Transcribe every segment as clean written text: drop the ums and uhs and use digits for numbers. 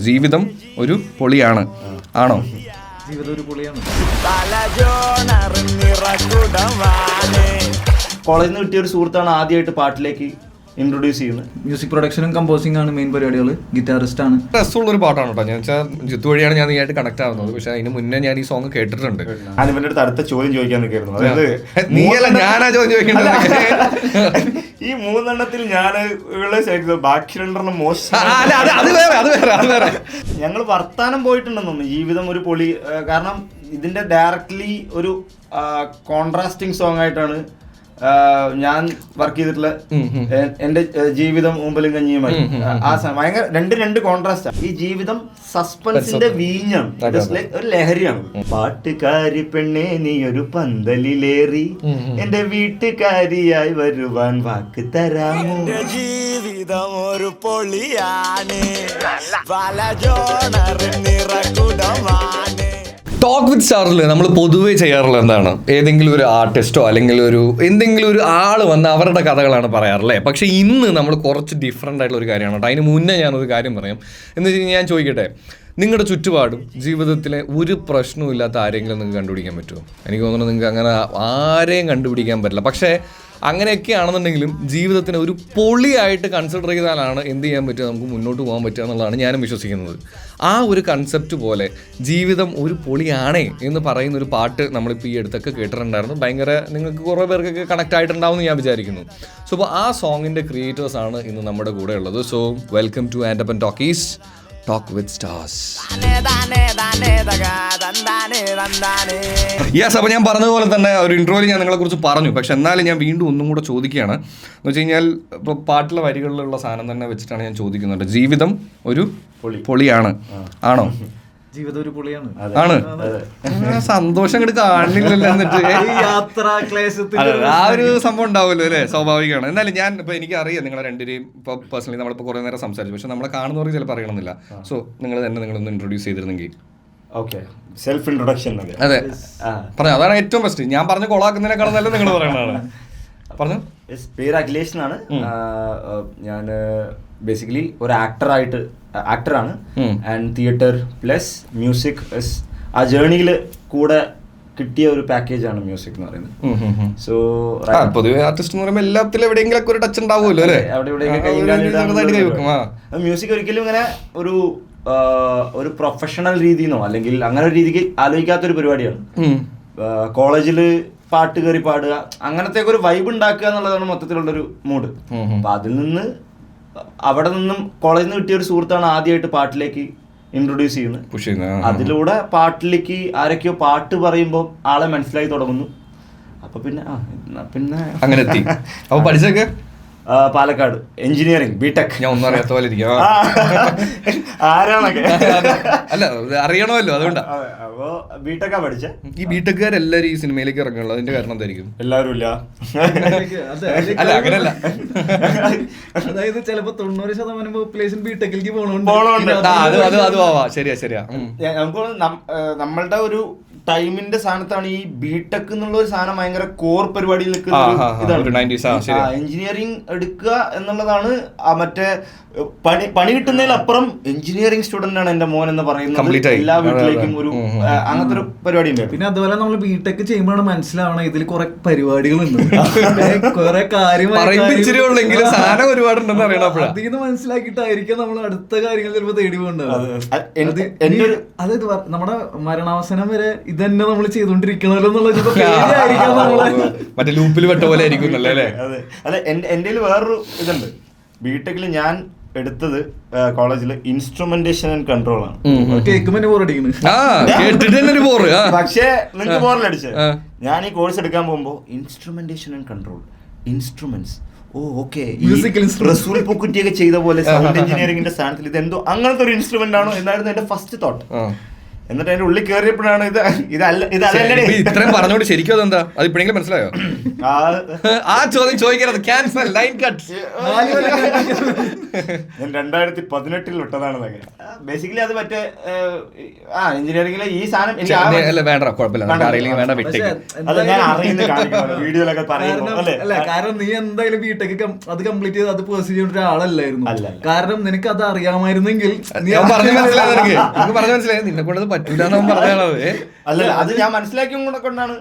ജീവിതം ഒരു പൊളിയാണ്. ആണോ? ജീവിതം ഒരു പൊളിയാണ്. കോളേജിൽ നിന്ന് കിട്ടിയ ഒരു സുഹൃത്താണ് ആദ്യമായിട്ട് പാട്ടിലേക്ക് ഇൻട്രൊഡ്യൂസ് ചെയ്യുന്നത്. മ്യൂസിക് പ്രൊഡക്ഷനും കമ്പോസിംഗ് ആണ് മെയിൻ പരിപാടികൾ. ഗിറ്റാറിസ്റ്റ് ആണ്. രസമുള്ളൊരു പാട്ടാണ് കേട്ടോ. ഞാൻ വെച്ചാൽ ജിത്തു വഴിയാണ് ഞാൻ നീയായിട്ട് കണക്ട് ആവുന്നത്. പക്ഷെ അതിന് മുന്നേ ഞാൻ ഈ സോങ് കേട്ടിട്ടുണ്ട്. ഞാനിവന്റെ അടുത്ത് അടുത്ത ചോദ്യം ചോദിക്കാൻ നിൽക്കായിരുന്നു. അതായത് നീയല്ല, ഞാനാ ചോദ്യം ചോദിക്കുന്നത്. ഈ മൂന്നെണ്ണത്തിൽ ഞാൻ ബാക്കി രണ്ടെണ്ണം മോശം. ഞങ്ങൾ വർത്താനം പോയിട്ടുണ്ടെന്ന് തോന്നുന്നു. ജീവിതം ഒരു പൊളി. കാരണം ഇതിന്റെ ഡയറക്ട്ലി ഒരു കോൺട്രാസ്റ്റിംഗ് സോങ് ആയിട്ടാണ് ഞാൻ വർക്ക് ചെയ്തിട്ടുള്ള എന്റെ ജീവിതം ഊമ്പലും കഞ്ഞിയുമായി. ആ ഭയങ്കര രണ്ട് കോൺട്രാസ്റ്റ്. ഈ ജീവിതം സസ്പെൻസിന്റെ വീഞ്ഞാണ്, ഒരു ലഹരിയാണ്. പാട്ടുകാരി പെണ്ണെ നീ ഒരു പന്തലിലേറി എന്റെ വീട്ടുകാരിയായി വരുവാൻ വാക്ക് തരാമോ. ജീവിതം ഒരു പൊളിയാണ്. ടോക്ക് വിത്ത് സ്റ്റാറിൽ നമ്മൾ പൊതുവേ ചെയ്യാറുള്ളത് എന്താണ്? ഏതെങ്കിലും ഒരു ആർട്ടിസ്റ്റോ അല്ലെങ്കിൽ എന്തെങ്കിലും ഒരു ആൾ വന്ന് അവരുടെ കഥകളാണ് പറയാറുള്ളത്. പക്ഷേ ഇന്ന് നമ്മൾ കുറച്ച് ഡിഫറെൻ്റ് ആയിട്ടുള്ള ഒരു കാര്യമാണ് കേട്ടോ. അതിന് മുന്നേ ഞാനൊരു കാര്യം പറയാം. എന്ന് വെച്ച് കഴിഞ്ഞാൽ ഞാൻ ചോദിക്കട്ടെ, നിങ്ങളുടെ ചുറ്റുപാടും ജീവിതത്തിലെ ഒരു പ്രശ്നവും ഇല്ലാത്ത ആരെങ്കിലും നിങ്ങൾക്ക് കണ്ടുപിടിക്കാൻ പറ്റുമോ? എനിക്ക് തോന്നുന്നു നിങ്ങൾക്ക് അങ്ങനെ ആരെയും കണ്ടുപിടിക്കാൻ പറ്റില്ല. പക്ഷേ അങ്ങനെയൊക്കെ ആണെന്നുണ്ടെങ്കിലും ജീവിതത്തിനെ ഒരു പൊളിയായിട്ട് കൺസിഡർ ചെയ്താലാണ് എന്ത് ചെയ്യാൻ പറ്റുക, നമുക്ക് മുന്നോട്ട് പോകാൻ പറ്റുക എന്നുള്ളതാണ് ഞാനും വിശ്വസിക്കുന്നത്. ആ ഒരു കൺസെപ്റ്റ് പോലെ ജീവിതം ഒരു പൊളിയാണേ എന്ന് പറയുന്ന ഒരു പാട്ട് നമ്മളിപ്പോൾ ഈ അടുത്തൊക്കെ കേട്ടിട്ടുണ്ടായിരുന്നു. ഭയങ്കര നിങ്ങൾക്ക് കുറേ പേർക്കൊക്കെ കണക്ട് ആയിട്ടുണ്ടാവും എന്ന് ഞാൻ വിചാരിക്കുന്നു. സോ അപ്പോൾ ആ സോങ്ങിൻ്റെ ക്രിയേറ്റേഴ്സാണ് ഇന്ന് നമ്മുടെ കൂടെ ഉള്ളത്. So welcome to Andappan talkies, talk with stars. Yes, അപ്പോൾ ഞാൻ പറഞ്ഞതുപോലെ തന്നെ ഒരു ഇൻട്രോയിൽ ഞാൻ നിങ്ങളെക്കുറിച്ച് പറഞ്ഞു. പക്ഷെ എന്നാലും ഞാൻ വീണ്ടും ഒന്നും കൂടെ ചോദിക്കുകയാണ്. എന്ന് വെച്ച് കഴിഞ്ഞാൽ ഇപ്പോൾ പാട്ടിലെ വരികളിലുള്ള സാധനം തന്നെ വെച്ചിട്ടാണ് ഞാൻ ചോദിക്കുന്നത്. ജീവിതം ഒരു പൊളിയാണ്. ആണോ? ജീവിതം ഒരു പൊളിയാണ്. ആണ്. സന്തോഷം ഇങ്ങോട്ട് കാണില്ലല്ലോ. എന്നിട്ട് ആ ഒരു സംഭവം ഉണ്ടാവുമല്ലോ അല്ലേ, സ്വാഭാവികമാണ്. എന്നാലും ഞാൻ ഇപ്പൊ എനിക്ക് അറിയാം നിങ്ങളെ രണ്ടുപേരെയും ഇപ്പൊ പേഴ്സണലി നമ്മളിപ്പോ കുറെ നേരം സംസാരിച്ചു. പക്ഷെ നമ്മളെ കാണുന്നവർക്ക് ചിലപ്പോൾ അറിയണമെന്നില്ല. സോ നിങ്ങളൊന്ന് ഇൻട്രൊഡ്യൂസ് ചെയ്തിരുന്നെങ്കിൽ. Okay, self introduction. അതെ, പറഞ്ഞു. അതാണ് ഏറ്റവും ബെസ്റ്റ്. ഞാൻ പറഞ്ഞ കൊളാക്കുന്നതിനേക്കാളും നല്ല നിങ്ങൾ പറയണതാണ്. പറഞ്ഞു. പേര് അഖിലേഷ് എന്നാണ്. ഞാൻ ബേസിക്കലി ഒരു ആക്ടറാണ്. And theatre plus music. ആ ജേർണിയിൽ കൂടെ കിട്ടിയ ഒരു പാക്കേജാണ് മ്യൂസിക് എന്ന് പറയുന്നത്. സോ പൊതുവെ ആർട്ടിസ്റ്റ് എന്ന് പറയുമ്പോൾ എല്ലാത്തിലും എവിടെയെങ്കിലും ഒരു ടച്ച് ഉണ്ടാവുമല്ലോ അല്ലേ? മ്യൂസിക് ഒരിക്കലും ഇങ്ങനെ ഒരു പ്രൊഫഷണൽ രീതിന്നോ അല്ലെങ്കിൽ അങ്ങനെ ഒരു രീതിക്ക് ആലോചിക്കാത്തൊരു പരിപാടിയാണ്. കോളേജിൽ പാട്ട് കയറി പാടുക, അങ്ങനത്തെ ഒരു വൈബ് ഉണ്ടാക്കുക എന്നുള്ളതാണ് മൊത്തത്തിലുള്ളൊരു മൂഡ്. അപ്പൊ അതിൽ നിന്ന് അവിടെ നിന്നും കോളേജിൽ നിന്ന് കിട്ടിയ ഒരു സുഹൃത്താണ് ആദ്യമായിട്ട് പാട്ടിലേക്ക് ഇൻട്രൊഡ്യൂസ് ചെയ്യുന്നത്. അതിലൂടെ പാട്ടിലേക്ക് ആരൊക്കെയോ പാട്ട് പറയുമ്പോൾ ആളെ മനസ്സിലായി തുടങ്ങുന്നു. അപ്പൊ പിന്നെ അങ്ങനെ എത്തി. അപ്പൊ പഠിച്ചൊക്കെ പാലക്കാട് എഞ്ചിനീയറിംഗ് ബിടെക്. ഞാൻ ഒന്നും അറിയാത്ത പോലെ ഇരിക്കും. ആരാണൊക്കെ അല്ല, അറിയണമല്ലോ, അതുകൊണ്ടാ. അപ്പോ ബിടെക്കാ പഠിച്ച. ഈ ബിടെക്കാരെല്ലാരും ഈ സിനിമയിലേക്ക് ഇറങ്ങുള്ളൂ. അതിന്റെ കാരണം എന്തായിരിക്കും? എല്ലാവരും ഇല്ല. അല്ല, അങ്ങനെയല്ല. അതായത് ചിലപ്പോ 90% പോപ്പുലേഷൻ ബിടെക്കിലേക്ക് പോകണോണ്ട്. അത് ശരിയാ. നമുക്ക് നമ്മളുടെ ഒരു ടൈമിന്റെ സ്ഥാനത്താണ് ഈ ബിടെക് എന്നുള്ള ഒരു സാധനം ഭയങ്കര കോർ പരിപാടിയിൽ നിൽക്കുന്നത്. എഞ്ചിനീയറിംഗ് എടുക്കുക എന്നുള്ളതാണ് മറ്റേ പണി കിട്ടുന്നതിലപ്പുറം എഞ്ചിനീയറിംഗ് സ്റ്റുഡന്റ് ആണ് എന്റെ മോൻ എന്ന് പറയുന്നത് എല്ലാ വീട്ടിലേക്കും ഒരു അങ്ങനത്തെ ഒരു പരിപാടി ഉണ്ട്. പിന്നെ അതുപോലെ നമ്മൾ ബിടെക് ചെയ്യുമ്പോഴാണ് മനസ്സിലാവണം ഇതിൽ കുറെ പരിപാടികളുണ്ട്, കുറെ അതിന്ന് മനസ്സിലാക്കിയിട്ടായിരിക്കും നമ്മൾ അടുത്ത കാര്യങ്ങൾ ചിലപ്പോൾ തേടി പോകേണ്ടത്. അതായത് നമ്മുടെ മരണാവസാനം വരെ ഇതന്നെ നമ്മൾ ചെയ്തോണ്ടിരിക്കണല്ലോ എന്നുള്ള മറ്റേ ലൂപ്പിൽ പെട്ട പോലെ ആയിരിക്കും. അതെ, എന്റെ വേറൊരു ഇതുണ്ട്. ബിടെക്കിൽ ഞാൻ എടുത്തത് കോളേജിൽ ഇൻസ്ട്രുമെന്റേഷൻ ആൻഡ് കൺട്രോൾ ആണ്. പക്ഷേ നിങ്ങൾക്ക് ബോറിലടിച്ച് ഞാൻ ഈ കോഴ്സ് എടുക്കാൻ പോകുമ്പോ ഇൻസ്ട്രുമെന്റേഷൻ ആൻഡ് കൺട്രോൾ, ഇൻസ്ട്രുമെന്റ്സ്, റസൂൽ പൂക്കുറ്റിയൊക്കെ ചെയ്ത പോലെ സൗണ്ട് എഞ്ചിനീയറിംഗിന്റെ സ്ഥാനത്തിൽ ഇതെന്തോ അങ്ങനത്തെ ഒരു ഇൻസ്ട്രുമെന്റ് ആണോ എന്നായിരുന്നു എന്റെ ഫസ്റ്റ് തോട്ട്. എന്നിട്ട് അതിന്റെ ഉള്ളിൽ കയറിയപ്പോഴാണ് ഇതല്ലേ ഇത്രയും പറഞ്ഞോണ്ട് ശരിക്കും അതെന്താ അത് ഇപ്പോഴെങ്കിലും മനസ്സിലായോ? ആ ചോദ്യം ചോദിക്കരുത്, ക്യാൻസൽ, ലൈൻ കട്ട്. ഞാൻ 2018 വിട്ടതാണെന്നൊക്കെ. ബേസിക്കലി അത് മറ്റേ എഞ്ചിനീയറിംഗിലെ ഈ സാധനം വേണ്ട, കുഴപ്പമില്ല, അറിയില്ലെങ്കിൽ വേണ്ട, വിട്ടേക്ക്. വീഡിയോയിലൊക്കെ കാരണം നീ എന്തായാലും ബിടെക് അത് കംപ്ലീറ്റ് ചെയ്ത് അത് പേഴ്സ്യൂ ചെയ്യേണ്ട ഒരാളല്ലായിരുന്നു. കാരണം നിനക്ക് അത് അറിയാമായിരുന്നെങ്കിൽ നീ പറഞ്ഞു മനസ്സിലായി, നിന്നെ കൊണ്ടത് പറ്റൂല എന്ന് പറഞ്ഞത്. അല്ല, അത് ഞാൻ മനസ്സിലാക്കിയ കൊണ്ടാണ്.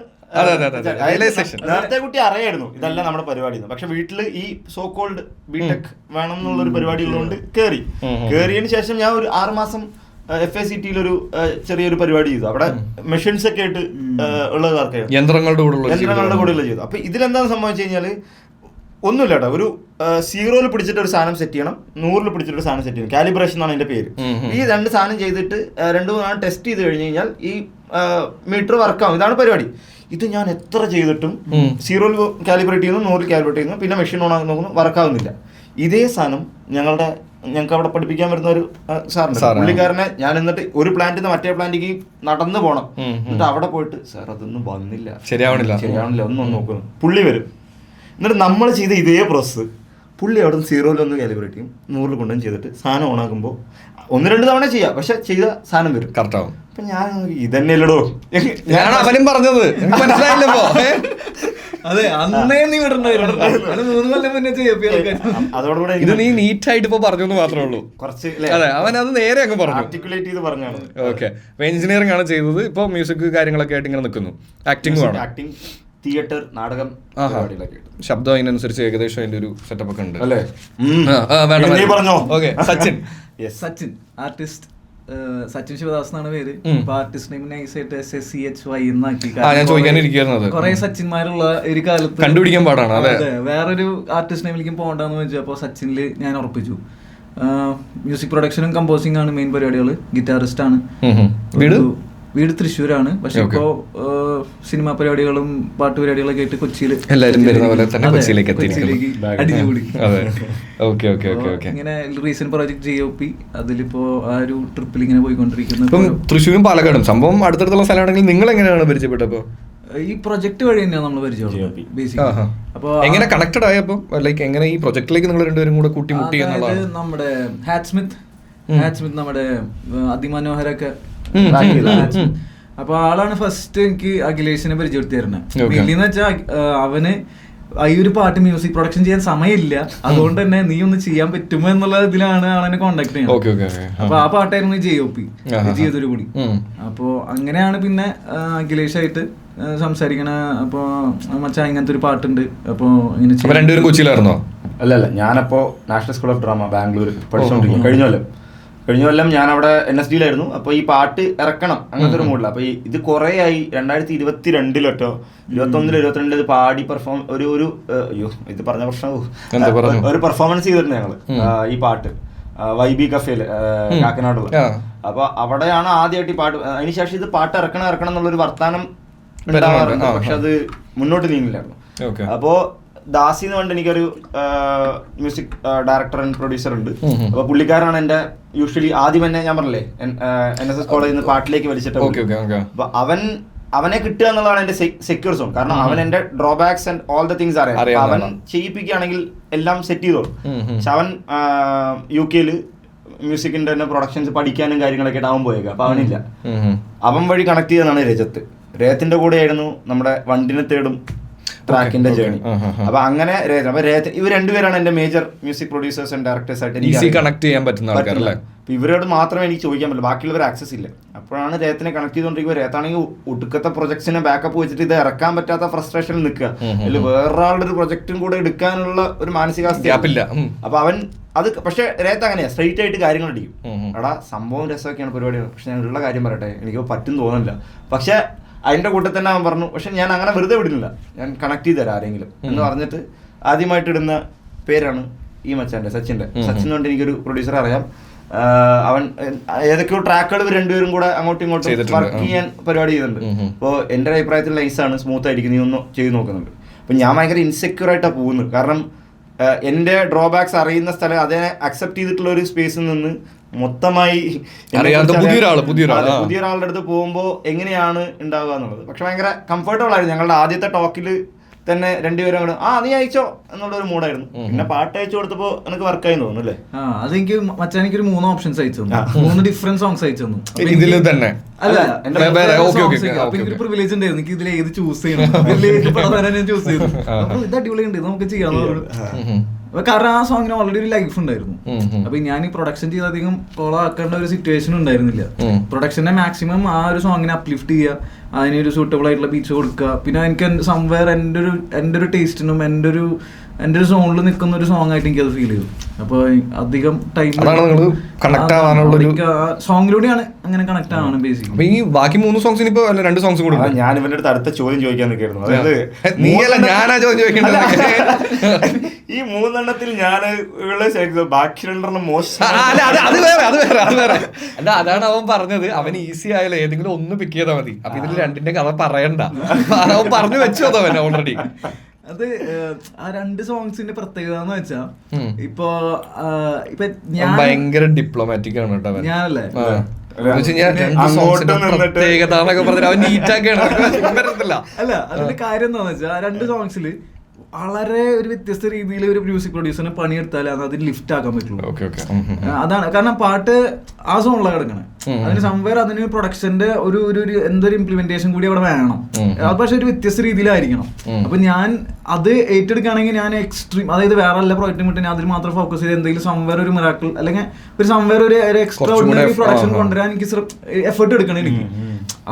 നേരത്തെ കുട്ടി അറിയായിരുന്നു ഇതല്ല നമ്മുടെ പരിപാടി, പക്ഷെ വീട്ടില് ഈ സോ കോൾഡ് ബിടെക് വേണം എന്നുള്ളൊരു പരിപാടി ഉള്ളതുകൊണ്ട് കേറിയതിന് ശേഷം ഞാൻ ഒരു 6 മാസം FACT ഒരു ചെറിയൊരു പരിപാടി ചെയ്തു. അവിടെ മെഷീൻസ് ഒക്കെ ആയിട്ട് ഉള്ളവർക്ക് യന്ത്രങ്ങളുടെ കൂടെയുള്ള ചെയ്തു. അപ്പൊ ഇതിലെന്താണെന്ന് സംഭവിച്ചു കഴിഞ്ഞാല് ഒന്നുമില്ല കേട്ടോ, ഒരു 0 പിടിച്ചിട്ട് ഒരു സാധനം സെറ്റ് ചെയ്യണം, 100 പിടിച്ചിട്ട് ഒരു സാധനം സെറ്റ് ചെയ്യണം. കാലിബ്രേഷൻ എന്നാണ് അതിന്റെ പേര്. ഈ 2 സാധനം ചെയ്തിട്ട് 2-3 ടെസ്റ്റ് ചെയ്ത് കഴിഞ്ഞ് കഴിഞ്ഞാൽ ഈ മീറ്റർ വർക്കാവും. ഇതാണ് പരിപാടി. ഇത് ഞാൻ എത്ര ചെയ്തിട്ടും 0 കാലിബ്രേറ്റ് ചെയ്യുന്നു, 100 കാലിബ്രേറ്റ് ചെയ്യുന്നു, പിന്നെ മെഷീൻ ഓൺ ആക്കി നോക്കുന്നു, വർക്കാവുന്നില്ല. ഇതേ സാധനം ഞങ്ങൾക്ക് അവിടെ പഠിപ്പിക്കാൻ വരുന്ന ഒരു സാറുണ്ട്. പുള്ളിക്കാരനെ ഞാൻ എന്നിട്ട് ഒരു പ്ലാന്റിൽ നിന്ന് മറ്റേ പ്ലാന്റിലേക്ക് നടന്നു പോകണം. എന്നിട്ട് അവിടെ പോയിട്ട് സാർ അതൊന്നും വന്നില്ല, ശരിയാവണില്ല, ഒന്നും നോക്കുന്നു. പുള്ളി വരും. എന്നിട്ട് നമ്മൾ ചെയ്ത ഇതേ പ്രോസസ്സ് പുള്ളി അവിടെ നിന്ന് 0 കാലിബ്രേറ്റ് ചെയ്യും, 100 കൊണ്ടും ചെയ്തിട്ട് സാധനം ഓണാക്കുമ്പോൾ 1-2 തവണ ചെയ്യാം, പക്ഷെ ചെയ്ത സാധനം വരും, കറക്റ്റാവും. അപ്പൊ ഞാൻ ഇതന്നെയല്ലടോ ഞാൻ അവനും പറഞ്ഞത് മനസ്സിലായില്ലപ്പോ. അതെ, അന്നേ നീ വിടണ്ടായിരുന്നു. 3 കൊല്ലം മുന്നേ അതോടുകൂടെ ഇത് നീ നീറ്റായിട്ട് ഇപ്പൊ പറഞ്ഞു മാത്രമേ ഉള്ളൂ. കുറച്ച് അതെ, അവൻ അത് നേരെ അങ്ങ് പറഞ്ഞു, ആർട്ടിക്കുലേറ്റ് ചെയ്ത് പറഞ്ഞാണ്. ഓക്കെ, എഞ്ചിനീയറിംഗ് ആണ് ചെയ്തത്, ഇപ്പൊ മ്യൂസിക് കാര്യങ്ങളൊക്കെ ആയിട്ട് ഇങ്ങനെ നിൽക്കുന്നു. ആക്ടിംഗ് വേണം, ആക്ടിംഗ്, തിയേറ്റർ, നാടകം, ശബ്ദം അതിനനുസരിച്ച് ഏകദേശം അതിന്റെ ഒരു സെറ്റപ്പ് ഒക്കെ ഉണ്ട് അല്ലേ? സച്ചിൻ ആർട്ടിസ്റ്റ്, സച്ചിൻ ശിവദാസ് എന്നാണ് പേര്. ആർട്ടിസ്റ്റ് നെയിം നൈസായിട്ട് SSCHY എന്നാക്കി. കുറെ സച്ചിന്മാരുള്ള ഒരു കാലത്ത് കണ്ടുപിടിക്കാൻ പാടാണ്. അതെ, വേറൊരു ആർട്ടിസ്റ്റ് നെയിമിലേക്കും പോകണ്ടെന്ന് വെച്ചപ്പോ സച്ചിനില് ഞാൻ ഉറപ്പിച്ചു. മ്യൂസിക് പ്രൊഡക്ഷനും കമ്പോസിംഗ് ആണ് മെയിൻ പരിപാടികൾ. ഗിറ്റാറിസ്റ്റ് ആണ്. വീട് തൃശ്ശൂരാണ്, പക്ഷെ ഇപ്പോ സിനിമാ പരിപാടികളും പാട്ട് പരിപാടികളൊക്കെ ആയിട്ട് കൊച്ചിയിൽ അടിച്ചുകൂടി. ഇങ്ങനെ റീസെന്റ് പ്രോജക്ട് GOP, അതിലിപ്പോ ആ ഒരു ട്രിപ്പിൽ ഇങ്ങനെ പോയിക്കൊണ്ടിരിക്കുന്നു. തൃശ്ശൂരും പാലക്കാടും സംഭവം അടുത്തടുത്തുള്ള സ്ഥലമാണെങ്കിൽ നിങ്ങൾ എങ്ങനെയാണ് പരിചയപ്പെട്ടപ്പോ? ഈ പ്രൊജക്ട് വഴി തന്നെയാണ് നമ്മൾ പരിചയപ്പെട്ടത് ബേസിക്കലി. അപ്പൊ എങ്ങനെ കണക്റ്റഡ് ആയപ്പോ, ലൈക്ക് എങ്ങനെ ഈ പ്രൊജക്ടിലേക്ക് നിങ്ങൾ രണ്ടുപേരും കൂടെ കൂട്ടിമുട്ടി എന്നുള്ളത്? നമ്മുടെ ഹാറ്റ് സ്മിത്ത് നമ്മുടെ അതിമനോഹരൊക്കെ, അപ്പൊ ആളാണ് ഫസ്റ്റ് എനിക്ക് അഖിലേഷിനെ പരിചയപ്പെടുത്തി തരുന്നത്. എന്ന് വെച്ചാൽ അവന് ഈ ഒരു പാട്ട് മ്യൂസിക് പ്രൊഡക്ഷൻ ചെയ്യാൻ സമയമില്ല, അതുകൊണ്ട് തന്നെ നീ ഒന്ന് ചെയ്യാൻ പറ്റുമോ എന്നുള്ള ഇതിലാണ് ആളെന്നെ കോണ്ടാക്ട് ചെയ്യുന്നത്. അപ്പൊ ആ പാട്ടായിരുന്നു GOP ചെയ്തൊരു കൂടി. അപ്പോ അങ്ങനെയാണ് പിന്നെ അഖിലേഷായിട്ട് സംസാരിക്കണ. അപ്പൊ മച്ചാ ഇങ്ങനത്തെ ഒരു പാട്ടുണ്ട്, അപ്പൊ ഇങ്ങനെ രണ്ടുപേരും കൊച്ചിയിലായിരുന്നോ? അല്ല, ഞാനപ്പോ National School of Drama Bangalore പഠിച്ചോണ്ടിരിക്കും. കഴിഞ്ഞ കൊല്ലം ഞാൻ അവിടെ NSD-യിലായിരുന്നു. അപ്പോൾ ഈ പാട്ട് ഇറക്കണം അങ്ങനത്തെ ഒരു മൂഡില്ല. അപ്പോൾ ഇത് കുറേ ആയി. 2022 21 22 ഇത് പാടി പെർഫോം ഒരു ഇത് പറഞ്ഞ പ്രശ്നം ഒരു പെർഫോമൻസ് ചെയ്തിട്ടുണ്ട് ഞങ്ങൾ ഈ പാട്ട് YB കഫേല് കാക്കനാടുള്ള. അപ്പൊ അവിടെയാണ് ആദ്യമായിട്ട് ഈ പാട്ട്. അതിനുശേഷം ഇത് പാട്ട് ഇറക്കണം എന്നുള്ളൊരു വർത്താനം ഉണ്ടാവാറുണ്ട്, പക്ഷെ അത് മുന്നോട്ട് നീങ്ങില്ലായിരുന്നു. അപ്പോ ദാസി എന്ന് പറഞ്ഞിട്ട് എനിക്കൊരു മ്യൂസിക് ഡയറക്ടർ ആൻഡ് പ്രൊഡ്യൂസർ ഉണ്ട്. അപ്പൊ പുള്ളിക്കാരാണ് എന്റെ യൂഷ്വലി ആദ്യം തന്നെ ഞാൻ പറഞ്ഞില്ലേ NSS കോളേജിൽ നിന്ന് പാട്ടിലേക്ക് വലിച്ചിട്ട്. അപ്പൊ അവനെ കിട്ടുക എന്നുള്ളതാണ് എന്റെ സെക്യൂർ സോൺ. കാരണം അവൻ എന്റെ drawbacks and all the things അറിയാം. അവൻ ചെയ്യിപ്പിക്കുകയാണെങ്കിൽ എല്ലാം സെറ്റ് ചെയ്തോളും. പക്ഷെ അവൻ UK മ്യൂസിക്കിന്റെ തന്നെ പ്രൊഡക്ഷൻസ് പഠിക്കാനും കാര്യങ്ങളൊക്കെ ആവും പോയേക്കാം. അപ്പൊ അവനില്ല. അവൻ വഴി കണക്ട് ചെയ്തതാണ് രേത്തിന്റെ കൂടെ ആയിരുന്നു നമ്മുടെ വണ്ടിനെ തേടും ട്രാക്കിന്റെ ജേണി. അപ്പൊ അങ്ങനെ ഇവർ രണ്ടുപേരാണ് എന്റെ major music producers and directors ആയിട്ട് കണക്ട് ചെയ്യാൻ പറ്റുന്ന ആൾക്കാരല്ലേ. ഇവരോട് മാത്രമേ എനിക്ക് ചോദിക്കാൻ പറ്റില്ല, ബാക്കിയുള്ളവർ ആക്സസ് ഇല്ല. അപ്പോഴാണ് രേത്തിനെ കണക്ട് ചെയ്തുകൊണ്ടിരിക്കുക. രേത്താണെങ്കിൽ ഒടുക്കത്തെ പ്രൊജക്ട്സിനെ ബാക്കപ്പ് വെച്ചിട്ട് ഇത് ഇറക്കാൻ പറ്റാത്ത ഫ്രസ്ട്രേഷനിൽ നിൽക്കുക. അതിൽ വേറൊരാളുടെ ഒരു പ്രൊജക്റ്റും കൂടെ എടുക്കാനുള്ള ഒരു മാനസികാവസ്ഥ. അപ്പൊ അവൻ അത് പക്ഷെ രേത്ത് അങ്ങനെയാ, സ്ട്രെയിറ്റ് ആയിട്ട് കാര്യങ്ങൾ അടിക്കും. എടാ സംഭവം രസമൊക്കെയാണ് പരിപാടിയാണ്, പക്ഷെ ഞാൻ ഉള്ള കാര്യം പറയട്ടെ, എനിക്ക് പറ്റും തോന്നില്ല. പക്ഷെ അതിന്റെ കൂട്ടത്തിൽ തന്നെ അവൻ പറഞ്ഞു, പക്ഷെ ഞാൻ അങ്ങനെ വെറുതെ വിടില്ല, ഞാൻ കണക്ട് ചെയ്ത് തരാം ആരെങ്കിലും എന്ന് പറഞ്ഞിട്ട് ആദ്യമായിട്ട് ഇടുന്ന പേരാണ് ഈ മച്ചാന്റെ സച്ചിന്റെ. സച്ചിൻ കൊണ്ട് എനിക്കൊരു പ്രൊഡ്യൂസറെ അറിയാം. അവൻ ഏതൊക്കെയോ ട്രാക്കുകൾ രണ്ടുപേരും കൂടെ അങ്ങോട്ടും ഇങ്ങോട്ടും വർക്ക് ചെയ്യാൻ പരിപാടി ചെയ്തിട്ടുണ്ട്. അപ്പോൾ എൻ്റെ അഭിപ്രായത്തിൽ നൈസാണ്, സ്മൂത്ത് ആയിരിക്കും, നീ ഒന്ന് ചെയ്ത് നോക്കുന്നുണ്ട്. അപ്പം ഞാൻ ഭയങ്കര ഇൻസെക്യൂർ ആയിട്ടാണ് പോകുന്നത്. കാരണം എൻ്റെ ഡ്രോബാക്സ് അറിയുന്ന സ്ഥലം അതിനെ അക്സെപ്റ്റ് ചെയ്തിട്ടുള്ള ഒരു സ്പേസിൽ നിന്ന് മൊത്തമായി അറിയാത്ത പുതിയൊരാളുടെ അടുത്ത് പോകുമ്പോൾ എങ്ങനെയാണ് ഉണ്ടാവുക എന്നുള്ളത്. പക്ഷെ ഭയങ്കര കംഫർട്ടബിൾ ആയിരുന്നു. ഞങ്ങളുടെ ആദ്യത്തെ ടോക്കിൽ തന്നെ രണ്ടുപേരും അങ്ങോട്ട് നീ അയച്ചോ എന്നുള്ളൊരു മൂഡായിരുന്നു. പിന്നെ പാട്ട് അയച്ചു കൊടുത്തപ്പോ എനിക്ക് വർക്കായി തോന്നുന്നു അല്ലേ? അതെനിക്ക് എനിക്കൊരു 3 ഓപ്ഷൻസ് അയച്ചു തന്നു, 3 ഡിഫറെന്റ് സോങ്സ് അയച്ചു തന്നു. ഇതിൽ തന്നെ അല്ല അപ്പൊ എനിക്കൊരു പ്രിവിലേജ് ഉണ്ടായിരുന്നു, എനിക്ക് ഇതിൽ ഏത് ചൂസ് ചെയ്യണം, ഞാൻ ചൂസ് ചെയ്തു. അപ്പൊ ഇത് അടിപൊളിയുണ്ട്, നമുക്ക് ചെയ്യാം. കാരണം ആ സോങ്ങിന് ഓൾറെഡി ഒരു ലൈഫ് ഉണ്ടായിരുന്നു. അപ്പൊ ഞാൻ ഈ പ്രൊഡക്ഷൻ ചെയ്ത് അധികം ഫോളോ ആക്കേണ്ട ഒരു സിറ്റുവേഷൻ ഉണ്ടായിരുന്നില്ല. പ്രൊഡക്ഷനെ മാക്സിമം ആ ഒരു സോങ്ങിനെ അപ്ലിഫ്റ്റ് ചെയ്യുക, അതിനൊരു സൂട്ടബിൾ ആയിട്ടുള്ള ബീച്ച് കൊടുക്കുക. പിന്നെ എനിക്ക് സംവെയർ എൻ്റെ ഒരു ടേസ്റ്റിനും എൻ്റെ ഒരു സോണിൽ നിൽക്കുന്ന ഒരു സോങ് ആയിട്ട് എനിക്കത് ഫീൽ ചെയ്തു. അപ്പൊ അധികം ടൈം സോങ്ങിലൂടെയാണ് അങ്ങനെ കണക്ട് ആവണം ബേസിക്കലി. ഈ ബാക്കി 3 സോങ്സിന് ഇപ്പൊ 2 സോങ്സ് കൂടെ ഞാൻ ഇവന്റെ അടുത്ത് അടുത്ത ചോദ്യം ചോദിക്കാൻ നിൽക്കായിരുന്നു. അതായത് ഈ 3 എണ്ണത്തിൽ ഞാൻ ബാക്കി 2 മോശം. അല്ല, അതാണ് അവൻ പറഞ്ഞത്. അവൻ ഈസി ആയാലും ഏതെങ്കിലും ഒന്ന് പിക്ക് ചെയ്താൽ മതി. അപ്പൊ ഇതിൽ 2ന്റെ കഥ പറയണ്ട, അവൻ പറഞ്ഞു വെച്ചു അവൻ ഓൾറെഡി. അത് ആ 2 സോങ്സിന്റെ പ്രത്യേകത എന്ന് വെച്ചാ ഇപ്പൊ ഞാൻ ഭയങ്കര ഡിപ്ലോമാറ്റിക് ആണ് കേട്ടോ. ഞാനല്ലേ അല്ല, അതിന്റെ കാര്യം എന്താന്ന് വെച്ചാൽ 2 സോങ്സില് വളരെ ഒരു വ്യത്യസ്ത രീതിയിൽ ഒരു മ്യൂസിക് പ്രൊഡ്യൂസറിന് പണിയെടുത്താലാണ് അതിന് ലിഫ്റ്റ് ആക്കാൻ പറ്റുള്ളൂ. അതാണ് കാരണം പാട്ട് ആ സോണിലാണ് കിടക്കണേ. അതിന് സംവേർ അതിന് പ്രൊഡക്ഷന്റെ ഒരു എന്തൊരു ഇംപ്ലിമെന്റേഷൻ കൂടി അവിടെ വേണം. അത് പക്ഷെ ഒരു വ്യത്യസ്ത രീതിയിലായിരിക്കണം. അപ്പൊ ഞാൻ അത് ഏറ്റെടുക്കുകയാണെങ്കിൽ ഞാൻ എക്സ്ട്രീം, അതായത് വേറെ എല്ലാ പ്രോജക്റ്റും വിട്ട് ഞാൻ അതിൽ മാത്രം ഫോക്കസ് ചെയ്ത് എന്തെങ്കിലും സംവേർ ഒരു മിറാക്കിൾ അല്ലെങ്കിൽ ഒരു സംവേർ ഒരു എക്സ്ട്രാ ഓർഡിനറി പ്രൊഡക്ഷൻ കൊണ്ടുവരാൻ എനിക്ക് എഫേർട്ട് എടുക്കണം എനിക്ക്.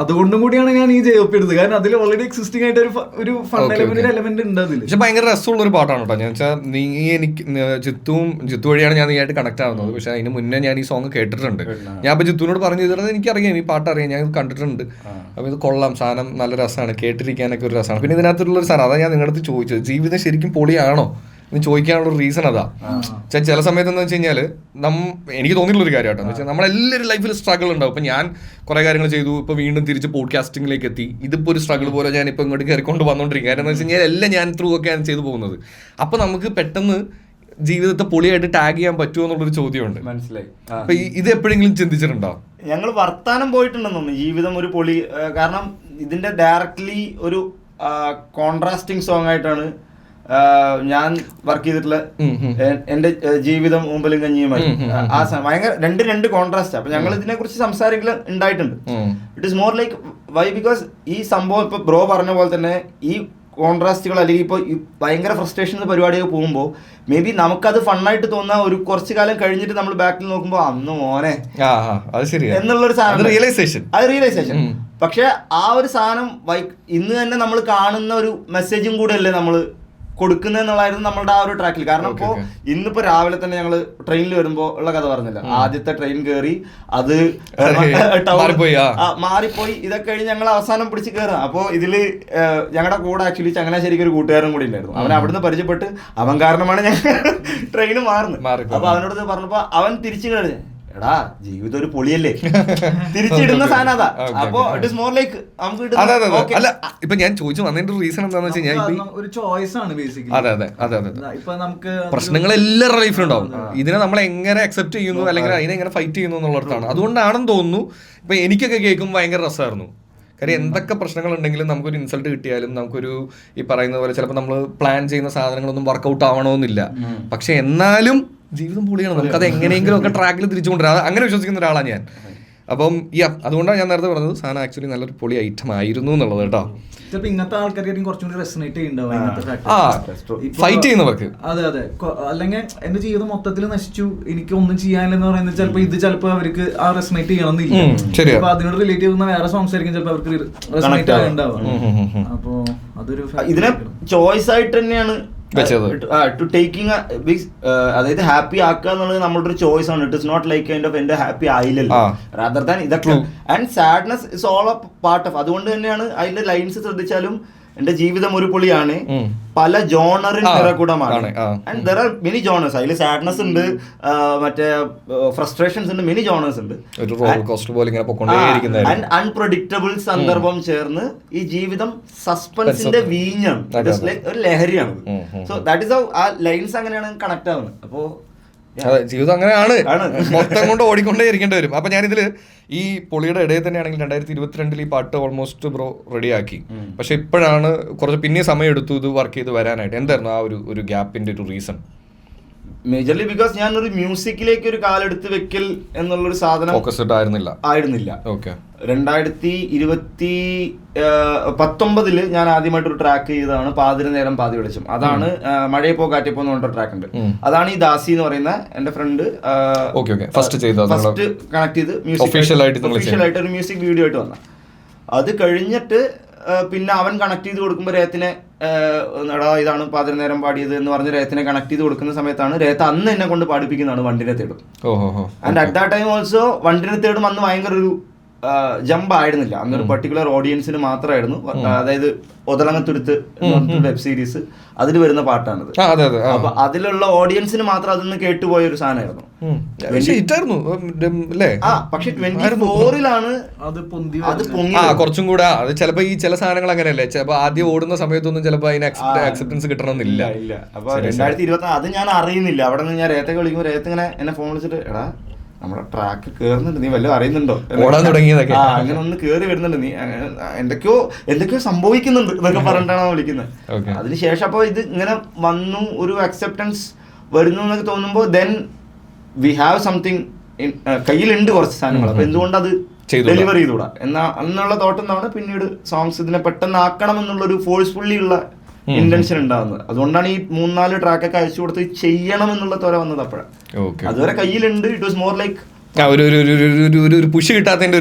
അതുകൊണ്ടും കൂടിയാണ് ഞാൻ ഈ ജയോപ്പി എടുത്തത്. കാരണം അതിൽ ഓൾറെഡി എക്സിസ്റ്റിംഗ് ആയിട്ട് ഒരു ഫണ്ട് എലമെന്റ് ഉണ്ട് അതിൽ. പക്ഷെ ഭയങ്കര രസമുള്ള ഒരു പാട്ടാണ് കേട്ടോ. ഞാൻ വെച്ചാൽ നീ എനിക്ക് ജിത്തു വഴിയാണ് ഞാൻ നീയായിട്ട് കണക്ട് ആവുന്നത്. പക്ഷെ അതിന് മുന്നേ ഞാൻ ഈ സോങ് കേട്ടിട്ടുണ്ട്. ഞാൻ ഇപ്പൊ ജിത്തുവിനോട് പറഞ്ഞു ചെയ്തിരുന്നത് എനിക്കറിയാം, ഈ പാട്ട് അറിയാം, ഞാൻ ഇത് കണ്ടിട്ടുണ്ട്. അപ്പൊ ഇത് കൊള്ളാം, സാധനം നല്ല രസമാണ്, കേട്ടിരിക്കാനൊക്കെ ഒരു രസമാണ്. പിന്നെ ഇതിനകത്തുള്ള ഒരു സാധനം അതാ ഞാൻ നിങ്ങളുടെ അടുത്ത് ചോദിച്ചത്, ജീവിതം ശരിക്കും പൊളിയാണോ എന്ന് ചോദിക്കാനുള്ള ഒരു റീസൺ അതാ. ചില സമയത്ത് എന്ന് വെച്ച് കഴിഞ്ഞാൽ എനിക്ക് തോന്നിയിട്ടുള്ള ഒരു കാര്യം കേട്ടോ എന്ന് വെച്ചാൽ നമ്മളെല്ലാവരും ലൈഫിൽ സ്ട്രഗിൾ ഉണ്ടാവും. ഇപ്പം ഞാൻ കുറേ കാര്യങ്ങൾ ചെയ്തു, ഇപ്പോൾ വീണ്ടും തിരിച്ച് പോഡ്കാസ്റ്റിംഗിലേക്ക് എത്തി. ഇതിപ്പോൾ ഒരു സ്ട്രഗിൾ പോലെ ഞാൻ ഇപ്പോൾ ഇങ്ങോട്ട് കയറിക്കൊണ്ട് വന്നുകൊണ്ടിരിക്കുക. കാരണം എന്ന് വെച്ച് കഴിഞ്ഞാൽ എല്ലാം ഞാൻ ത്രൂ ഒക്കെയാണ് ചെയ്തു പോകുന്നത്. അപ്പോൾ നമുക്ക് പെട്ടെന്ന് ജീവിതത്തെ പൊളിയായിട്ട് ടാഗ് ചെയ്യാൻ പറ്റുമോ എന്നുള്ളൊരു ചോദ്യമുണ്ട്. മനസ്സിലായി. അപ്പൊ ഇത് എപ്പോഴെങ്കിലും ചിന്തിച്ചിട്ടുണ്ടോ? ഞങ്ങൾ വർത്താനം പോയിട്ടുണ്ടെന്ന് തോന്നുന്നു, ജീവിതം ഒരു പൊളി. കാരണം ഇതിന്റെ ഡയറക്ട്ലി ഒരു കോൺട്രാസ്റ്റിംഗ് സോങ് ആയിട്ടാണ് ഞാൻ വർക്ക് ചെയ്തിട്ടുള്ള എന്റെ ജീവിതം ഊമ്പലും കഞ്ഞിയുമായി. ആ ഭയങ്കര രണ്ട് കോൺട്രാസ്റ്റ്. അപ്പൊ ഞങ്ങൾ ഇതിനെ കുറിച്ച് സംസാരിക്കൽ ഉണ്ടായിട്ടുണ്ട്. It is more like why because ഈ സംഭവം ഇപ്പൊ ബ്രോ പറഞ്ഞ പോലെ തന്നെ ഈ കോൺട്രാസ്റ്റുകൾ അല്ലെങ്കിൽ ഇപ്പോൾ ഭയങ്കര ഫ്രസ്ട്രേഷൻ പരിപാടിയൊക്കെ പോകുമ്പോൾ മേ ബി നമുക്കത് ഫണ്ണായിട്ട് തോന്നുന്ന ഒരു കുറച്ച് കാലം കഴിഞ്ഞിട്ട് നമ്മൾ ബാക്കിൽ നോക്കുമ്പോൾ അന്ന് മോനെ എന്നുള്ളൊരു സാധനം, അത് റിയലൈസേഷൻ. പക്ഷെ ആ ഒരു സാധനം ഇന്ന് തന്നെ നമ്മൾ കാണുന്ന ഒരു മെസ്സേജും കൂടെ അല്ലേ നമ്മൾ കൊടുക്കുന്നതെന്നുള്ളായിരുന്നു നമ്മളുടെ ആ ഒരു ട്രാക്കിൽ. കാരണം ഇപ്പോൾ ഇന്നിപ്പോ രാവിലെ തന്നെ ഞങ്ങൾ ട്രെയിനിൽ വരുമ്പോൾ ഉള്ള കഥ പറഞ്ഞില്ല, ആദ്യത്തെ ട്രെയിൻ കയറി അത് മാറിപ്പോയി, ഇതൊക്കെ കഴിഞ്ഞ് ഞങ്ങൾ അവസാനം പിടിച്ച് കയറാം. അപ്പോൾ ഇതില് ഞങ്ങളുടെ കൂടെ ആക്ച്വലി ചങ്ങനാശ്ശേരിക്ക് ഒരു കൂട്ടുകാരൻ കൂടി ഉണ്ടായിരുന്നു. അവൻ അവിടുന്ന് പരിചയപ്പെട്ട് അവൻ കാരണമാണ് ഞങ്ങൾ ട്രെയിന് മാറുന്നത്. അപ്പൊ അവനോട് പറഞ്ഞപ്പോ അവൻ തിരിച്ചു കഴിഞ്ഞു, എടാ ജീവിതം ഒരു പൊളിയല്ലേ, തിരിച്ചിടുന്ന സാധനം അതാ. അപ്പൊ ഇറ്റ് ഇസ് മോർ ലൈക്ക് അല്ല ഇപ്പൊ ഞാൻ ചോദിച്ചു വന്നതിന്റെ റീസൺ എന്താന്ന് വെച്ച് കഴിഞ്ഞാൽ ഒരു ചോയ്സ് ആണ് ബേസിക്കലി. അതെ ഇപ്പൊ നമുക്ക് പ്രശ്നങ്ങൾ എല്ലാവരുടെ ലൈഫിലുണ്ടാവും. ഇതിനെ നമ്മൾ എങ്ങനെ അക്സെപ്റ്റ് ചെയ്യുന്നു അല്ലെങ്കിൽ അതിനെ എങ്ങനെ ഫൈറ്റ് ചെയ്യുന്നു എന്നുള്ളതാണ്. അതുകൊണ്ടാണെന്ന് തോന്നുന്നു ഇപ്പൊ എനിക്കൊക്കെ കേൾക്കുമ്പോൾ ഭയങ്കര രസമായിരുന്നു. കാര്യം എന്തൊക്കെ പ്രശ്നങ്ങൾ ഉണ്ടെങ്കിലും നമുക്കൊരു ഇൻസൾട്ട് കിട്ടിയാലും നമുക്കൊരു ഈ പറയുന്ന പോലെ ചിലപ്പോൾ നമ്മൾ പ്ലാൻ ചെയ്യുന്ന സാധനങ്ങളൊന്നും വർക്കൗട്ട് ആവണമെന്നില്ല. പക്ഷെ എന്നാലും ജീവിതം പൊളിയാണ്, നമുക്കത് എങ്ങനെയെങ്കിലും ഒക്കെ ട്രാക്കിൽ തിരിച്ചു കൊണ്ടുവരാം, അങ്ങനെ വിശ്വസിക്കുന്ന ഒരാളാണ് ഞാൻ. അപ്പം അതുകൊണ്ടാണ് ഞാൻ നേരത്തെ പറഞ്ഞത് സാധനം ആക്ച്വലി നല്ലൊരു പൊളി ഐറ്റം ആയിരുന്നു എന്നുള്ളത് കേട്ടോ. ഇങ്ങനത്തെ ആൾക്കാർക്ക് കുറച്ചുകൂടി റെസണേറ്റ് ഫൈറ്റ് ചെയ്യുന്നവർക്ക്. അതെ അല്ലെങ്കിൽ എന്റെ ജീവിതം മൊത്തത്തിൽ നശിച്ചു, എനിക്ക് ഒന്നും ചെയ്യാനില്ലെന്ന് പറയുന്നത് ചിലപ്പോൾ അവർക്ക് ആ റെസണേറ്റ് ചെയ്യണമെന്നില്ല. അപ്പൊ അതിനോട് റിലേറ്റ് ചെയ്യുന്ന വേറെ സോങ്സ് ആയിരിക്കും ചിലപ്പോൾ അവർക്ക് റെസണേറ്റ് ആവുക. അപ്പൊ അതൊരു ഇതിനെ ചോയ്സ് ആയിട്ട് തന്നെയാണ് ടു ടേക്കിംഗ്, അതായത് ഹാപ്പി ആക്കുക എന്നുള്ളത് നമ്മളുടെ ഒരു ചോയ്സ് ആണ്. It is not like kind of എന്റെ ഹാപ്പി ആയില്ലല്ലോ, റാദർ ദാൻ ഇതൊക്കെ. And sadness is all a part of. അതുകൊണ്ട് തന്നെയാണ് അതിന്റെ ലൈൻസ് ശ്രദ്ധിച്ചാലും എന്റെ ജീവിതം ഒരു പൊളിയാണ്, പല ജോണറിൽ നിറകൂടമാണ്. And there are many genres. അതിൽ സാഡ്നെസ് ഉണ്ട്, മറ്റേ ഫ്രസ്ട്രേഷൻസ് ഉണ്ട്, മെനി ജോണേഴ്സ് ഉണ്ട്. ആൻഡ് അൺപ്രഡിക്റ്റബിൾ സന്ദർഭം ചേർന്ന് ഈ ജീവിതം സസ്പെൻസിന്റെ വീഞ്ഞാണ്, ഒരു ലഹരിയാണ്. സോ ദാറ്റ് ഇസ് ഹൗ ആ ലൈൻസ് അങ്ങനെയാണ് കണക്ട് ആവുന്നത്. അപ്പോ അതെ, ജീവിതം അങ്ങനെയാണ്, മൊത്തം കൊണ്ട് ഓടിക്കൊണ്ടേ ഇരിക്കേണ്ടി വരും. അപ്പൊ ഞാനിതില് ഈ പൊളിയുടെ ഇടയിൽ തന്നെയാണെങ്കിൽ 2022 ഈ പാട്ട് ഓൾമോസ്റ്റ് ബ്രോ റെഡിയാക്കി. പക്ഷെ ഇപ്പോഴാണ് കുറച്ച് പിന്നെ സമയം എടുത്തു ഇത് വർക്ക് ചെയ്ത് വരാനായിട്ട്. എന്തായിരുന്നു ആ ഒരു ഗ്യാപ്പിന്റെ ഒരു റീസൺ? മേജർലി ബിക്കോസ് ഞാൻ ഒരു മ്യൂസിക്കിലേക്ക് ഒരു കാലെടുത്ത് വെക്കൽ എന്നുള്ളൊരു സാധനം ഫോക്കസ്ഡ് ആയിരുന്നില്ല. ഓക്കെ. 2019 ഞാൻ ആദ്യമായിട്ടൊരു ട്രാക്ക് ചെയ്തതാണ് പാതിര നേരം പാതി വെളിച്ചം. അതാണ് മഴയപ്പോ കാറ്റപ്പോ എന്ന് പറഞ്ഞ ട്രാക്ക് ഉണ്ട്. അതാണ് ഈ ദാസി എന്ന് പറയുന്ന എന്റെ ഫ്രണ്ട് ഫസ്റ്റ് കണക്ട് ചെയ്ത് ഒഫീഷ്യലായിട്ട് ഒരു മ്യൂസിക് വീഡിയോ ആയിട്ട് വന്ന. അത് കഴിഞ്ഞിട്ട് പിന്നെ അവൻ കണക്ട് ചെയ്ത് കൊടുക്കുമ്പോൾ രേത്തിനെ എടാ ഇതാണ് പാതിര നേരം പാടിയത് എന്ന് പറഞ്ഞ് രേത്തിനെ കണക്ട് ചെയ്ത് കൊടുക്കുന്ന സമയത്താണ് രേത്ത് അന്ന് എന്നെ കൊണ്ട് പാടിപ്പിക്കുന്നതാണ് വണ്ടിനെ തേടും. And at that time also വണ്ടിനെ തേടും അന്ന് ഭയങ്കര ഒരു ജമ്പ് ആയിരുന്നില്ല. അന്നൊരു പർട്ടിക്കുലർ ഓഡിയൻസിന് മാത്രമായിരുന്നു. അതായത് ഒതളങ്ങത്തുരുത്ത് വെബ് സീരീസ് അതിൽ വരുന്ന പാട്ടാണിത്. അപ്പൊ അതിലുള്ള ഓഡിയൻസിന് മാത്രം അതൊന്ന് കേട്ടുപോയ ഒരു സാധനമായിരുന്നു. പക്ഷെ 24-ലാണ് അത് പൊങ്ങി. കുറച്ചും കൂടെ അത് ചിലപ്പോ ഈ ചില സാധനങ്ങൾ അങ്ങനെയല്ലേ, ചിലപ്പോ ആദ്യം ഓടുന്ന സമയത്തൊന്നും ചിലപ്പോ അതിന് അക്സെപ്റ്റൻസ് കിട്ടണമെന്നില്ല. അപ്പൊ 2024 അത് ഞാൻ അറിയുന്നില്ല. അവിടെ നിന്ന് ഞാൻ രേത്തെ കളിക്കുമ്പോൾ രേത്ത് ഇങ്ങനെ എന്നെ ഫോൺ വിളിച്ചിട്ട് എടാ നമ്മുടെ ട്രാക്ക് കേറുന്നുണ്ട്, നീ വല്ലതും അറിയുന്നുണ്ടോ, ഓടാൻ തുടങ്ങിയതൊക്കെ അങ്ങനെ ഒന്ന് കേറി വരുന്നുണ്ട്, നീ എന്തൊക്കെയോ സംഭവിക്കുന്നുണ്ട് എന്നൊക്കെ പറഞ്ഞിട്ടാണ് വിളിക്കുന്നത്. അതിനുശേഷം അപ്പൊ ഇത് ഇങ്ങനെ വന്നു, ഒരു അക്സെപ്റ്റൻസ് വരുന്നു എന്നൊക്കെ തോന്നുമ്പോൾ ദെൻ വി ഹാവ് സംതിങ് കയ്യിലുണ്ട് കുറച്ച് സാധനങ്ങൾ. അപ്പൊ എന്തുകൊണ്ട് അത് ഡെലിവർ ചെയ്തുകൂടാ എന്നുള്ള തോട്ടം പിന്നീട് സോങ്സ് ഇതിനെ പെട്ടെന്ന് ആക്കണം എന്നുള്ളൊരു ഫോഴ്സ്ഫുള്ളി ഉള്ള ഇന്റൻഷൻ ഉണ്ടാവുന്നത്. അതുകൊണ്ടാണ് ഈ 3-4 ട്രാക്കൊക്കെ അയച്ചു കൊടുത്ത് ചെയ്യണം എന്നുള്ള തോര വന്നത്. അപ്പോഴാണ് അതുവരെ കയ്യിലുണ്ട്. ഇറ്റ് വാസ് മോർ ലൈക്ക് ഒരു പുഷ് കിട്ടാത്തതിന്റെ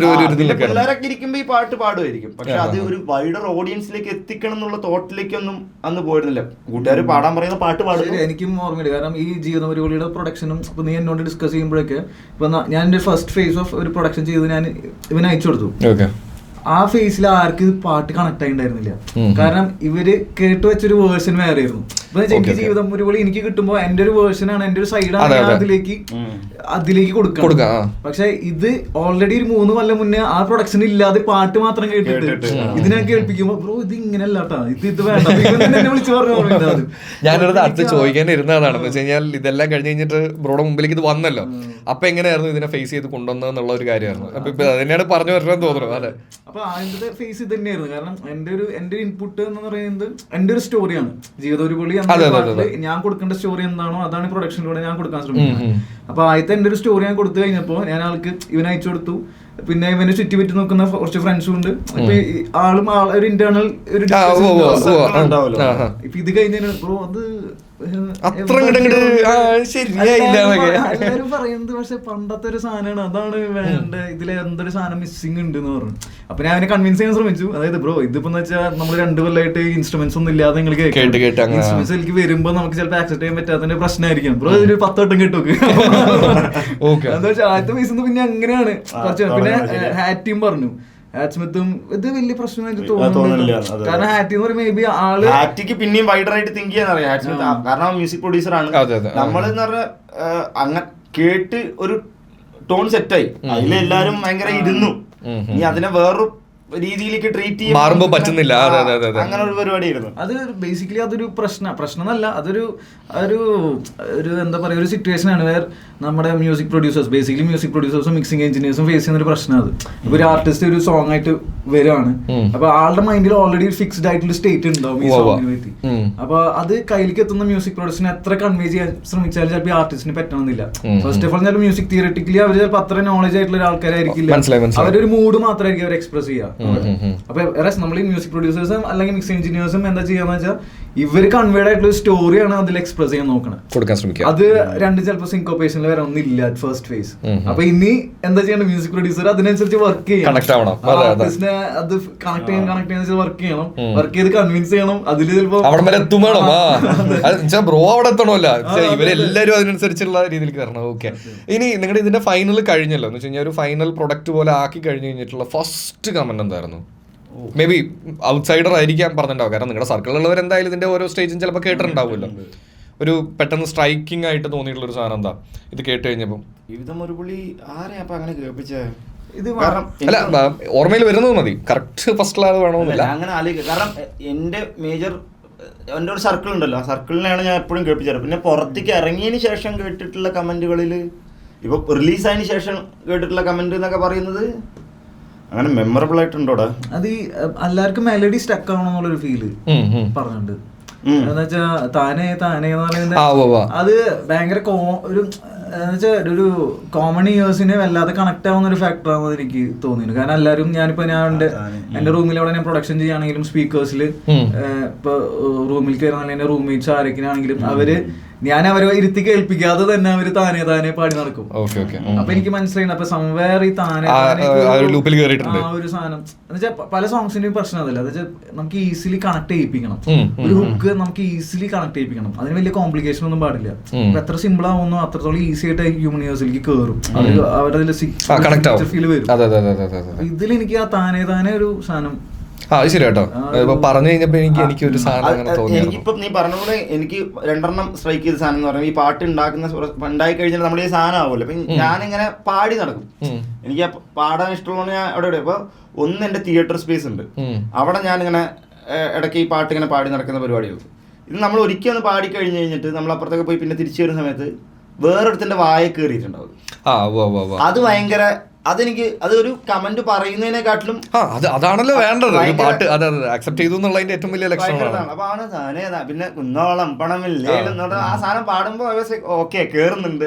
പിള്ളേരൊക്കെ ഇരിക്കുമ്പോ ഈ പാട്ട് പാടുമായിരിക്കും, പക്ഷെ അത് ഒരു വൈഡർ ഓഡിയൻസിലേക്ക് എത്തിക്കണം എന്നുള്ള തോട്ടിലേക്കൊന്നും അന്ന് പോയിരുന്നില്ല. കൂട്ടുകാർ പാടാൻ പറയുന്ന പാട്ട് പാടും. എനിക്കും ഓർമ്മയില്ല, കാരണം ഈ ജീവിത പരിപാടിയുടെ പ്രൊഡക്ഷനും ഇപ്പൊ നീ എന്നോട് ഡിസ്കസ് ചെയ്യുമ്പോഴൊക്കെ ഇപ്പൊ ഞാൻ എന്റെ ഫസ്റ്റ് ഫേസ് ഓഫ് ഒരു പ്രൊഡക്ഷൻ ചെയ്ത് ഞാൻ ഇവന് അയച്ചു കൊടുത്തു. ആ ഫേസിൽ ആർക്കും ഇത് പാട്ട് കണക്ട് ആയിണ്ടായിരുന്നില്ല. കാരണം ഇവര് കേട്ട് വെച്ചൊരു വേർഷൻ വേറെ ആയിരുന്നു. എനിക്ക് ജീവിതം ഒരുപോലെ എനിക്ക് കിട്ടുമ്പോ എന്റെ ഒരു വേർഷനാണ്, എന്റെ ഒരു സൈഡാണ്, അതിലേക്ക് കൊടുക്കാം. പക്ഷെ ഇത് ഓൾറെഡി ഒരു 3 കൊല്ലം മുന്നേ ആ പ്രൊഡക്ഷൻ ഇല്ലാതെ പാട്ട് മാത്രം കേട്ടിട്ട് ഇതിനെ കേൾപ്പിക്കുമ്പോ ബ്രോ ഇത് ഇങ്ങനെ അല്ലാട്ടാ, ഇത് വേണ്ട വിളിച്ചു പറഞ്ഞു. ഞാനത് അടുത്ത് ചോദിക്കാൻ ഇരുന്നതാണെന്ന് വെച്ച് കഴിഞ്ഞാൽ ഇതെല്ലാം കഴിഞ്ഞ് കഴിഞ്ഞിട്ട് ബ്രോയുടെ മുമ്പിലേക്ക് ഇത് വന്നല്ലോ, അപ്പൊ എങ്ങനെയായിരുന്നു ഇതിനെ ഫേസ് ചെയ്ത് കൊണ്ടുവന്നുള്ള ഒരു കാര്യമായിരുന്നു. അപ്പൊ ഇപ്പൊ അതിനെയാണ് പറഞ്ഞു വരണമെന്ന് തോന്നുന്നു. അതെ, അപ്പൊ അതിന്റെ ഫേസ് ഇത് തന്നെയായിരുന്നു. കാരണം എന്റെ ഇൻപുട്ട് എന്ന് പറയുന്നത് എന്റെ ഒരു സ്റ്റോറിയാണ്. ജീവിതം ഒരു പൊളി ഞാൻ കൊടുക്കേണ്ട സ്റ്റോറി എന്താണോ അതാണ് പ്രൊഡക്ഷനിലൂടെ ഞാൻ കൊടുക്കാൻ ശ്രമിക്കുന്നത്. അപ്പൊ ആദ്യത്തെ എന്റെ ഒരു സ്റ്റോറി ഞാൻ കൊടുത്തു കഴിഞ്ഞപ്പോ ഞാൻ ആൾക്ക് ഇവന് അയച്ചു കൊടുത്തു. പിന്നെ ഇവനെ ചുറ്റിപ്പറ്റി നോക്കുന്ന കുറച്ച് ഫ്രണ്ട്സും ഉണ്ട്. ആളും ഒരു ഇന്റേണൽ ഒരു ഇപ്പൊ ഇത് കഴിഞ്ഞ ബ്രോ അത് എല്ലാരും പറയുന്നത് പക്ഷെ പണ്ടത്തെ ഒരു സാധനമാണ്, അതാണ് വേണ്ട, ഇതിൽ എന്തൊരു സാധനം മിസ്സിംഗ് ഉണ്ട് എന്ന് പറഞ്ഞു. അപ്പൊ ഞാൻ അവനെ കൺവിൻസ് ചെയ്യാൻ ശ്രമിച്ചു. അതായത് ബ്രോ ഇതിപ്പോ വെച്ചാൽ നമ്മൾ 2 കൊല്ലമായിട്ട് ഇൻസ്ട്രുമെന്റ്സ് ഒന്നും ഇല്ലാതെ നിങ്ങൾ ഇൻസ്ട്രുമെന്റ്സ് എനിക്ക് വരുമ്പോ നമുക്ക് ചിലപ്പോൾ ആക്സെപ്റ്റ് ചെയ്യാൻ പറ്റാത്തതിന്റെ പ്രശ്നമായിരിക്കും. ബ്രോ ഇതിൽ 10 വട്ടം കേട്ടോക്ക്. എന്താ വെച്ചാൽ ആദ്യത്തെ പൈസ പിന്നെ അങ്ങനെയാണ് കുറച്ച്. പിന്നെ ഹാറ്റിയും പറഞ്ഞു, ഹാറ്റ്സ്മിത്തും ഇത് വലിയ പ്രശ്നമായിട്ട് തോന്നുന്നില്ല. കാരണം ഹാറ്റി എന്ന് പറയുമ്പോൾ മേ ബി ആള് ഹാറ്റിക്ക് പിന്നെയും വൈഡറായിട്ട് തിങ്ക് ചെയ്യാൻ അറിയാം ഹാറ്റ്സ്മിത്ത്. കാരണം മ്യൂസിക് പ്രൊഡ്യൂസർ ആണ്. നമ്മളെന്ന് പറഞ്ഞാൽ അങ്ങനെ കേട്ട് ഒരു ടോൺ സെറ്റായി, അതിലെല്ലാരും ഭയങ്കര ഇരുന്നു. ഇനി അതിനെ വേറൊരു രീതിയിലേക്ക് ട്രീറ്റ് ചെയ്യാൻ പറ്റുന്നില്ല. അങ്ങനെ ഒരു പരിപാടിയായിരുന്നു അത്. ബേസിക്കലി അതൊരു പ്രശ്നമല്ല, അതൊരു എന്താ പറയുക, ഒരു സിറ്റുവേഷൻ ആണ് വേറെ നമ്മുടെ മ്യൂസിക് പ്രൊഡ്യൂസേഴ്സ്, ബേസിക്കലി മ്യൂസിക് പ്രൊഡ്യൂസേഴ്സും മിക്സിംഗ് എഞ്ചിനീയേഴ്സും ഫേസ് ചെയ്യുന്ന ഒരു പ്രശ്നം. അത് ഇപ്പൊ ഒരു ആർട്ടിസ്റ്റ് ഒരു സോങ് ആയിട്ട് വരികയാണ്, അപ്പൊ ആളുടെ മൈൻഡിൽ ഓൾറെഡി ഫിക്സ്ഡ് ആയിട്ടുള്ള സ്റ്റേറ്റ് ഉണ്ടാവും ഈ സോങ്ങിനെ പറ്റി. അപ്പൊ അത് കയ്യിലേക്ക് എത്തുന്ന മ്യൂസിക് പ്രൊഡക്ഷനെ എത്ര കൺവേ ചെയ്യാൻ ശ്രമിച്ചാലും ചിലപ്പോൾ ആർട്ടിസ്റ്റിന് പറ്റണമെന്നില്ല. ഫസ്റ്റ് ഓഫ് ഓൾ ചിലപ്പോൾ മ്യൂസിക് തിയററ്റിക്കലി അവർ ചിലപ്പോൾ അത്ര നോളജ് ആയിട്ടുള്ള ആൾക്കാരായിരിക്കില്ല, അവരൊരു മൂഡ് മാത്രമായിരിക്കും അവർ എക്സ്പ്രസ് ചെയ്യുക. അപ്പൊ നമ്മൾ ഈ മ്യൂസിക് പ്രൊഡ്യൂസേഴ്സും അല്ലെങ്കിൽ മിക്സ് എഞ്ചിനീയേഴ്സും എന്താ ചെയ്യാന്ന് വെച്ചാൽ ഇവർ കൺവേർഡ് ആയിട്ടുള്ള സ്റ്റോറിയാണ് അതിൽ എക്സ്പ്രസ് ചെയ്യാൻ നോക്കണം, കൊടുക്കാൻ ശ്രമിക്കുക. അത് രണ്ടും ചിലപ്പോൾ സിങ്കോപ്പേഷനിൽ വരെ ഒന്നില്ല ഫസ്റ്റ് ഫേസ്. അപ്പൊ ഇനി എന്താ ചെയ്യണം, മ്യൂസിക് പ്രൊഡ്യൂസർ അതിനനുസരിച്ച് വർക്ക് ചെയ്യണം, ആർട്ടിസ്റ്റിനെ അത് കണക്ട് ചെയ്യാൻ വർക്ക് ചെയ്യണം, വർക്ക് ചെയ്ത് കൺവിൻസ് ചെയ്യണം. അതിൽ ചിലപ്പോ ബ്രോ അവിടെ എത്തണമല്ല, ഇവരെല്ലാരും അതിനനുസരിച്ചുള്ള രീതിയിലേക്ക് വരണം. ഓക്കെ, ഇനി നിങ്ങളുടെ ഇതിന്റെ ഫൈനൽ കഴിഞ്ഞല്ലോ എന്ന് വെച്ച് കഴിഞ്ഞാൽ ഒരു ഫൈനൽ പ്രൊഡക്റ്റ് പോലെ ആക്കി കഴിഞ്ഞ് കഴിഞ്ഞിട്ടുള്ള ഫസ്റ്റ് കമന്റ് എന്തായിരുന്നു? മേ ബി ഔട്ട്സൈഡർ ആയിരിക്കാം പറഞ്ഞിട്ടുണ്ടാവും, കാരണം നിങ്ങളുടെ സർക്കിളിലുള്ളവർ എന്തായാലും ഇതിന്റെ ഓരോ സ്റ്റേജും ചിലപ്പോൾ കേട്ടിട്ടുണ്ടാവുമല്ലോ. ഒരു പെട്ടെന്ന് സ്ട്രൈക്കിംഗ് ആയിട്ട് തോന്നിയിട്ടുള്ള ഒരു സാധനം എന്താ ഇത് കേട്ട് കഴിഞ്ഞപ്പോൾ? ജീവിതം ഒരു പുള്ളി ആരെയാ അപ്പൊ അങ്ങനെ കേൾപ്പിച്ചേ? അല്ല, ഓർമ്മയിൽ വരുന്നത് മതി, കറക്റ്റ് ഫസ്റ്റ് വേണമെന്നില്ല. അങ്ങനെ ആലോചിക്കുക. കാരണം എന്റെ മേജർ എൻ്റെ ഒരു സർക്കിൾ ഉണ്ടല്ലോ, ആ സർക്കിളിനെയാണ് ഞാൻ എപ്പോഴും കേൾപ്പിച്ചത്. പിന്നെ പുറത്തേക്ക് ഇറങ്ങിയതിന് ശേഷം കേട്ടിട്ടുള്ള കമന്റുകളിൽ, ഇപ്പൊ റിലീസായതിനു ശേഷം കേട്ടിട്ടുള്ള കമന്റ് എന്നൊക്കെ പറയുന്നത് അങ്ങനെ മെമ്മറബിൾ ആയിട്ടുണ്ടോടാ? അത് ഈ എല്ലാവർക്കും മെലഡി സ്റ്റക്ക് ആവണമെന്നുള്ളൊരു ഫീല് പറഞ്ഞിട്ടുണ്ട്. എന്താ വെച്ചാ താനേ താനേ എന്ന് പറയുന്നത് അത് ഭയങ്കര ഒരു കോമൺ ഇയേഴ്സിന് വല്ലാതെ കണക്ട് ആവുന്ന ഒരു ഫാക്ടർ ആണെന്ന് എനിക്ക് തോന്നിയിരുന്നു. കാരണം എല്ലാവരും ഞാൻ എന്റെ റൂമിൽ അവിടെ ഞാൻ പ്രൊഡക്ഷൻ ചെയ്യുകയാണെങ്കിലും സ്പീക്കേഴ്സിൽ ഇപ്പൊ റൂമിൽ കയറുന്ന എന്റെ റൂംമേറ്റ്സ് ആരൊക്കെയാണെങ്കിലും അവരെ ഇരുത്തി കേൾപ്പിക്കാതെ തന്നെ അവര് താനേ താനേ പാടി നടക്കും. അപ്പൊ എനിക്ക് മനസ്സിലായി അപ്പൊ സംവേർ ഈ താനേ ആ ഒരു സാധനം എന്നുവെച്ചാൽ പല സോങ്സിന്റെയും പ്രശ്നം അതല്ല. അതെച്ചാൽ നമുക്ക് ഈസിലി കണക്ട് ചെയ്യിപ്പിക്കണം, ഒരു ഹുക്ക് നമുക്ക് ഈസിലി കണക്ട് ചെയ്യിപ്പിക്കണം. അതിന് വലിയ കോംപ്ലിക്കേഷൻ ഒന്നും പാടില്ല. എത്ര സിമ്പിൾ ആവുന്നു അത്രത്തോളം ഈസി ആയിട്ട് ഹ്യൂമൻ ഇയേഴ്സിലേക്ക് കയറും, അവരുടെ ഫീൽ വരും. ഇതിൽ എനിക്ക് ആ താനേ താനേ ഒരു സാധനം പറഞ്ഞു കഴിഞ്ഞപ്പോ എനിക്ക് ഒരു സാധനം എനിക്കിപ്പം നീ പറഞ്ഞ പോലെ എനിക്ക് രണ്ടെണ്ണം സ്ട്രൈക്ക് ചെയ്ത സാധനം എന്ന് പറയുമ്പോൾ ഈ പാട്ട് ഉണ്ടായി കഴിഞ്ഞാൽ നമ്മുടെ ഈ സാധനം ആവുമല്ലോ. അപ്പൊ ഞാനിങ്ങനെ പാടി നടക്കും. എനിക്ക് പാടാൻ ഇഷ്ടമുള്ള ഞാൻ അവിടെ ഇപ്പൊ ഒന്ന് എന്റെ തിയേറ്റർ സ്പേസ് ഉണ്ട്, അവിടെ ഞാനിങ്ങനെ ഇടയ്ക്ക് ഈ പാട്ട് ഇങ്ങനെ പാടി നടക്കുന്ന പരിപാടികൾ. ഇത് നമ്മൾ ഒരിക്കൽ ഒന്ന് പാടി കഴിഞ്ഞ് കഴിഞ്ഞിട്ട് നമ്മൾ അപ്പുറത്തൊക്കെ പോയി പിന്നെ തിരിച്ചു വരുന്ന സമയത്ത് വേറൊരുത്തിന്റെ വായ കയറിയിട്ടുണ്ടാവും. അത് ഭയങ്കര അതെനിക്ക് അതൊരു കമന്റ് പറയുന്നതിനെക്കാട്ടിലും അതാണല്ലോ വേണ്ടത്. പാട്ട് അക്സെപ്റ്റ് ചെയ്തു എന്നുള്ളതിന്റെ ഏറ്റവും വലിയ ലക്ഷണമാണ്. അപ്പൊ ആണ് താനേതാ പിന്നെ കുന്നോളം പണമില്ലേ ആ സാധനം പാടുമ്പോ ഓക്കെ കേറുന്നുണ്ട്,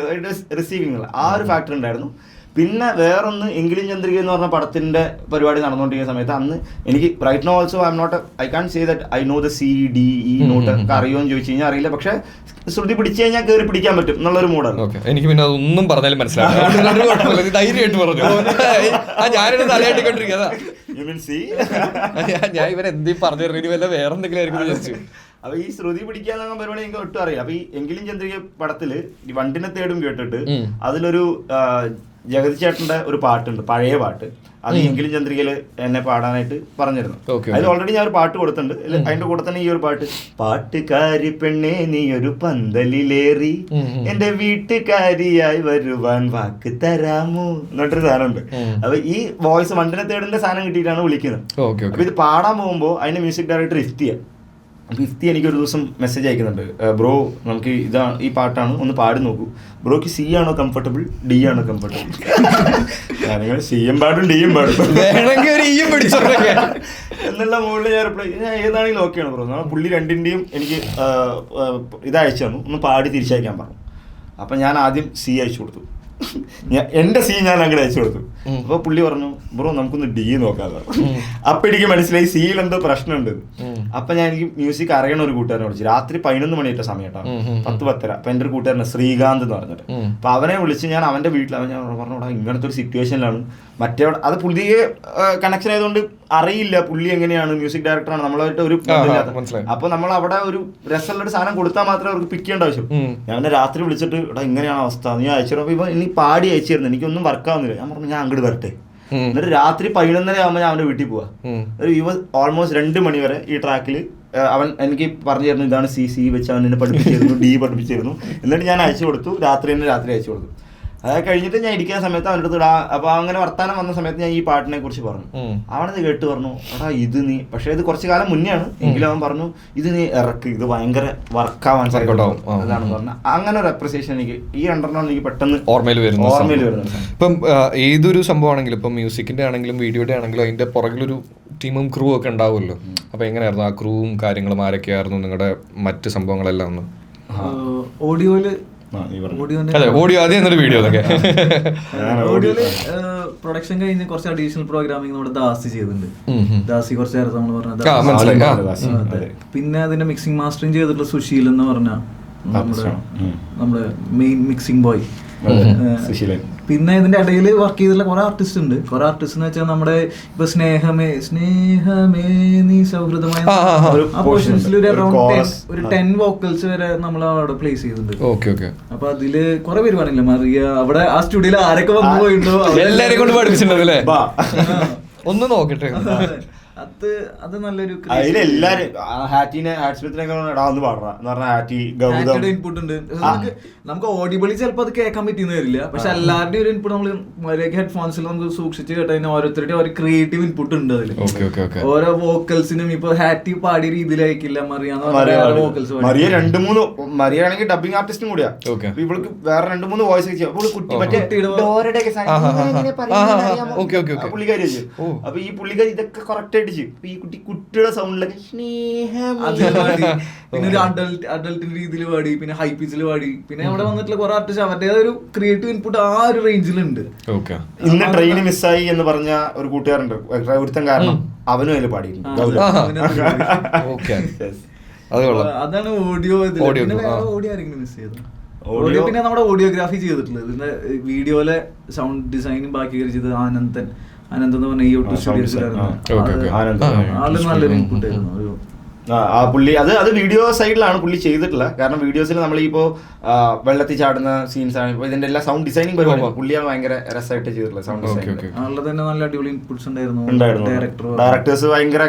റിസീവിങ് ആ ഒരു ഫാക്ടർ ഉണ്ടായിരുന്നു. പിന്നെ വേറൊന്ന് എങ്കിലും ചന്ദ്രിക എന്ന് പറഞ്ഞ പടത്തിന്റെ പരിപാടി നടന്നുകൊണ്ടിരിക്കുന്ന സമയത്ത് അന്ന് എനിക്ക് right now also I can say that I know the C D E note ഒക്കെ അറിയുമെന്ന് ചോദിച്ചു കഴിഞ്ഞാൽ അറിയില്ല. പക്ഷെ ശ്രുതി പിടിച്ചു കഴിഞ്ഞാൽ കയറി പിടിക്കാൻ പറ്റും എന്നുള്ളൊരു മൂടാണ്. എനിക്ക് പിന്നെ അതൊന്നും പറഞ്ഞാലും മനസ്സിലാവും, ധൈര്യമായിട്ട് പറഞ്ഞു. ഞാനിത് തലയാട്ടിക്കൊണ്ടിരിക്കുക, ഞാൻ ഇവരെന്തെങ്കിലും പറഞ്ഞു വല്ല വേറെ എന്തെങ്കിലും ആയിരിക്കും വിചാരിച്ചു. അപ്പൊ ഈ ശ്രുതി പിടിക്കാന്നുള്ള പരിപാടി എനിക്ക് ഒട്ടും അറിയില്ല. അപ്പൊ ഈ എങ്കിലും ചന്ദ്രിക പടത്തില് ഈ വണ്ടിനെ തേടും കേട്ടിട്ട് അതിലൊരു ജഗതി ചേട്ടന്റെ ഒരു പാട്ടുണ്ട്, പഴയ പാട്ട്. അത് എങ്കിലും ചന്ദ്രികയില് എന്നെ പാടാനായിട്ട് പറഞ്ഞിരുന്നു. അതിൽ ഓൾറെഡി ഞാൻ ഒരു പാട്ട് കൊടുത്തിട്ടുണ്ട്. അതിന്റെ കൂടെ തന്നെ ഈ ഒരു പാട്ട്, പാട്ടുകാരി പെണ്ണെ നീ ഒരു പന്തലിലേറി എന്റെ വീട്ടുകാരിയായി വരുവാൻ വാക്ക് തരാമോ എന്നിട്ടൊരു സാധനമുണ്ട്. അപ്പൊ ഈ വോയിസ് വണ്ടിനെ തേടിന്റെ സാധനം കിട്ടിയിട്ടാണ് വിളിക്കുന്നത്. അപ്പൊ ഇത് പാടാൻ പോകുമ്പോൾ അതിന്റെ മ്യൂസിക് ഡയറക്ടർ ഇഫ്തി എനിക്കൊരു ദിവസം മെസ്സേജ് അയക്കുന്നുണ്ട്, ബ്രോ നമുക്ക് ഈ പാട്ടാണ് ഒന്ന് പാടി നോക്കൂ, ബ്രോക്ക് സി ആണോ കംഫർട്ടബിൾ ഡി ആണോ കംഫർട്ടബിൾ? ഞാനിങ്ങനെ സിയും പാടും ഡിയും പാടും എന്നുള്ള മുകളിൽ ഞാൻ റിപ്ലൈ ഞാൻ ഏതാണെങ്കിലും ഓക്കെയാണ് ബ്രോ. പുള്ളി രണ്ടിൻ്റെയും എനിക്ക് ഇത് അയച്ചു തന്നു, ഒന്ന് പാടി തിരിച്ചയക്കാൻ പറഞ്ഞു. അപ്പം ഞാൻ ആദ്യം സി അയച്ചു കൊടുത്തു, എന്റെ സി ഞാൻ അങ്ങോട്ട് അയച്ചു കൊടുത്തു. അപ്പൊ പുള്ളി പറഞ്ഞു ബ്രോ നമുക്കൊന്ന് ഡി നോക്കാതെ. അപ്പൊ എനിക്ക് മനസ്സിലായി സിയിൽ എന്തോ പ്രശ്നമുണ്ട്. അപ്പൊ ഞാൻ എനിക്ക് മ്യൂസിക് അറിയണ ഒരു കൂട്ടുകാരനെ വിളിച്ചു, രാത്രി 11 മണിയായിട്ട സമയത്താണ്, 10-10. അപ്പൊ എന്റെ ഒരു കൂട്ടുകാരനെ ശ്രീകാന്ത് എന്ന് പറഞ്ഞിട്ട്, അപ്പൊ അവനെ വിളിച്ച് ഞാൻ അവന്റെ വീട്ടിൽ ഞാൻ പറഞ്ഞു ഇങ്ങനത്തെ ഒരു സിറ്റുവേഷനിലാണ്. മറ്റേ അത് പുള്ളിയെ കണക്ഷൻ ആയതുകൊണ്ട് അറിയില്ല പുള്ളി എങ്ങനെയാണ്, മ്യൂസിക് ഡയറക്ടറാണ്, നമ്മളായിട്ട് ഒരു അപ്പൊ നമ്മൾ അവിടെ ഒരു രസമുള്ള സാധനം കൊടുത്താൽ മാത്രമേ അവർക്ക് പിക്ക് ചെയ്യേണ്ട ആവശ്യം. ഞാൻ രാത്രി വിളിച്ചിട്ട് ഇവിടെ ഇങ്ങനെയാണ് അവസ്ഥ, നീ അയച്ചിരുന്നു. ഇപ്പൊ ഇനി പാടി അയച്ചിരുന്നു, എനിക്കൊന്നും വർക്കാവുന്നില്ല. ഞാൻ പറഞ്ഞു ഞാൻ അങ്ങോട്ട് വരട്ടെ. എന്നിട്ട് രാത്രി 11:30 ആകുമ്പോൾ ഞാൻ അവന്റെ വീട്ടിൽ പോവാ. ഓൾമോസ്റ്റ് 2 മണി വരെ ഈ ട്രാക്കിൽ അവൻ എനിക്ക് പറഞ്ഞു തരുന്നു ഇതാണ് സി വെച്ച് അവൻ എന്നെ പഠിപ്പിച്ചിരുന്നു, ഡി പഠിപ്പിച്ചിരുന്നു. എന്നിട്ട് ഞാൻ അയച്ചു കൊടുത്തു, രാത്രി അയച്ചു കൊടുത്തു. അത് കഴിഞ്ഞിട്ട് ഞാൻ ഇരിക്കുന്ന സമയത്ത് അവൻ്റെ അടുത്ത് അപ്പൊ അങ്ങനെ വർത്താനം വന്ന സമയത്ത് ഞാൻ ഈ പാട്ടിനെ കുറിച്ച് പറഞ്ഞു. അവനത് കേട്ട് പറഞ്ഞു എടാ ഇത് നീ, പക്ഷെ ഇത് കുറച്ചു കാലം മുന്നെയാണ് എങ്കിലും അവൻ പറഞ്ഞു ഇത് നീ ഇറക്ക്, ഇത് ഭയങ്കര വർക്കാവാൻ അതാണെന്ന് പറഞ്ഞു. അങ്ങനെ ഒരു അപ്രിസിയേഷൻ എനിക്ക് ഈ 2 എനിക്ക് പെട്ടെന്ന് ഓർമ്മയിൽ വരുന്നു. ഇപ്പം ഏതൊരു സംഭവമാണെങ്കിലും ഇപ്പം മ്യൂസിക്കിന്റെ ആണെങ്കിലും വീഡിയോയുടെ ആണെങ്കിലും അതിന്റെ പുറകിലൊരു ടീമും ക്രൂ ഒക്കെ ഉണ്ടാവുമല്ലോ. അപ്പൊ എങ്ങനെയായിരുന്നു ആ ക്രൂവും കാര്യങ്ങളും, ആരൊക്കെയായിരുന്നു നിങ്ങളുടെ മറ്റ് സംഭവങ്ങളെല്ലാം? ഒന്ന് ഓഡിയോയില് പ്രൊഡക്ഷൻ കഴിഞ്ഞ് കുറച്ച് അഡീഷണൽ പ്രോഗ്രാമിംഗ് നമ്മുടെ ദാസി ചെയ്തിട്ടുണ്ട്. ദാസി കുറച്ച് നേരത്തെ നമ്മൾ പറഞ്ഞ. പിന്നെ അതിന്റെ മിക്സിംഗ് മാസ്റ്ററിങ് ചെയ്തിട്ടുള്ള സുശീൽ എന്ന് പറഞ്ഞ നമ്മുടെ മെയിൻ മിക്സിംഗ് ബോയ്. പിന്നെ ഇതിന്റെ ഇടയിൽ വർക്ക് ചെയ്തിട്ടുള്ള കുറെ ആർട്ടിസ്റ്റ് ഉണ്ട്. കുറെ ആർട്ടിസ്റ്റ് എന്ന് വെച്ചാൽ നമ്മുടെ ഇപ്പൊ സ്നേഹമേ നീ സൗഹൃദമായ ആ പോർഷൻസിൽ ഒരു അറൌണ്ട് ഒരു 10 വോക്കൽസ് വരെ നമ്മൾ അവിടെ പ്ലേസ് ചെയ്തിട്ടുണ്ട്. അപ്പൊ അതില് കുറെ പേര് പറഞ്ഞില്ല മറിയ അവിടെ ആ സ്റ്റുഡിയോയിൽ ആരൊക്കെ വന്നു പോയിട്ടുണ്ടോ എല്ലാരെയും കൊണ്ട് പഠിപ്പിച്ചിട്ടുണ്ടല്ലേ? ഒന്ന് നോക്കട്ടെ. അത് നല്ലൊരു അതിലെല്ലാരും ഹാറ്റ് സ്മിത്തിനൊക്കെ ഇടാവുന്ന പാടാ എന്ന് പറഞ്ഞാൽ ഹാറ്റി ഗൗതം ഇൻപുട്ട് ഉണ്ട്. നമുക്ക് ഓഡിബിളി ചിലപ്പോൾ അത് കേൾക്കാൻ പറ്റിയെന്ന് വരില്ല, പക്ഷെ എല്ലാവരുടെയും ഒരു ഇൻപുട്ട് നമ്മൾ മര്യാദയ്ക്ക് ഹെഡ്ഫോൺസിൽ നമുക്ക് സൂക്ഷിച്ച് കേട്ടതിന് ഓരോരുത്തരുടെയും ഒരു ക്രിയേറ്റീവ് ഇൻപുട്ട് ഉണ്ട് അതിൽ. ഓരോ വോക്കൽസിനും ഇപ്പൊ ഹാറ്റി പാടിയ രീതിയിലായിരിക്കില്ല മറിയാന്ന് വോക്കൽസ്. മറിയ 2-3 മറിയാണെങ്കിൽ ഡബിങ് ആർട്ടിസ്റ്റും കൂടിയാ. ഇവൾക്ക് വേറെ 2-3 വോയിസ് ഒക്കെ പുള്ളിക്കാരി വെച്ചു. അപ്പൊ ഈ പുള്ളിക്കാരി ഇതൊക്കെ കറക്റ്റ് ആയിട്ട് ചെയ്യും. ഈ കുട്ടിയുടെ സൗണ്ടിലൊക്കെ സ്നേഹം, പിന്നെ ഒരു അഡൽട്ടിന്റെ രീതിയിൽ പാടി, പിന്നെ ഹൈ പിച്ചിൽ പാടി, പിന്നെ അവിടെ വന്നിട്ടുള്ള കുറെ ആർട്ടിസ്റ്റ് അവരുടേതായ ഒരു ക്രിയേറ്റീവ് ഇൻപുട്ട് ആ ഒരു റേഞ്ചിലുണ്ട്. ഇന്ന് ട്രെയിൻ മിസ്സായി എന്ന് പറഞ്ഞ ഒരു കൂട്ടുകാരുണ്ട്, ഒരുത്തൻ കാരണം അവനും അതിൽ പാടിയിട്ടുണ്ട്. അതാണ് ഓഡിയോ. ഓഡിയോ ആരെങ്കിലും മിസ് ചെയ്തു? ഓഡിയോ പിന്നെ നമ്മുടെ ഓഡിയോഗ്രാഫി ചെയ്തിട്ടുള്ളത്, ഇതിന്റെ വീഡിയോയിലെ സൗണ്ട് ഡിസൈനും ബാക്കി ചെയ്തത് ആനന്ദൻ എന്ന് പറഞ്ഞ ഈ യൂട്യൂബ് സ്റ്റുഡിയോസിലായിരുന്നു. ആള് നല്ലൊരു ഇൻപുട്ട് ആയിരുന്നു. ആ പുള്ളി അത് വീഡിയോ സൈഡിലാണ് പുള്ളി ചെയ്തിട്ടുള്ളത്. കാരണം വീഡിയോസിൽ നമ്മളിപ്പോ വെള്ളത്തിൽ ചാടുന്ന സീൻസ് ആണ്, ഇതിന്റെ എല്ലാ സൗണ്ട് ഡിസൈനിങ് പരിപാടി പുള്ളിയാണ് ഭയങ്കര രസമായിട്ട് ചെയ്തിട്ടുള്ളത്. സൗണ്ട് ഡിസൈൻ ആളുടെ തന്നെ നല്ല അടിപൊളി ഇൻപുട്സ് ഉണ്ടായിരുന്നു. ഡയറക്ടേഴ്സ് ഭയങ്കര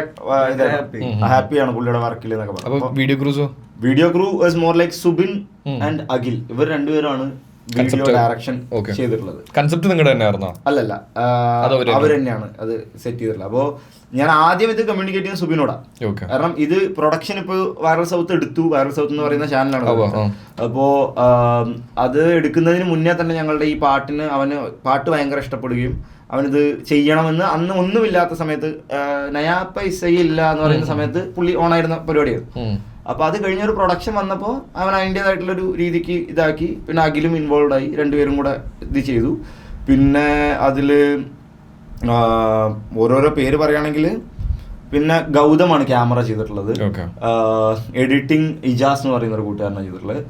ഹാപ്പിയാണ് പുള്ളിയുടെ വർക്കിൽ എന്നൊക്കെ പറഞ്ഞു. Video crew is more like Subin and Akhil, ഇവർ രണ്ടുപേരാണ് വീഡിയോ ഡയറക്ഷൻ ചെയ്തിട്ടുള്ളത്. കൺസെപ്റ്റ് നിങ്ങളുടെ തന്നെയായിരുന്നോ? അല്ലല്ല, അവർ തന്നെയാണ് അത് സെറ്റ് ചെയ്തിട്ടുള്ളത്. അപ്പോ ഞാൻ ആദ്യം ഇത് കമ്മ്യൂണിക്കേറ്റ് ചെയ്യുന്ന സുബിനോടാ. കാരണം ഇത് പ്രൊഡക്ഷൻ ഇപ്പൊ വൈറൽ സൗത്ത് എടുത്തു. വൈറൽ സൗത്ത് എന്ന് പറയുന്ന ചാനലാണ്. അപ്പോ അത് എടുക്കുന്നതിന് മുന്നേ തന്നെ ഞങ്ങളുടെ ഈ അവന് പാട്ട് ഭയങ്കര ഇഷ്ടപ്പെടുകയും അവനിത് ചെയ്യണമെന്ന് അന്ന് ഒന്നുമില്ലാത്ത സമയത്ത്, നയാ പൈസ ഇല്ല എന്ന് പറയുന്ന സമയത്ത് പുള്ളി ഓണായിരുന്ന പരിപാടിയായിരുന്നു. അപ്പൊ അത് കഴിഞ്ഞൊരു പ്രൊഡക്ഷൻ വന്നപ്പോൾ അവൻ അതിൻ്റെതായിട്ടുള്ളൊരു രീതിക്ക് ഇതാക്കി. പിന്നെ അഖിലും ഇൻവോൾവ് ആയി, രണ്ടുപേരും കൂടെ ഇത് ചെയ്തു. പിന്നെ അതില് ഓരോരോ പേര് പറയുകയാണെങ്കിൽ പിന്നെ ഗൗതമാണ് ക്യാമറ ചെയ്തിട്ടുള്ളത്. എഡിറ്റിംഗ് ഇജാസ് എന്ന് പറയുന്ന ഒരു കൂട്ടുകാരനാണ് ചെയ്തിട്ടുള്ളത്.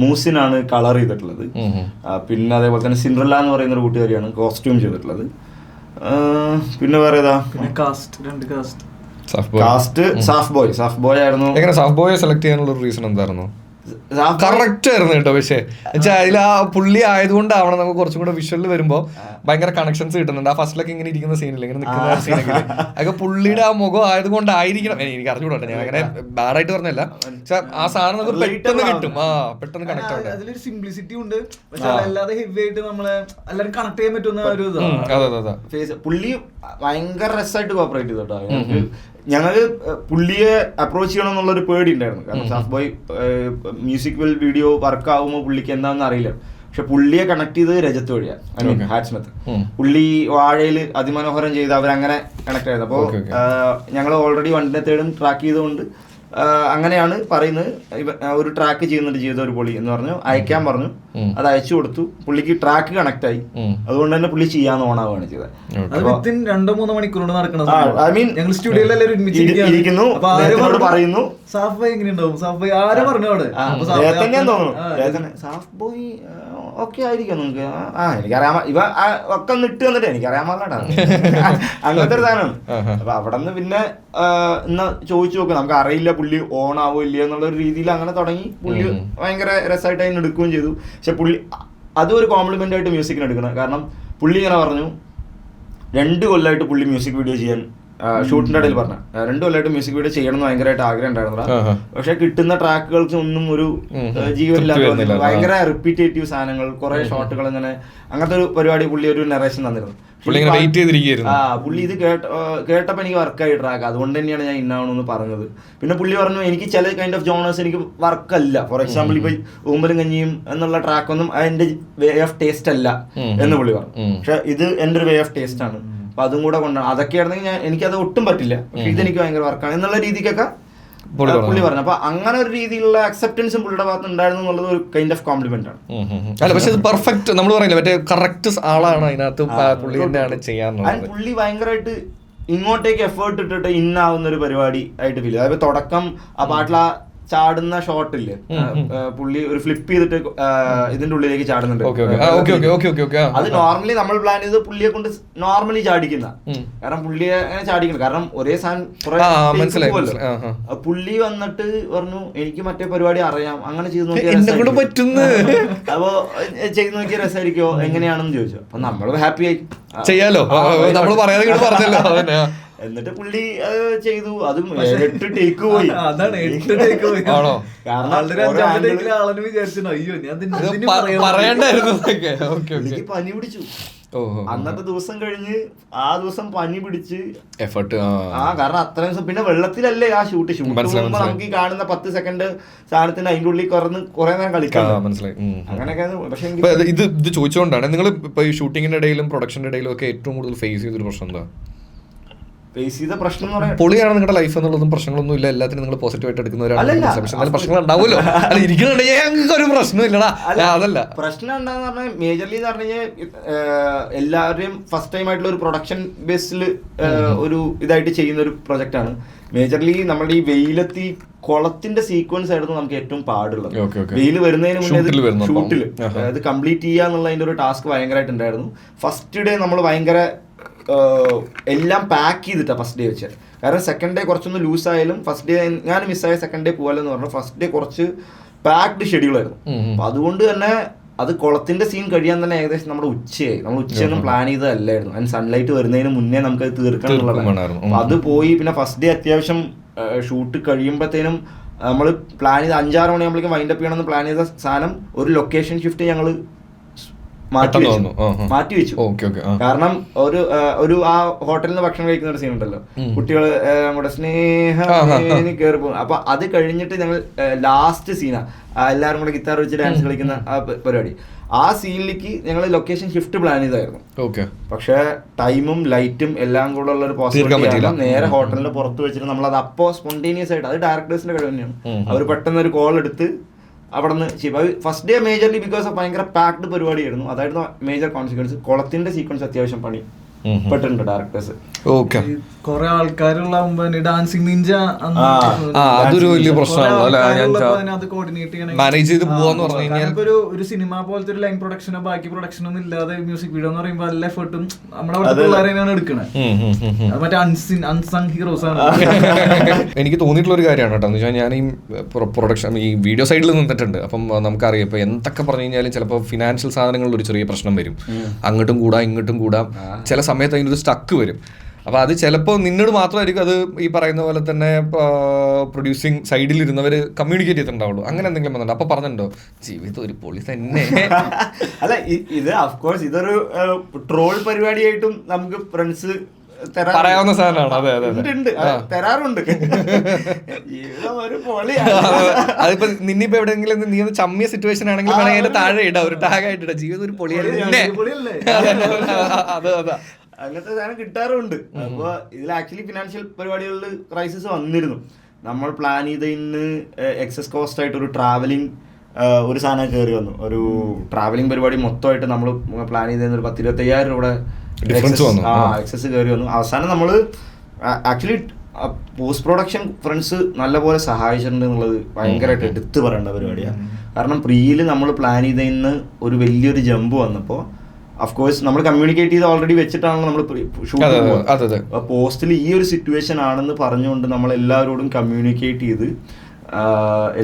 മൂസിനാണ് കളർ ചെയ്തിട്ടുള്ളത്. പിന്നെ അതേപോലെ തന്നെ സിൻഡ്രല്ല എന്ന് പറയുന്ന ഒരു കൂട്ടുകാരിയാണ് കോസ്റ്റ്യൂം ചെയ്തിട്ടുള്ളത്. പിന്നെ വേറെ ഏതാ സാഫ് ബോയ് ആയിരുന്നു. എങ്ങനെ സാഫ് ബോയെ സെലക്ട് ചെയ്യാനുള്ള റീസൺ എന്തായിരുന്നു? കറക്റ്റ് ആയിരുന്നു കേട്ടോ. പക്ഷേ അതിൽ ആ പുള്ളി ആയതുകൊണ്ടാവണം നമുക്ക് കുറച്ചും കൂടെ വിഷ്വലിൽ വരുമ്പോ ഭയങ്കര കണക്ഷൻസ് കിട്ടുന്നുണ്ട്. ആ ഫസ്റ്റിലൊക്കെ ഇങ്ങനെ ഇരിക്കുന്ന സീനിൽ ഇങ്ങനെ നിൽക്കുന്ന സീനൊക്കെ അതൊക്കെ പുള്ളിയുടെ ആ മുഖം ആയതുകൊണ്ടായിരിക്കണം. എനിക്ക് അറിഞ്ഞുകൂടാ, ഞാൻ അങ്ങനെ ബാഡായിട്ട് പറഞ്ഞല്ല. പക്ഷെ ആ സാധനം നമുക്ക് പെട്ടെന്ന് കിട്ടും. പെട്ടെന്ന് കണക്ട് ആവും. അതിലൊരു സിംപ്ലിസിറ്റി ഉണ്ട്, പക്ഷെ അല്ലാതെ ഹെവി ആയിട്ട് നമ്മളെ എല്ലാവരും കണക്ട് ചെയ്യാൻ പറ്റുന്ന ഒരു ഇതാണ്. പുള്ളി ഭയങ്കര രസമായിട്ട് കോപ്പറേറ്റ് ചെയ്തോട്ടോ. ഞങ്ങള് പുള്ളിയെ അപ്രോച്ച് ചെയ്യണം എന്നുള്ളൊരു പേടി ഉണ്ടായിരുന്നു. കാരണം soft boy music video work ആകുമ്പോൾ പുള്ളിക്ക് എന്താണെന്ന് അറിയില്ല. പക്ഷെ പുള്ളിയെ കണക്ട് ചെയ്ത് രജത്ത് വഴിയാണ്, ഐ മീൻ ഹാറ്റ് സ്മിത്ത്. പുള്ളി വാഴയില് അതിമനോഹരം ചെയ്ത് അവരങ്ങനെ കണക്ട് ആയത്. അപ്പോൾ ഞങ്ങൾ ഓൾറെഡി 1 3 ട്രാക്ക് ചെയ്തുകൊണ്ട് അങ്ങനെയാണ് പറയുന്നത്. ഒരു ട്രാക്ക് ചെയ്യുന്നുണ്ട് ചെയ്ത ഒരു പൊളി എന്ന് പറഞ്ഞു, അയക്കാൻ പറഞ്ഞു. അത് അയച്ചു കൊടുത്തു. പുള്ളിക്ക് ട്രാക്ക് കണക്ട് ആയി. അതുകൊണ്ട് തന്നെ പുള്ളി ചെയ്യാന്ന് ഓണാവുകയാണ് ചെയ്തത്. 2-3 മണിക്കൂർ നടക്കുന്നത്. ഐ മീൻ ഞങ്ങൾ സ്റ്റുഡിയോയിൽ ഇരിക്കുന്നു, പറയുന്നു സാഫ് ബോയ് എങ്ങനെയുണ്ടാവും, സാഫ് ബോയ് ആരെ പറഞ്ഞു അവിടെ തോന്നുന്നു സാഫ് ബോയ് ഓക്കെ ആയിരിക്കും നിങ്ങൾക്ക്. എനിക്കറിയാമ ഇവ ഒക്കെ ഒന്ന് ഇട്ട് വന്നിട്ട് എനിക്കറിയാൻ പാടില്ല അങ്ങനത്തെ ഒരു സാധനമാണ്. അപ്പൊ അവിടെ നിന്ന് പിന്നെ എന്നാ ചോദിച്ചു നോക്കുക, നമുക്ക് അറിയില്ല പുള്ളി ഓൺ ആവോ ഇല്ല എന്നുള്ള ഒരു രീതിയിൽ അങ്ങനെ തുടങ്ങി. പുള്ളി ഭയങ്കര രസമായിട്ട് അതിന് എടുക്കുകയും ചെയ്തു. പക്ഷെ പുള്ളി അതും ഒരു കോംപ്ലിമെന്റ് ആയിട്ട് മ്യൂസിക്കിന് എടുക്കണം. കാരണം പുള്ളി ഇങ്ങനെ പറഞ്ഞു 2 കൊല്ലമായിട്ട് പുള്ളി മ്യൂസിക് വീഡിയോ ചെയ്യാൻ ഷൂട്ടിന്റെ ഇടയിൽ പറഞ്ഞ 2 കൊല്ലമായിട്ട് മ്യൂസിക് വീഡിയോ ചെയ്യണം എന്ന് ഭയങ്കരമായിട്ട് ആഗ്രഹം ഉണ്ടായിരുന്നു. പക്ഷെ കിട്ടുന്ന ട്രാക്കുകൾക്ക് ഒന്നും ഒരു ജീവനില്ലാത്ത ഭയങ്കര റിപ്പീറ്റേറ്റീവ് സാധനങ്ങൾ, കുറെ ഷോട്ടുകൾ, ഇങ്ങനെ അങ്ങനത്തെ ഒരു പരിപാടി പുള്ളി ഒരു നറേഷൻ തന്നിരുന്നു. പുള്ളി ഇത് കേട്ടപ്പോൾ എനിക്ക് വർക്കായി ട്രാക്ക്, അതുകൊണ്ട് തന്നെയാണ് ഞാൻ ഇന്നാവണമെന്ന് പറഞ്ഞത്. പിന്നെ പുള്ളി പറഞ്ഞു എനിക്ക് ചില കൈൻഡ് ഓഫ് ജോണേഴ്സ് എനിക്ക് വർക്കല്ല. ഫോർ എക്സാമ്പിൾ ഇപ്പൊ ഊമ്പലും കഞ്ഞിയും എന്നുള്ള ട്രാക്കൊന്നും അതിന്റെ വേ ഓഫ് ടേസ്റ്റ് അല്ല എന്ന് പുള്ളി പറഞ്ഞു. പക്ഷെ ഇത് എന്റെ ഒരു വേ ഓഫ് ടേസ്റ്റ് ആണ്. അപ്പൊ അതും കൂടെ കൊണ്ടാണ്. അതൊക്കെ ആയിരുന്നെങ്കിൽ എനിക്കത് ഒട്ടും പറ്റില്ല, പക്ഷെ ഇതെനിക്ക് ഭയങ്കര വർക്കാണ് എന്നുള്ള രീതിക്കൊക്കെ പുള്ളി പറഞ്ഞു. അപ്പൊ അങ്ങനെ ഒരു രീതിയിലുള്ള അക്സെപ്റ്റൻസും പുള്ളിയുടെ ഭാഗത്ത് ഉണ്ടായിരുന്നു എന്നുള്ളത് ഒരു കൈൻഡ് ഓഫ് കോംപ്ലിമെന്റ് ആണ്. അല്ല പക്ഷെ പെർഫെക്റ്റ് നമ്മൾ പറയില്ല, മറ്റേ കറക്റ്റ് ആളാണ് അതിനകത്ത് പുള്ളി തന്നെയാണ് ചെയ്യാറുള്ളത്. പുള്ളി ഭയങ്കരമായിട്ട് ഇങ്ങോട്ടേക്ക് എഫേർട്ട് ഇട്ടിട്ട് ഇന്നാവുന്ന ഒരു പരിപാടി ആയിട്ട് ഫീൽ. അതായത് തുടക്കം ആ പാട്ടിൽ ചാടുന്ന ഷോട്ടില്ലേ, പുള്ളി ഒരു ഫ്ലിപ്പ് ചെയ്തിട്ട് ഇതിന്റെ ഉള്ളിലേക്ക് ചാടുന്നുണ്ട്. അത് നോർമലി നമ്മൾ പ്ലാൻ ചെയ്ത് പുള്ളിയെ കൊണ്ട് നോർമലി ചാടിക്കുന്ന, കാരണം പുള്ളിയെ അങ്ങനെ ചാടിക്കണം. കാരണം ഒരേ സാധനം പുള്ളി വന്നിട്ട് പറഞ്ഞു എനിക്ക് മറ്റേ പരിപാടി അറിയാം, അങ്ങനെ ചെയ്ത് നോക്കിയാൽ പറ്റുന്നു, അപ്പൊ ചെയ്ത് നോക്കിയ രസമായിരിക്കോ എങ്ങനെയാണെന്ന് ചോദിച്ചു. അപ്പൊ നമ്മൾ ഹാപ്പി ആയി ചെയ്യാലോ, നമ്മൾ പറയാതെ പറഞ്ഞല്ലോ. എന്നിട്ട് പുള്ളി അത് ചെയ്തു. അതും 8 ടേക്ക് പോയി. അതാണ് 8 ടേക്ക് പോയി. ആണോ? കാരണം ആളെന്ന് വിചാരിച്ചു അയ്യോ ഞാൻ പറയണ്ടായിരുന്നു. പുള്ളിക്ക് പനി പിടിച്ചു. അന്നത്തെ ദിവസം കഴിഞ്ഞ് ആ ദിവസം പനി പിടിച്ച് എഫർട്ട്. കാരണം അത്ര ദിവസം പിന്നെ വെള്ളത്തിലല്ലേ ആ ഷൂട്ട് നമുക്ക് ഈ കാണുന്ന 10 സെക്കൻഡ് സാധനത്തിന് അതിന്റെ ഉള്ളിൽ കുറെ നേരം കളിക്കാം. മനസ്സിലായി. അങ്ങനെയൊക്കെ. പക്ഷെ ഇത് ചോദിച്ചുകൊണ്ടാണ് നിങ്ങൾ ഇപ്പൊ ഈ ഷൂട്ടിങ്ങിന്റെ ഇടയിലും പ്രൊഡക്ഷന്റെ ഇടയിലും ഒക്കെ ഏറ്റവും കൂടുതൽ ഫേസ് ചെയ്തൊരു പ്രശ്നം എന്താ? ഫേസ് ചെയ്ത പ്രശ്നം എന്ന് പറയാൻ പൊളിയാണ് നിങ്ങളുടെ ലൈഫ് എന്നുള്ളതും പ്രശ്നങ്ങളൊന്നും ഇല്ല, എല്ലാത്തിനും നിങ്ങൾ പോസിറ്റീവായിട്ട് എടുക്കുന്നവരാണ്. പ്രശ്നങ്ങൾ ഉണ്ടാവുമല്ലോ, അല്ല ഇരിക്കുന്നുണ്ടെങ്കിൽ ഞങ്ങൾക്ക് ഒരു പ്രശ്നം ഇല്ലടാ. അതല്ല പ്രശ്നം എന്താന്ന് പറഞ്ഞാൽ മേജർലി എന്ന് പറഞ്ഞു കഴിഞ്ഞാൽ എല്ലാവരെയും ഫസ്റ്റ് ടൈം ആയിട്ടുള്ള ഒരു പ്രൊഡക്ഷൻ ബേസിൽ ഒരു ഇതായിട്ട് ചെയ്യുന്ന ഒരു പ്രൊജക്ട് ആണ്. മേജർലി നമ്മുടെ ഈ വെയിലെത്തി കുളത്തിന്റെ സീക്വൻസ് ആയിരുന്നു നമുക്ക് ഏറ്റവും പാടുള്ളത്. വെയിൽ വരുന്നതിന് മുന്നേ ഷൂട്ടിൽ അത് കംപ്ലീറ്റ് ചെയ്യുക എന്നുള്ളതിന്റെ ഒരു ടാസ്ക് ഭയങ്കരമായിട്ടുണ്ടായിരുന്നു. ഫസ്റ്റ് ഡേ നമ്മൾ ഭയങ്കര എല്ലാം പാക്ക് ചെയ്തിട്ടാണ് ഫസ്റ്റ് ഡേ വെച്ചത്. കാരണം സെക്കൻഡ് ഡേ കുറച്ചൊന്ന് ലൂസ് ആയാലും ഫസ്റ്റ് ഡേ ഞാൻ മിസ്സായ സെക്കൻഡ് ഡേ പോകാലോ എന്ന് പറഞ്ഞു. ഫസ്റ്റ് ഡേ കുറച്ച് പാക്ഡ് ഷെഡ്യൂൾ ആയിരുന്നു. അപ്പൊ അതുകൊണ്ട് തന്നെ അത് കുളത്തിന്റെ സീൻ കഴിയാൻ തന്നെ ഏകദേശം നമ്മുടെ ഉച്ചയായി. നമ്മൾ ഉച്ചയൊന്നും പ്ലാൻ ചെയ്തതല്ലായിരുന്നു. അതിന് സൺലൈറ്റ് വരുന്നതിന് മുന്നേ നമുക്ക് അത് തീർക്കണം എന്നുള്ളതാണ്. അത് പോയി. പിന്നെ ഫസ്റ്റ് ഡേ അത്യാവശ്യം ഷൂട്ട് കഴിയുമ്പോഴത്തേനും നമ്മൾ പ്ലാൻ ചെയ്ത് 5-6 മണിയാകുമ്പോഴേക്കും വൈൻഡപ്പ് ചെയ്യണമെന്ന് പ്ലാൻ ചെയ്ത സാധനം ഒരു ലൊക്കേഷൻ ഷിഫ്റ്റ് ഞങ്ങൾ മാറ്റി വെച്ചു. കാരണം ഒരു ആ ഹോട്ടലിൽ നിന്ന് ഭക്ഷണം കഴിക്കുന്ന ഒരു സീൻ ഉണ്ടല്ലോ, കുട്ടികൾ നമ്മുടെ സ്നേഹം കയറി പോകും. അപ്പൊ അത് കഴിഞ്ഞിട്ട് ഞങ്ങൾ ലാസ്റ്റ് സീനാ എല്ലാവരും കൂടെ ഗിത്താർ വെച്ച് ഡാൻസ് കളിക്കുന്ന ആ പരിപാടി. ആ സീനിലേക്ക് ഞങ്ങൾ ലൊക്കേഷൻ ഷിഫ്റ്റ് പ്ലാൻ ചെയ്തായിരുന്നു. പക്ഷെ ടൈമും ലൈറ്റും എല്ലാം കൂടെ ഉള്ള ഒരു പോസിബിലിറ്റി നേരെ ഹോട്ടലിന്റെ പുറത്ത് വെച്ചിട്ട് നമ്മളത് അപ്പോ സ്പോണ്ടേനിയസ് ആയിട്ട്, അത് ഡയറക്ടേഴ്സിന്റെ കഴിവ് തന്നെയാണ്, അവർ പെട്ടെന്ന് ഒരു കോൾ എടുത്ത് അവിടെ നിന്ന് ചെയ്യും. First day majorly because of ഭയങ്കര പാക്ഡ് പരിപാടിയായിരുന്നു. അതായിരുന്നു മേജർ കോൺസിക്വൻസ്. കുളത്തിന്റെ സീക്വൻസ് അത്യാവശ്യം പണി പെട്ടിട്ടുണ്ട് ഡയറക്ടേഴ്സ്. കുറെ ആൾക്കാരുള്ള ഡാൻസിങ് നിഞ്ച അതൊരു വലിയ പ്രശ്നമാണ്. അത് കോർഡിനേറ്റ് ചെയ്യണം, മാനേജ് ചെയ്ത് പോവാന്ന് പറഞ്ഞു കഴിഞ്ഞാൽ ഒരു സിനിമ പോലത്തെ ഒരു ലൈൻ പ്രൊഡക്ഷനോ ബാക്കി പ്രൊഡക്ഷനോ ഒന്നും ഇല്ലാതെ മ്യൂസിക് വീഡിയോ എന്ന് പറയുമ്പോൾ എല്ലാ എഫേർട്ടും നമ്മുടെ അവിടുത്തെ പിള്ളേരെയാണ് എടുക്കണത്. മറ്റേ അൺസങ് ഹീറോസ് ആണ്. എനിക്ക് തോന്നിയിട്ടുള്ള ഒരു കാര്യമാണ് കേട്ടോ. എന്ന് വെച്ചാൽ ഞാൻ ഈ പ്രൊഡക്ഷൻ ഈ വീഡിയോ സൈഡിൽ നിന്നിട്ടുണ്ട്. അപ്പം നമുക്കറിയാം ഇപ്പൊ എന്തൊക്കെ പറഞ്ഞു കഴിഞ്ഞാലും ചിലപ്പോൾ ഫിനാൻഷ്യൽ സാധനങ്ങളിൽ ഒരു ചെറിയ പ്രശ്നം വരും. അങ്ങോട്ടും കൂടാം ഇങ്ങോട്ടും കൂടാം. ചില സമയത്ത് അതിനൊരു സ്റ്റക്ക് വരും. അപ്പോൾ അത് ചിലപ്പോൾ നിന്നോട് മാത്രമായിരിക്കും അത് ഈ പറയുന്ന പോലെ തന്നെ പ്രൊഡ്യൂസിങ് സൈഡിൽ ഇരുന്നവർ കമ്മ്യൂണിക്കേറ്റ് ചെയ്തിട്ടുണ്ടാവുള്ളൂ. അങ്ങനെ എന്തെങ്കിലും വന്നിട്ടുണ്ടോ? അപ്പോൾ പറഞ്ഞിട്ടുണ്ടോ ജീവിതം ഒരു പൊളി തന്നെ? അല്ല, ഇത് ഓഫ്കോഴ്സ് ഇതൊരു ട്രോൾ പരിപാടിയായിട്ടും നമുക്ക് ഫ്രണ്ട്സ് പറയാവുന്ന സാധനമാണ്. അതെ അതെ തരാറുണ്ട്. അതിപ്പോ നിന്നിപ്പോ എവിടെയെങ്കിലും നീ ഒന്ന് ചമ്മിയ സിറ്റുവേഷൻ ആണെങ്കിൽ അതിന്റെ താഴെ ഇടാ, ഒരു ടാഗ് ആയിട്ട് ഇടാ, ജീവിതം ഒരു പൊളിയല്ലേ. അതെ അതെ, അങ്ങനത്തെ സാധനം കിട്ടാറുണ്ട്. അപ്പൊ ഇതിൽ ആക്ച്വലി ഫിനാൻഷ്യൽ പരിപാടികളിൽ ക്രൈസിസ് വന്നിരുന്നു. നമ്മൾ പ്ലാൻ ചെയ്തതിന് എക്സസ് കോസ്റ്റ് ആയിട്ട് ഒരു ട്രാവലിംഗ് ഒരു സാധനം കയറി വന്നു. ഒരു ട്രാവലിംഗ് പരിപാടി മൊത്തമായിട്ട് നമ്മൾ പ്ലാൻ ചെയ്തതിന് ഒരു 10,000-25,000 രൂപ എക്സസ് കയറി വന്നു. അവസാനം നമ്മൾ ആക്ച്വലി പോസ്റ്റ് പ്രൊഡക്ഷൻ ഫ്രണ്ട്സ് നല്ലപോലെ സഹായിച്ചിട്ടുണ്ട് എന്നുള്ളത് ഭയങ്കരമായിട്ട് എടുത്തു പറയേണ്ട പരിപാടിയാണ്. കാരണം പ്രീയിൽ നമ്മൾ പ്ലാൻ ചെയ്തതിന് ഒരു വലിയൊരു ജമ്പ് വന്നപ്പോൾ അഫ്കോഴ്സ് നമ്മൾ കമ്മ്യൂണിക്കേറ്റ് ചെയ്ത് ഓൾറെഡി വെച്ചിട്ടാണല്ലോ നമ്മൾ ഷൂട്ട് ചെയ്യുന്നത്. പോസ്റ്റിൽ ഈ ഒരു സിറ്റുവേഷൻ ആണെന്ന് പറഞ്ഞുകൊണ്ട് നമ്മൾ എല്ലാവരോടും കമ്മ്യൂണിക്കേറ്റ് ചെയ്ത്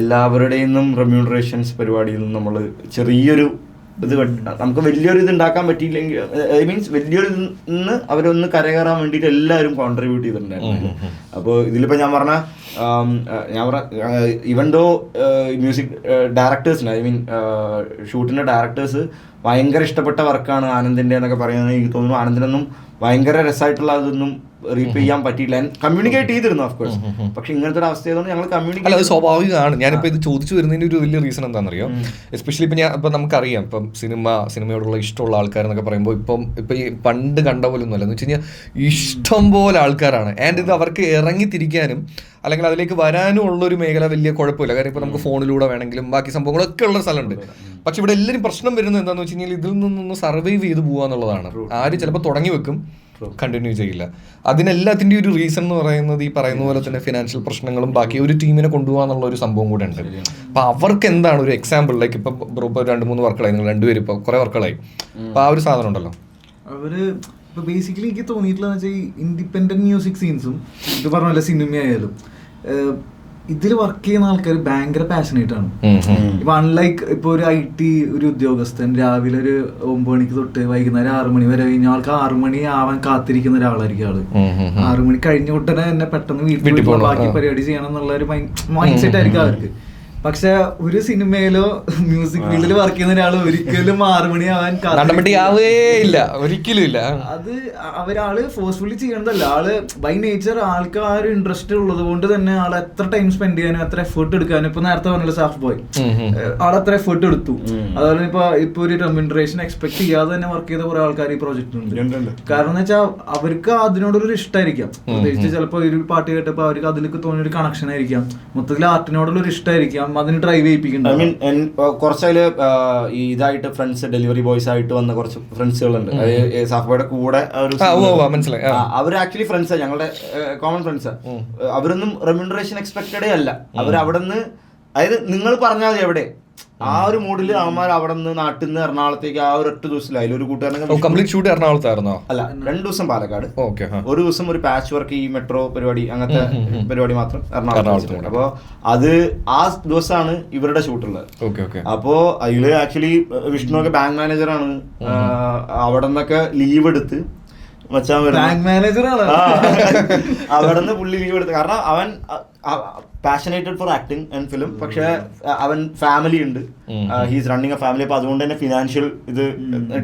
എല്ലാവരുടെയും റെമ്യൂണറേഷൻസ് പരിപാടിയിൽ നിന്നും നമ്മൾ ചെറിയൊരു ഇത് നമുക്ക് വലിയൊരു ഇത് ഉണ്ടാക്കാൻ പറ്റിയില്ലെങ്കിൽ ഐ മീൻസ് വലിയൊരു നിന്ന് അവരൊന്ന് കരകയറാൻ വേണ്ടിയിട്ട് എല്ലാവരും കോൺട്രിബ്യൂട്ട് ചെയ്തിട്ടുണ്ടായിരുന്നു. അപ്പോൾ ഇതിലിപ്പോൾ ഞാൻ പറഞ്ഞ ഈവൻ ദോ മ്യൂസിക് ഡയറക്ടേഴ്സിന് ഐ മീൻ ഷൂട്ടിൻ്റെ ഡയറക്ടേഴ്സ് ഭയങ്കര ഇഷ്ടപ്പെട്ട വർക്കാണ് ആനന്ദിൻ്റെ എന്നൊക്കെ പറയുന്നത്. എനിക്ക് തോന്നുന്നു ആനന്ദിനൊന്നും ഭയങ്കര രസമായിട്ടുള്ള അതൊന്നും റീപ്പ് ചെയ്യാൻ പറ്റിയില്ല. കമ്മ്യൂണിക്കേറ്റ് ചെയ്തിരുന്നു ഓഫ്കോഴ്സ്. പക്ഷെ ഇങ്ങനത്തെ ഒരു അവസ്ഥയായതുകൊണ്ട് ഞങ്ങൾ കമ്മ്യൂണിക്കേറ്റ്. അല്ല, അത് സ്വാഭാവികമാണ്. ഞാനിപ്പോൾ ഇത് ചോദിച്ചു വരുന്നതിൻ്റെ ഒരു വലിയ റീസൺ എന്താണെന്നറിയോ? എസ്പെഷ്യലി ഇപ്പം നമുക്കറിയാം, ഇപ്പം സിനിമയോടുള്ള ഇഷ്ടമുള്ള ആൾക്കാരെന്നൊക്കെ പറയുമ്പോൾ ഇപ്പം ഈ പണ്ട് കണ്ട പോലെ ഒന്നുമല്ല. എന്ന് വെച്ച് കഴിഞ്ഞാൽ ഇഷ്ടം പോലെ ആൾക്കാരാണ്. ആൻഡ് ഇത് അവർക്ക് ഇറങ്ങിത്തിരിക്കാനും അല്ലെങ്കിൽ അതിലേക്ക് വരാനും ഉള്ളൊരു മേഖല വലിയ കുഴപ്പമില്ല. കാരണം ഇപ്പോൾ നമുക്ക് ഫോണിലൂടെ വേണമെങ്കിലും ബാക്കി സംഭവങ്ങളൊക്കെ ഉള്ള സ്ഥലമുണ്ട്. പക്ഷെ ഇവിടെ എല്ലാവരും പ്രശ്നം വരുന്നത് എന്താണെന്ന് വെച്ച് കഴിഞ്ഞാൽ ഇതിൽ നിന്നൊന്ന് സർവൈവ് ചെയ്ത് പോകുക എന്നുള്ളതാണ്. ആര് ചിലപ്പോൾ തുടങ്ങി വെക്കും, കണ്ടിന്യൂ ചെയ്യില്ല. അതിനെല്ലാത്തിൻ്റെ ഒരു റീസൺ എന്ന് പറയുന്നത് ഈ പറയുന്ന പോലെ തന്നെ ഫിനാൻഷ്യൽ പ്രശ്നങ്ങളും ബാക്കി ഒരു ടീമിനെ കൊണ്ടുപോകാന്നുള്ള ഒരു സംഭവം കൂടെ ഉണ്ട്. അപ്പം അവർക്ക് എന്താണ് ഒരു എക്സാമ്പിൾ, ലൈക്ക് ഇപ്പം 2-3 വർക്കുകളായി, നിങ്ങൾ 2 പേരും ഇപ്പോൾ കുറേ വർക്കുകളായി. അപ്പം ആ ഒരു സാധനം ഉണ്ടല്ലോ. അവര് ഇപ്പൊ ബേസിക്കലി എനിക്ക് തോന്നിയിട്ടുള്ളതെന്ന് വെച്ചാൽ ഈ ഇൻഡിപെൻഡന്റ് മ്യൂസിക് സീൻസും ഇത് പറഞ്ഞ പോലെ സിനിമയായാലും ഇതിൽ വർക്ക് ചെയ്യുന്ന ആൾക്കാർ ഭയങ്കര പാഷനേറ്റ് ആണ്. ഇപ്പൊ അൺലൈക്ക് ഇപ്പൊ ഒരു IT ഒരു ഉദ്യോഗസ്ഥൻ രാവിലെ ഒരു 9 മണിക്ക് തൊട്ട് വൈകുന്നേരം 6 മണി വരെ കഴിഞ്ഞ ആൾക്ക് 6 മണി ആവാൻ കാത്തിരിക്കുന്ന ഒരാളായിരിക്കും ആള്. 6 മണി കഴിഞ്ഞ ഉടനെ തന്നെ പെട്ടെന്ന് വീട്ടിൽ ബാക്കി പരിപാടി ചെയ്യണം എന്നുള്ള ഒരു മൈൻഡ് സെറ്റ് ആയിരിക്കും അവർക്ക്. പക്ഷെ ഒരു സിനിമയിലോ മ്യൂസിക് ഫീൽഡിൽ വർക്ക് ചെയ്യുന്ന ഒരാൾ ഒരിക്കലും 6 മണിയാവാൻ ഇല്ല, ഒരിക്കലും ഇല്ല. അത് അവരാള് ഫോഴ്സ്ഫുള്ളി ചെയ്യണതല്ല, ആള് ബൈ നേച്ചർ ആൾക്ക് ആ ഒരു ഇൻട്രസ്റ്റ് ഉള്ളത് കൊണ്ട് തന്നെ ആൾ എത്ര ടൈം സ്പെൻഡ് ചെയ്യാനും എത്ര എഫേർട്ട് എടുക്കാനും, ഇപ്പൊ നേരത്തെ പറഞ്ഞ സാഫ് ബോയ് ആളെത്ര എഫേർട്ട് എടുത്തു. അതുപോലെ ഇപ്പൊ ഒരു റെമ്യൂണറേഷൻ എക്സ്പെക്ട് ചെയ്യാതെ തന്നെ വർക്ക് ചെയ്ത കുറെ ആൾക്കാർ ഈ പ്രോജക്റ്റിനുണ്ട്. കാരണം എന്ന് വെച്ചാൽ അവർക്ക് അതിനോടൊരു ഇഷ്ടമായിരിക്കാം, പ്രത്യേകിച്ച് ചിലപ്പോൾ ഒരു പാട്ട് കേട്ടപ്പോ അവർക്ക് അതിലേക്ക് തോന്നിയ ഒരു കണക്ഷൻ ആയിരിക്കാം, മൊത്തത്തിൽ ആർട്ടിനോടുള്ള ഒരു ഇഷ്ടമായിരിക്കാം, അതിന് ഡ്രൈവ് ചെയ്യിപ്പിക്കുന്നുണ്ട്. കുറച്ചതില് ഇതായിട്ട് ഫ്രണ്ട്സ് ഡെലിവറി ബോയ്സ് ആയിട്ട് വന്ന കുറച്ച് ഫ്രണ്ട്സുകളുണ്ട്. സാഫ്ബോയുടെ കൂടെ അവർ ആക്ച്വലി ഫ്രണ്ട്സാ, ഞങ്ങളുടെ കോമൺ ഫ്രണ്ട്സാ. അവരൊന്നും റെമ്യൂണറേഷൻ എക്സ്പെക്റ്റഡേ അല്ല. അവരവിടെ നിന്ന്, അതായത് നിങ്ങൾ പറഞ്ഞാൽ മതി എവിടെ ആ ഒരു മൂഡിൽ അവന്മാർ അവിടെ നിന്ന് നാട്ടിൽ നിന്ന് എറണാകുളത്തേക്ക് ആ ഒരു 8 ദിവസത്തിൽ അതിലൊരു കൂട്ടുകാരൻ എറണാകുളത്തായിരുന്നോ? അല്ല, 2 ദിവസം പാലക്കാട്, ഒരു ദിവസം ഒരു പാച്ച് വർക്ക്, ഈ മെട്രോ പരിപാടി അങ്ങനത്തെ പരിപാടി മാത്രം എറണാകുളത്ത്. അപ്പൊ അത് ആ ദിവസമാണ് ഇവരുടെ ഷൂട്ടുള്ളത്. അപ്പോ അതില് ആക്ച്വലി വിഷ്ണു ഒക്കെ ബാങ്ക് മാനേജറാണ്. അവിടെ നിന്നൊക്കെ ലീവ് എടുത്ത് മച്ചാൻ അവിടെ നിന്ന് പുള്ളി ലീവ് എടുത്ത്. കാരണം അവൻ പാഷനേറ്റഡ് ഫോർ ആക്ടിങ് ആൻഡ് ഫിലിം. പക്ഷെ അവൻ ഫാമിലി ഉണ്ട്, ഹീസ് റണ്ണിങ് എ ഫാമിലി. അപ്പൊ അതുകൊണ്ട് തന്നെ ഫിനാൻഷ്യൽ ഇത്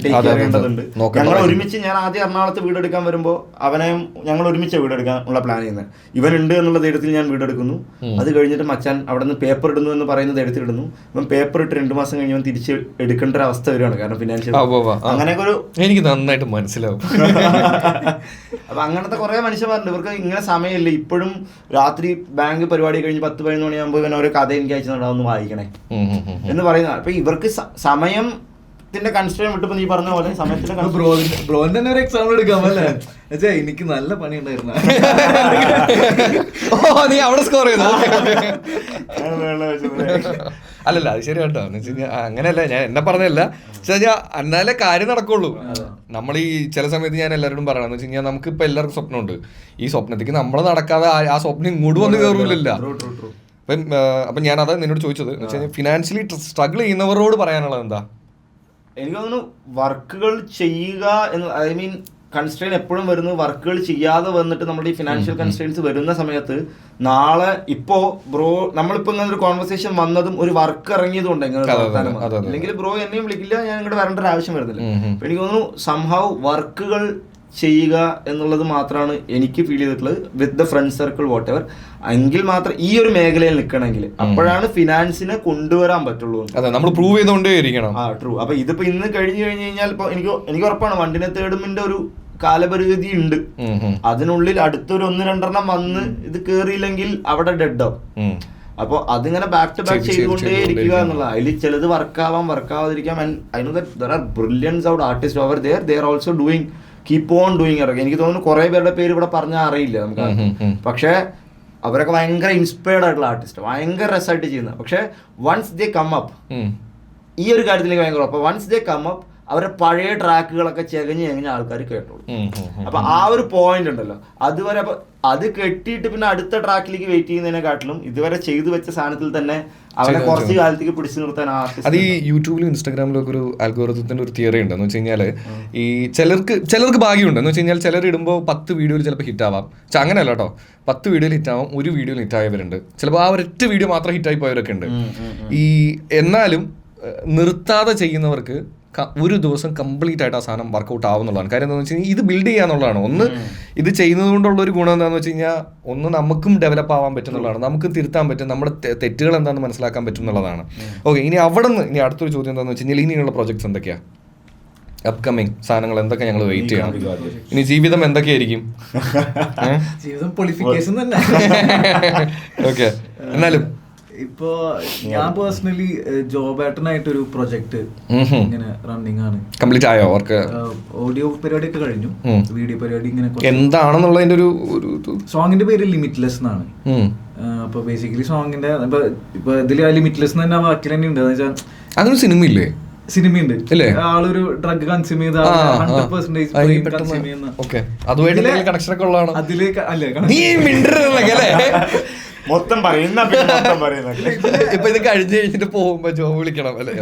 ടേക്ക് കെയർ ചെയ്യേണ്ടതുണ്ട്. ഞങ്ങൾ ഒരുമിച്ച്, ഞാൻ ആദ്യം എറണാകുളത്ത് വീടെടുക്കാൻ വരുമ്പോൾ അവനെ ഞങ്ങൾ ഒരുമിച്ച് വീടെടുക്കാൻ ഉള്ള പ്ലാൻ ചെയ്യുന്നത്. ഇവനുണ്ട് എന്നുള്ള ധൈര്യത്തിൽ ഞാൻ വീടെടുക്കുന്നു. അത് കഴിഞ്ഞിട്ട് മച്ചാൻ അവിടെ നിന്ന് പേപ്പർ ഇടുന്നു എന്ന് പറയുന്നത് എടുത്തിടുന്നു. ഇവൻ പേപ്പർ ഇട്ട് 2 മാസം കഴിഞ്ഞ് അവൻ തിരിച്ച് എടുക്കേണ്ട ഒരു അവസ്ഥ വരികയാണ്. കാരണം ഫിനാൻഷ്യൽ അങ്ങനെയൊക്കെ ഒരു എനിക്ക് നന്നായിട്ട് മനസ്സിലാവും. അപ്പൊ അങ്ങനത്തെ കുറെ മനുഷ്യന്മാരുണ്ട്. ഇവർക്ക് ഇങ്ങനെ സമയമില്ല. ഇപ്പോഴും രാത്രി ബാങ്ക് പരിപാടി കഴിഞ്ഞ് 10-11 മണിയാകുമ്പോൾ ഇവൻ ഓരോ കഥ എനിക്ക് അയച്ചിട്ടുണ്ടാവും, വായിക്കണേ എന്ന് പറയുന്നത്. അപ്പൊ ഇവർക്ക് സമയത്തിന്റെ കൺസ്ട്രെയിൻ വിട്ടപ്പോ നീ പറഞ്ഞ പോലെ സമയത്തിന്റെ ബ്രോന്റെ തന്നെ ഒരു എക്സാമ്പിൾ എടുക്കാം അല്ലേ? എനിക്ക് നല്ല പണി ഉണ്ടായിരുന്നു. നീ അവിടെ സ്കോർ ചെയ്തു. അല്ലല്ല, അത് ശരി കേട്ടോ. എന്ന് വെച്ച് കഴിഞ്ഞാൽ അങ്ങനെയല്ല, ഞാൻ എന്നെ പറഞ്ഞല്ല. എന്നാലേ കാര്യം നടക്കുള്ളൂ. നമ്മൾ ഈ ചില സമയത്ത് ഞാൻ എല്ലാവരോടും പറയണം എന്ന് വെച്ച് കഴിഞ്ഞാൽ നമുക്കിപ്പോൾ എല്ലാവർക്കും സ്വപ്നമുണ്ട്. ഈ സ്വപ്നത്തേക്ക് നമ്മൾ നടക്കാതെ ആ സ്വപ്നം ഇങ്ങോട്ട് വന്ന് കയറൂലല്ല. അപ്പം ഞാനത് നിന്നോട് ചോദിച്ചത് എന്ന് വെച്ച് കഴിഞ്ഞാൽ ഫിനാൻഷ്യലി സ്ട്രഗിൾ ചെയ്യുന്നവരോട് പറയാനുള്ളത് എന്താ? എനിക്ക് തോന്നുന്നു വർക്കുകൾ ചെയ്യുക എന്ന്, ഐ മീൻ കൺസ്ട്രെയിൻ എപ്പോഴും വരുന്നത് വർക്കുകൾ ചെയ്യാതെ വന്നിട്ട് നമ്മുടെ ഈ ഫിനാൻഷ്യൽ കൺസ്ട്രെയിൻസ് വരുന്ന സമയത്ത് നാളെ ഇപ്പോ ബ്രോ നമ്മളിപ്പോ ഇങ്ങനെ ഒരു കോൺവെർസേഷൻ വന്നതും ഒരു വർക്ക് ഇറങ്ങിയതുകൊണ്ട് അല്ലെങ്കിൽ ബ്രോ എന്നെയും വിളിക്കില്ല, ഞാൻ ഇങ്ങോട്ട് വരേണ്ട ഒരു ആവശ്യം വരുന്നില്ല. എനിക്ക് തോന്നുന്നു സംഹൗ വർക്കുകൾ ചെയ്യുക എന്നുള്ളത് മാത്രമാണ് എനിക്ക് ഫീൽ ചെയ്തിട്ടുള്ളത് with the friend circle what ever. എങ്കിൽ മാത്രം ഈ ഒരു മേഖലയിൽ നിൽക്കണമെങ്കിൽ അപ്പോഴാണ് ഫിനാൻസിനെ കൊണ്ടുവരാൻ പറ്റുള്ളൂ. നമ്മൾ പ്രൂവ് ചെയ്തുകൊണ്ടേ ഇരിക്കണം. ട്രൂ. അപ്പൊ ഇതിപ്പോ ഇന്ന് കഴിഞ്ഞു കഴിഞ്ഞാൽ ഇപ്പൊ എനിക്ക് ഉറപ്പാണ് വണ്ടിനെ തേടുമിന്റെ ഒരു കാലപരിധി ഉണ്ട്. അതിനുള്ളിൽ അടുത്തൊരു 1-2 വന്ന് ഇത് കേറിയില്ലെങ്കിൽ അവിടെ ഡെഡ് ആവും. അപ്പൊ അതിങ്ങനെ ബാക്ക് ടു ബാക്ക് ചെയ്തുകൊണ്ടേ ഇരിക്കുക എന്നുള്ള. അതിൽ ചിലത് വർക്കാവാം, വർക്കാവാതിരിക്കാം. I know that there are brilliant out artists over there. They are also doing, keep on doing it. എനിക്ക് തോന്നുന്നു കുറെ പേരുടെ പേര് ഇവിടെ പറഞ്ഞാൽ അറിയില്ല നമുക്ക്. പക്ഷെ അവരൊക്കെ ഭയങ്കര ഇൻസ്പയർഡ് ആയിട്ടുള്ള ആർട്ടിസ്റ്റ്, ഭയങ്കര രസമായിട്ട് ചെയ്യുന്നത്. പക്ഷെ വൺസ് ദേ കം അപ്പ്, ഈ ഒരു കാര്യത്തിലേക്ക് ഭയങ്കര ഉറപ്പ്, വൺസ് ദേ കം അപ്പ് അവരുടെ പഴയ ട്രാക്കുകളൊക്കെ ചെകഞ്ഞ് ആൾക്കാർ കേട്ടോളൂ. അപ്പൊ ആ ഒരു പോയിന്റ് ഉണ്ടല്ലോ, അതുവരെ അപ്പൊ അത് കെട്ടിയിട്ട് പിന്നെ അടുത്ത ട്രാക്കിലേക്ക് വെയിറ്റ് ചെയ്യുന്നതിനെക്കാട്ടിലും ഇതുവരെ ചെയ്തു വെച്ച സാധനത്തിൽ തന്നെ അവരെ കുറച്ച് കാലത്തേക്ക് പിടിച്ചു നിർത്താൻ അത് ഈ യൂട്യൂബിലും ഇൻസ്റ്റാഗ്രാമിലും ഒക്കെ ഒരു അൽഗോരിതത്തിന്റെ ഒരു തിയറി ഉണ്ട്. എന്ന് വെച്ച് കഴിഞ്ഞാൽ ഈ ചിലർക്ക് ഭാഗ്യമുണ്ട്. എന്ന് വെച്ച് കഴിഞ്ഞാൽ ചിലർ ഇടുമ്പോൾ 10 വീഡിയോയിൽ ചിലപ്പോൾ ഹിറ്റ് ആവാം. അങ്ങനെയല്ല കേട്ടോ, 10 വീഡിയോയിൽ ഹിറ്റ് ആവാം, ഒരു വീഡിയോയിൽ ഹിറ്റ് ആയവരുണ്ട്. ചിലപ്പോൾ ആ ഒരൊറ്റ വീഡിയോ മാത്രം ഹിറ്റായി പോയവരൊക്കെ ഉണ്ട്. ഈ എന്നാലും നിർത്താതെ ചെയ്യുന്നവർക്ക് ഒരു ദിവസം കംപ്ലീറ്റ് ആയിട്ട് ആ സാധനം വർക്കൗട്ട് ആവുന്നുള്ളതാണ്. കാര്യം എന്താണെന്ന് വെച്ച് കഴിഞ്ഞാൽ ഇത് ബിൽഡ് ചെയ്യാന്നുള്ളതാണ്. ഒന്ന് ഇത് ചെയ്യുന്നത് കൊണ്ടുള്ള ഒരു ഗുണം എന്താണെന്ന് വെച്ച് കഴിഞ്ഞാൽ ഒന്ന് നമുക്കും ഡെവലപ്പ് ആവാൻ പറ്റുന്നുള്ളതാണ്, നമുക്കും തിരുത്താൻ പറ്റും, നമ്മുടെ തെറ്റുകൾ എന്താണെന്ന് മനസ്സിലാക്കാൻ പറ്റും എന്നുള്ളതാണ്. ഓക്കെ, ഇനി അവിടെ നിന്ന് ഇനി അടുത്തൊരു ചോദ്യം എന്താണെന്ന് വെച്ച് കഴിഞ്ഞാൽ ഇനിയുള്ള പ്രോജക്ട്സ് എന്തൊക്കെയാണ്? അപ്കമിങ് സാധനങ്ങൾ എന്തൊക്കെ ഞങ്ങൾ വെയിറ്റ് ചെയ്യണം? ഇനി ജീവിതം എന്തൊക്കെയായിരിക്കും? ഓക്കെ, എന്നാലും ഇപ്പോ ഞാൻ പേഴ്സണലി ജോബേട്ടനായിട്ടൊരു പ്രൊജക്ട് ഇങ്ങനെ റണ്ണിങ് ആണ്. കംപ്ലീറ്റ് ആയോ വർക്ക്? ഓഡിയോ പരിപാടി ഒക്കെ കഴിഞ്ഞു, വീഡിയോ പരിപാടി ഇങ്ങനെ. എന്താണെന്നുള്ളതിന്റെ ഒരു സോങ്ങിന്റെ പേര് ലിമിറ്റ്ലെസ് എന്നാണ്. അപ്പൊ ബേസിക്കലി സോങ്ങിന്റെ ഇപ്പൊ ഇതില് ലിമിറ്റ്ലെസ് തന്നെ വാക്കിൽ തന്നെ ഉണ്ട്. അതൊരു സിനിമയില്ലേ? സിനിമയുണ്ട് ഇല്ലേ? ആളൊരു ഡ്രഗ് കൺസ്യൂം ചെയ്ത 100% കൺസ്യൂം ചെയ്യുന്ന അതുമായിട്ട് കണക്ഷൻ ഒക്കെ ഉള്ളതാണോ? അതില് അല്ലേ നീ മിണ്ടല്ലേ മൊത്തം പറയുന്ന ഇപ്പൊ ഇത് കഴിഞ്ഞിട്ട് പോകുമ്പോ ജോബ് വിളിക്കണം അല്ലേ?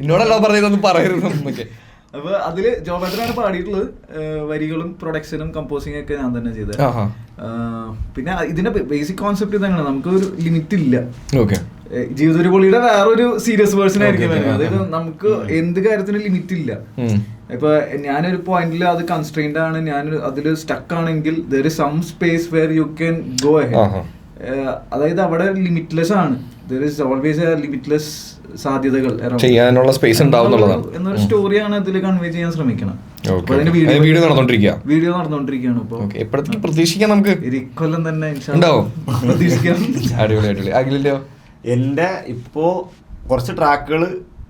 എന്നോടല്ലോ പറഞ്ഞതൊന്നും പറയരുത് എന്നൊക്കെ. അപ്പൊ അതില് ജോബേട്ടനാണ് പാടിയിട്ടുള്ളത്. വരികളും പ്രൊഡക്ഷനും കമ്പോസിംഗ് ഒക്കെ ഞാൻ തന്നെ ചെയ്തത്. പിന്നെ ഇതിന്റെ ബേസിക് കോൺസെപ്റ്റ് ഇതാണ്, നമുക്ക് ഒരു ലിമിറ്റ് ഇല്ല. ജീവിതൊരു പൊളിയുടെ വേറൊരു സീരിയസ് വേർഷൻ ആയിരിക്കും. അതായത് നമുക്ക് എന്ത് കാര്യത്തിനും ലിമിറ്റ് ഇല്ല. ഇപ്പൊ ഞാനൊരു പോയിന്റിൽ അത് കൺസ്ട്രെയിൻഡ് ആണ്, ഞാൻ അതിൽ സ്റ്റക്ക് ആണെങ്കിൽ there is some space where you can go ahead. അതായത് അവിടെ ലിമിറ്റ്ലെസ് ആണ്, there is always a limitless സാധ്യതകൾ ചെയ്യാനുള്ള സ്പേസ് ഉണ്ടാവുന്നതാണ് എന്നൊരു സ്റ്റോറിയാണ് ഇതിൽ കൺവേ ചെയ്യാൻ ശ്രമിക്കണം. വീഡിയോ നടന്നുകൊണ്ടിരിക്കുകയാണ് ഇപ്പൊ. എപ്പോഴത്തേക്ക് പ്രതീക്ഷിക്കാം നമുക്ക്? ഇക്കൊല്ലം തന്നെ പ്രതീക്ഷിക്കാം. അടിപൊളി അടിപൊളി. അഖിലിന്റെയോ? എന്റെ ഇപ്പോ കുറച്ച് ട്രാക്കുകൾ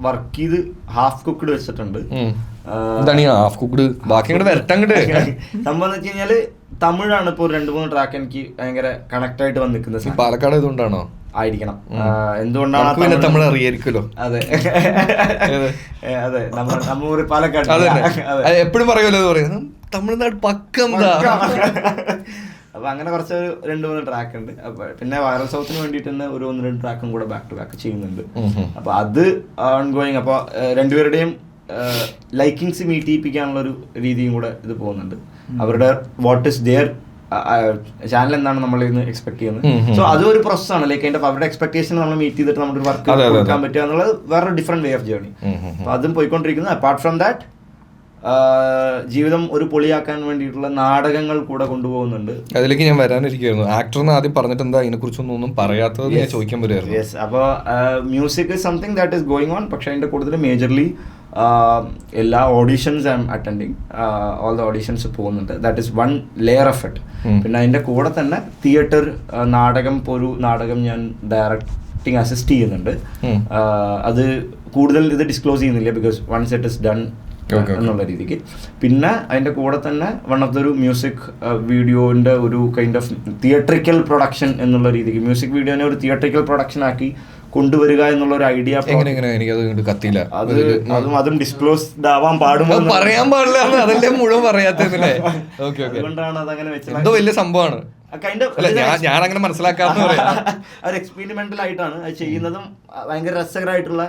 വർക്ക് ചെയ്ത് ഹാഫ് കുക്ക്ഡ് വെച്ചിട്ടുണ്ട്. ഹാഫ് കുക്ക്ഡ് ബാക്കി വരട്ടങ്ങട് സംഭവം എന്ന് വെച്ച് കഴിഞ്ഞാല് തമിഴാണ് ഇപ്പൊ 2-3 ട്രാക്ക് എനിക്ക് ഭയങ്കര കണക്ട് ആയിട്ട് വന്നിരിക്കുന്നത്. പാലക്കാട് ഇതുകൊണ്ടാണോ? ആയിരിക്കണം. എന്തുകൊണ്ടാണ് തമിഴ് അറിയായിരിക്കുമല്ലോ. അതെ അതെ, നമ്മൂര് പാലക്കാട് എപ്പോഴും പറയുമല്ലോ പറയുന്നത് തമിഴ്നാട് പക്കം. അപ്പൊ അങ്ങനെ കുറച്ച് 2-3 ട്രാക്ക് ഉണ്ട്. അപ്പൊ പിന്നെ വൈറൽ സൗത്തിന് വേണ്ടിട്ട് തന്നെ 1-2 ട്രാക്കും കൂടെ ബാക്ക് ടു ബാക്ക് ചെയ്യുന്നുണ്ട്. അപ്പൊ അത് ഓൺഗോയിങ്. അപ്പൊ രണ്ടുപേരുടെയും ലൈക്കിങ്സ് മീറ്റ് ചെയ്യിപ്പിക്കാനുള്ള ഒരു രീതിയും കൂടെ ഇത് പോകുന്നുണ്ട്. അവരുടെ വാട്ട് ഇസ് ദിയർ ചാനൽ എന്താണ് നമ്മൾ ഇന്ന് എക്സ്പെക്ട് ചെയ്യുന്നത്. സോ അതും ഒരു പ്രോസസ്സാണ്. ലൈക്ക് അതിന്റെ അവരുടെ എക്സ്പെക്ടേഷൻ നമ്മൾ മീറ്റ് ചെയ്തിട്ട് നമ്മുടെ വർക്ക് കൊടുക്കാൻ പറ്റുക എന്നുള്ളത് വേറൊരു ഡിഫറെന്റ് വേ ഓഫ് ജേർണി. അപ്പൊ അതും പോയിക്കൊണ്ടിരിക്കുന്നത്. അപ്പാർട്ട് ഫ്രം ദാറ്റ് ജീവിതം ഒരു പൊളിയാക്കാൻ വേണ്ടിയിട്ടുള്ള നാടകങ്ങൾ കൂടെ കൊണ്ടുപോകുന്നുണ്ട്. അതിലേക്ക് ഞാൻ വരാനിരിക്കുന്നു. ആക്ടറിന് ആദ്യം പറഞ്ഞിട്ട് എന്താ അതിനെ കുറിച്ചൊന്നും പറയാത്തത് ഞാൻ ചോദിക്കാൻ പറ്റുമായിരുന്നു. യെസ്, അപ്പോൾ music is something that is going on. പക്ഷെ അതിന്റെ കൂടുതൽ മേജർലി എല്ലാ auditions I am attending. All the auditions പോകുന്നുണ്ട്. That is one layer of it. പിന്നെ അതിന്റെ കൂടെ തന്നെ തിയേറ്റർ നാടകം, ഒരു നാടകം ഞാൻ ഡയറക്ടിങ് അസിസ്റ്റ് ചെയ്യുന്നുണ്ട്. അത് കൂടുതൽ ഇത് ഡിസ്ക്ലോസ് ചെയ്യുന്നില്ല, because once it is done എന്നുള്ള രീതിക്ക്. പിന്നെ അതിന്റെ കൂടെ തന്നെ വൺ ഓഫ് ദ ഒരു മ്യൂസിക് വീഡിയോന്റെ ഒരു കൈൻഡ് ഓഫ് തിയേറ്ററിക്കൽ പ്രൊഡക്ഷൻ എന്നുള്ള രീതിക്ക് മ്യൂസിക് വീഡിയോനെ ഒരു തിയേറ്ററിക്കൽ പ്രൊഡക്ഷൻ ആക്കി കൊണ്ടുവരിക എന്നുള്ള ഒരു ഐഡിയ. അതും ഡിസ്ക്ലോസ് ആവാൻ പാടുമോ? പറയാൻ പാടില്ല, അതല്ലേ മുഴുവൻ പറയാത്തല്ലേ. അതുകൊണ്ടാണ് അതങ്ങനെ വെച്ചത്. എന്തോ വലിയ സംഭവമാണ്. ഞാൻ അങ്ങനെ മനസ്സിലാക്കാത്ത ഒരു എക്സ്പെരിമെന്റൽ ആയിട്ടാണ് അത് ചെയ്യുന്നതും. ഭയങ്കര രസകരമായിട്ടുള്ള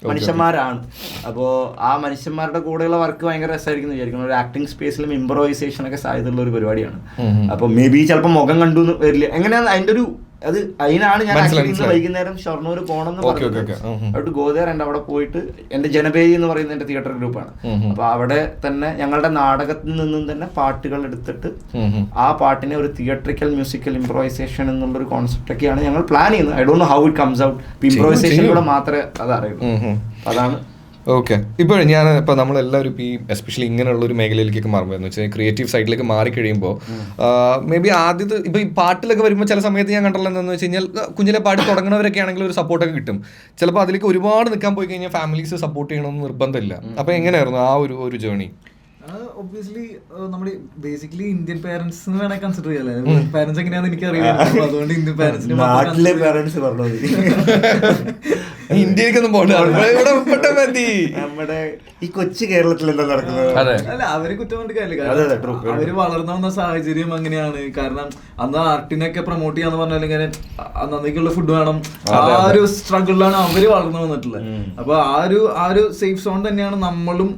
മനുഷ്യന്മാരാണ്. അപ്പോൾ ആ മനുഷ്യന്മാരുടെ കൂടെയുള്ള വർക്ക് ഭയങ്കര രസമായിരിക്കും എന്ന് വിചാരിക്കുന്നു. ഒരു ആക്ടിങ് സ്പേസിലും ഇംപ്രവൈസേഷൻ ഒക്കെ സാധ്യതയുള്ള ഒരു പരിപാടിയാണ്. അപ്പോൾ മേ ബി ചിലപ്പോൾ മുഖം കണ്ടു വരില്ല. എങ്ങനെയാണ് അതിന്റെ ഒരു അത് അതിനാണ് ഞാൻ വൈകുന്നേരം ഷൊർണൂർ പോകണം എന്ന് പറഞ്ഞത്. അവിടെ ഗോദേർ ഉണ്ട്. അവിടെ പോയിട്ട് എന്റെ ജനപേരി എന്ന് പറയുന്ന എന്റെ തിയേറ്റർ ഗ്രൂപ്പാണ്. അപ്പൊ അവിടെ തന്നെ ഞങ്ങളുടെ നാടകത്തിൽ നിന്നും തന്നെ പാട്ടുകൾ എടുത്തിട്ട് ആ പാട്ടിനെ ഒരു തിയേറ്ററിക്കൽ മ്യൂസിക്കൽ ഇംപ്രവൈസേഷൻ എന്നുള്ളൊരു കോൺസെപ്റ്റ് ഒക്കെയാണ് ഞങ്ങൾ പ്ലാൻ ചെയ്യുന്നത്. I don't know how it comes out. ഇംപ്രവൈസേഷനിലൂടെ മാത്രമേ അത് അറിയുള്ളൂ. അതാണ്. ഓക്കെ. ഇപ്പോൾ ഇപ്പോൾ നമ്മളെല്ലാവരും ഇപ്പോൾ ഈ എസ്പെഷ്യലി ഇങ്ങനെയുള്ള ഒരു മേഖലയിലേക്കൊക്കെ മാറുമ്പോൾ എന്ന് വെച്ചാൽ ക്രിയേറ്റീവ് സൈഡിലേക്ക് മാറിക്കഴിയുമ്പോൾ മേ ബി ആദ്യത്തെ ഇപ്പോൾ ഈ പാട്ടിലൊക്കെ വരുമ്പോൾ ചില സമയത്ത് ഞാൻ കണ്ടുള്ള എന്താണെന്ന് വെച്ച് കഴിഞ്ഞാൽ കുഞ്ഞിലെ പാട്ട് തുടങ്ങുന്നവരൊക്കെ ആണെങ്കിൽ ഒരു സപ്പോർട്ടൊക്കെ കിട്ടും. ചിലപ്പോൾ അതിലേക്ക് ഒരുപാട് നിൽക്കാൻ പോയി കഴിഞ്ഞാൽ ഫാമിലീസ് സപ്പോർട്ട് ചെയ്യണമെന്ന് നിർബന്ധമില്ല. അപ്പോൾ എങ്ങനെയായിരുന്നു ആ ഒരു ജേർണി? ഒബ്വിയസ്ലി നമ്മുടെ ബേസിക്കലി ഇന്ത്യൻ പാരന്റ്സ് എന്ന് വേണമെങ്കിൽ കൺസിഡർ ചെയ്യാല്ലേ. പാരന്റ്സ് എങ്ങനെയാണെന്ന് എനിക്കറിയാം. അതുകൊണ്ട് ഇന്ത്യൻ പാരന്റ്സിന് ഇന്ത്യയിലേക്കൊന്നും നമ്മുടെ ഈ കൊച്ചു കേരളത്തിൽ എന്താ നടക്കുന്നത്? അല്ല, അവര് കുറ്റം കൊണ്ട് കാര്യമില്ല. അവര് വളർന്നു വന്ന സാഹചര്യം അങ്ങനെയാണ്. കാരണം അന്ന് ആർട്ടിനൊക്കെ പ്രൊമോട്ട് ചെയ്യാന്ന് പറഞ്ഞാൽ ഇങ്ങനെ അന്നേക്കുള്ള ഫുഡ് വേണം. ആ ഒരു സ്ട്രഗിളിലാണ് അവര് വളർന്നു വന്നിട്ടുള്ളത്. അപ്പൊ ആ ഒരു സേഫ് സോൺ തന്നെയാണ് നമ്മളും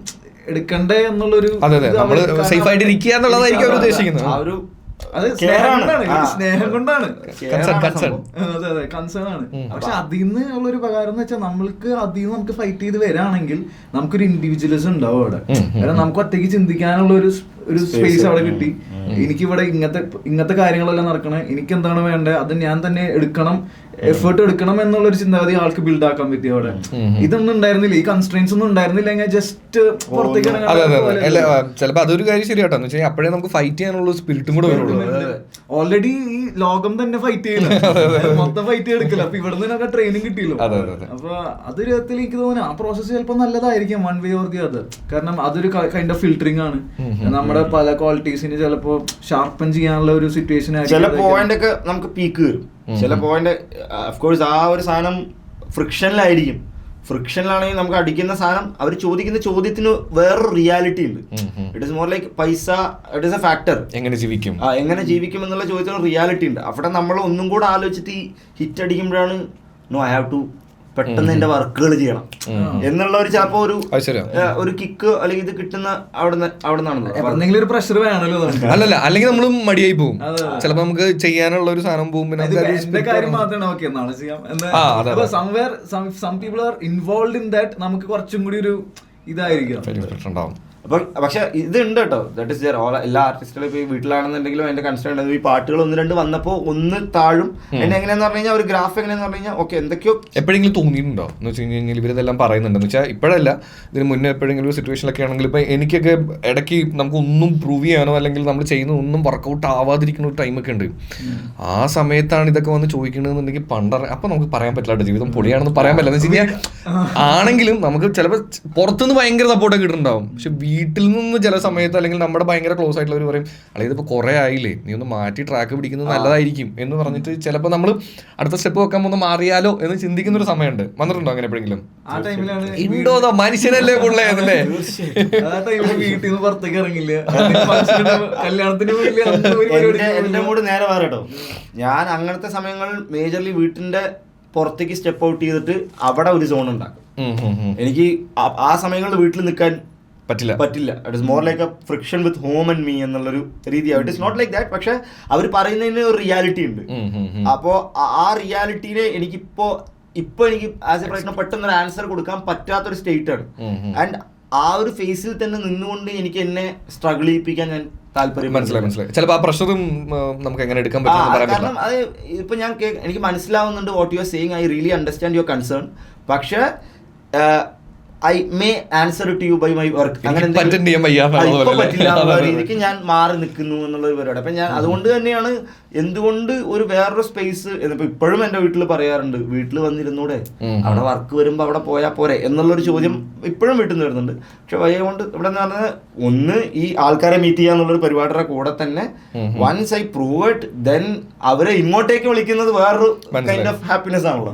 എടുക്കണ്ടേ എന്നുള്ളൊരു സേഫ് ആയിട്ട് ഇരിക്കുക എന്നുള്ളതായിരിക്കും അവർ ഉദ്ദേശിക്കുന്നത്. ആ ഒരു അത് സ്നേഹം കൊണ്ടാണ്, അതെ കൺസേൺ ആണ്. പക്ഷെ അതിൽ നിന്ന് ഉള്ളൊരു ഉപകാരം എന്ന് വെച്ചാൽ നമ്മൾക്ക് അതിൽ നിന്ന് നമുക്ക് ഫൈറ്റ് ചെയ്ത് വരാണെങ്കിൽ നമുക്കൊരു ഇൻഡിവിജ്വലിസം ഉണ്ടാവും അവിടെ. കാരണം നമുക്ക് ഒറ്റയ്ക്ക് ചിന്തിക്കാനുള്ള ഒരു സ്പേസ് അവിടെ കിട്ടി. എനിക്കിവിടെ ഇങ്ങനത്തെ കാര്യങ്ങളെല്ലാം നടക്കണേ, എനിക്ക് എന്താണ് വേണ്ടത് അത് ഞാൻ തന്നെ എടുക്കണം, എഫേർട്ട് എടുക്കണം എന്നുള്ളൊരു ചിന്താഗതി ആൾക്ക് ബിൽഡ് ആക്കാൻ പറ്റി അവിടെ. ഇതൊന്നും ഉണ്ടായിരുന്നില്ല, ഈ കൺസ്ട്രെയിൻസ് ഒന്നും ഉണ്ടായിരുന്നില്ലെങ്കിൽ ജസ്റ്റ് പുറത്തേക്ക് ചിലപ്പോൾ അതൊരു കാര്യം ശരിയാട്ടോ. അപ്പോഴേ നമുക്ക് ഫൈറ്റ് ചെയ്യാനുള്ള സ്പിരിറ്റും കൂടെ വരുള്ളൂ. ഓൾറെഡി ഈ ലോകം തന്നെ ഫൈറ്റ് ചെയ്യുന്നു, മൊത്തം ഫൈറ്റ് എടുക്കില്ല. അപ്പൊ ഇവിടെ നിന്നൊക്കെ ട്രെയിനിങ് കിട്ടിയല്ലോ. അപ്പൊ അതൊരു വിധത്തിൽ എനിക്ക് തോന്നുന്നു ആ പ്രോസസ് ചിലപ്പോൾ നല്ലതായിരിക്കും one way or the other. കാരണം അതൊരു കൈൻഡ് ഓഫ് ഫിൽറ്ററിംഗ് ആണ്. നമ്മുടെ പല ക്വാളിറ്റീസിന് ചിലപ്പോ ഷാർപ്പൻ ചെയ്യാനുള്ള ഒരു സിറ്റുവേഷൻ ആയിരിക്കും. ചില പോയിന്റ് ഒക്കെ നമുക്ക് പീക്ക് വരും. ചില പോയിന്റ് ഓഫ് കോഴ്സ് ആ ഒരു സാധനം ഫ്രിക്ഷനിലായിരിക്കും. ഫ്രിക്ഷനിലാണെങ്കിൽ നമുക്ക് അടിക്കുന്ന സാധനം അവർ ചോദിക്കുന്ന ചോദ്യത്തിന് വേറൊരു റിയാലിറ്റി ഉണ്ട്. ഇറ്റ് ഇസ് മോർ ലൈക്ക് പൈസ, ഇറ്റ് ഇസ് എ ഫാക്ടർ. എങ്ങനെ ജീവിക്കും എന്നുള്ള ചോദ്യത്തിന് റിയാലിറ്റി ഉണ്ട്. അവിടെ നമ്മൾ ഒന്നും കൂടെ ആലോചിച്ചിട്ട് ഈ ഹിറ്റ് അടിക്കുമ്പോഴാണ് നോ ഐ ഹാവ് ടു പെട്ടെന്ന് എന്റെ വർക്കുകൾ ചെയ്യണം എന്നുള്ള ഒരു ചിലപ്പോ ഒരു കിക്ക് അല്ലെങ്കിൽ ഇത് കിട്ടുന്ന അവിടെ നിന്നാണ് ഒരു പ്രഷർ വേണമല്ലോ. അല്ലല്ല, അല്ലെങ്കിൽ നമ്മൾ മടിയായി പോകും. ചിലപ്പോ നമുക്ക് ചെയ്യാനുള്ള ഒരു സാധനം പോകും. കാര്യം മാത്രമാണ് ഓക്കെ നാളെ ചെയ്യാം. Somewhere some people are involve in that. നമുക്ക് കുറച്ചും കൂടി ഒരു ഇതായിരിക്കും. പക്ഷെ ഇതുണ്ട് കേട്ടോ, ദാറ്റ് ഇസ് എല്ലാ ആർട്ടിസ്റ്റുകളും ഇപ്പൊ വീട്ടിലാണെന്നുണ്ടെങ്കിലും അതിന്റെ കൺസേൺ ഉണ്ട്. ഈ പാട്ടുകൾ 1-2 വന്നപ്പോ ഒന്ന് താഴും. എന്നെ എങ്ങനെയാന്ന് പറഞ്ഞു കഴിഞ്ഞാൽ ഒരു ഗ്രാഫ് എങ്ങനെയാന്ന് പറഞ്ഞു കഴിഞ്ഞാൽ ഓക്കെ എന്തൊക്കെയോ എപ്പോഴെങ്കിലും തോന്നിയിട്ടുണ്ടോ എന്ന് വെച്ച് കഴിഞ്ഞാൽ ഇവരിതെല്ലാം പറയുന്നുണ്ടെന്ന് വെച്ചാൽ ഇപ്പോഴല്ല, ഇതിന് മുന്നേ എപ്പോഴെങ്കിലും ഒരു സിറ്റുവേഷനിലൊക്കെ ആണെങ്കിൽ ഇപ്പൊ എനിക്കൊക്കെ ഇടയ്ക്ക് നമുക്ക് ഒന്നും പ്രൂവ് ചെയ്യാനോ അല്ലെങ്കിൽ നമ്മൾ ചെയ്യുന്ന ഒന്നും വർക്കൗട്ട് ആവാതിരിക്കുന്ന ഒരു ടൈമൊക്കെ ഉണ്ട്. ആ സമയത്താണ് ഇതൊക്കെ വന്ന് ചോദിക്കണമെന്നുണ്ടെങ്കിൽ അപ്പൊ നമുക്ക് പറയാൻ പറ്റില്ല ജീവിതം പൊളിയാണെന്ന് പറയാൻ പറ്റില്ല. എന്ന് വെച്ച് കഴിഞ്ഞാൽ ആണെങ്കിലും നമുക്ക് ചിലപ്പോൾ പുറത്തുനിന്ന് ഭയങ്കര സപ്പോർട്ടൊക്കെ കിട്ടുന്നുണ്ടാവും. പക്ഷെ വീട്ടിൽ നിന്ന് ചില സമയത്ത് അല്ലെങ്കിൽ നമ്മുടെ ഭയങ്കര ക്ലോസ് ആയിട്ടുള്ളവർ പറയും അല്ലെങ്കിൽ ഇതിപ്പോൾ കുറേ ആയില്ലേ, നീ ഒന്ന് മാറ്റി ട്രാക്ക് പിടിക്കുന്നത് നല്ലതായിരിക്കും എന്ന് പറഞ്ഞിട്ട് ചിലപ്പോൾ നമ്മൾ അടുത്ത സ്റ്റെപ്പ് വെക്കാൻ ഒന്ന് മാറിയാലോ എന്ന് ചിന്തിക്കുന്ന ഒരു സമയമുണ്ട്. വന്നിട്ടുണ്ടോ അങ്ങനെ എപ്പോഴെങ്കിലും? ഉണ്ടോന്നോ? മനുഷ്യനല്ലേ പുള്ളേന്നല്ലേ? വീട്ടിൽ നിന്ന് പുറത്തേക്ക് ഇറങ്ങില്ല, കല്യാണത്തിന് എന്റെ കൂടെ നേരെ വേറെ കേട്ടോ. ഞാൻ അങ്ങനത്തെ സമയങ്ങളിൽ മേജർലി വീട്ടിന്റെ പുറത്തേക്ക് സ്റ്റെപ്പ് ഔട്ട് ചെയ്തിട്ട് അവിടെ ഒരു സോൺ ഉണ്ടാക്കും. എനിക്ക് ആ സമയങ്ങളിൽ വീട്ടിൽ നിൽക്കാൻ പറ്റില്ല. It is more like a friction with home and me എന്നുള്ളൊരു രീതിയാണ്. It is not like that. പക്ഷെ അവർ പറയുന്നതിന് ഒരു റിയാലിറ്റി ഉണ്ട്. അപ്പോ ആ റിയാലിറ്റിയിലെ എനിക്കിപ്പോ എനിക്ക് ആസ് എ പ്രശ്നം പെട്ടെന്ന് ആൻസർ കൊടുക്കാൻ പറ്റാത്തൊരു സ്റ്റേറ്റ് ആണ്. ആൻഡ് ആ ഒരു ഫേസിൽ തന്നെ നിന്നുകൊണ്ട് എനിക്ക് എന്നെ സ്ട്രഗിൾ ചെയ്യിപ്പിക്കാൻ ഞാൻ താല്പര്യം. മനസ്സിലായി. ചിലപ്പോൾ ആ പ്രഷറും നമുക്ക് എങ്ങനെ എടുക്കാൻ പറ്റും. കാരണം അത് ഇപ്പൊ എനിക്ക് മനസ്സിലാവുന്നുണ്ട് what you are saying. I really understand your concern. പക്ഷെ I may answer to you by my work. അങ്ങനെ പറ്റില്ല രീതിക്ക് ഞാൻ മാറി നിൽക്കുന്നു എന്നുള്ളൊരു പരിപാടി. അപ്പൊ ഞാൻ അതുകൊണ്ട് തന്നെയാണ് എന്തുകൊണ്ട് ഒരു വേറൊരു സ്പേസ് ഇപ്പോഴും എന്റെ വീട്ടിൽ പറയാറുണ്ട്, വീട്ടിൽ വന്നിരുന്നൂടെ, അവിടെ വർക്ക് വരുമ്പോ അവിടെ പോയാൽ പോരെ എന്നുള്ളൊരു ചോദ്യം ഇപ്പോഴും വീട്ടിൽ നിന്ന് വരുന്നുണ്ട്. പക്ഷെ വയ്യ കൊണ്ട് ഇവിടെ എന്ന് പറഞ്ഞാൽ ഒന്ന് ഈ ആൾക്കാരെ മീറ്റ് ചെയ്യാന്നുള്ളൊരു പരിപാടിയുടെ കൂടെ തന്നെ once I prove it then അവരെ ഇങ്ങോട്ടേക്ക് വിളിക്കുന്നത് വേറൊരു കൈൻഡ് ഓഫ് ഹാപ്പിനെസ് ആണല്ലോ.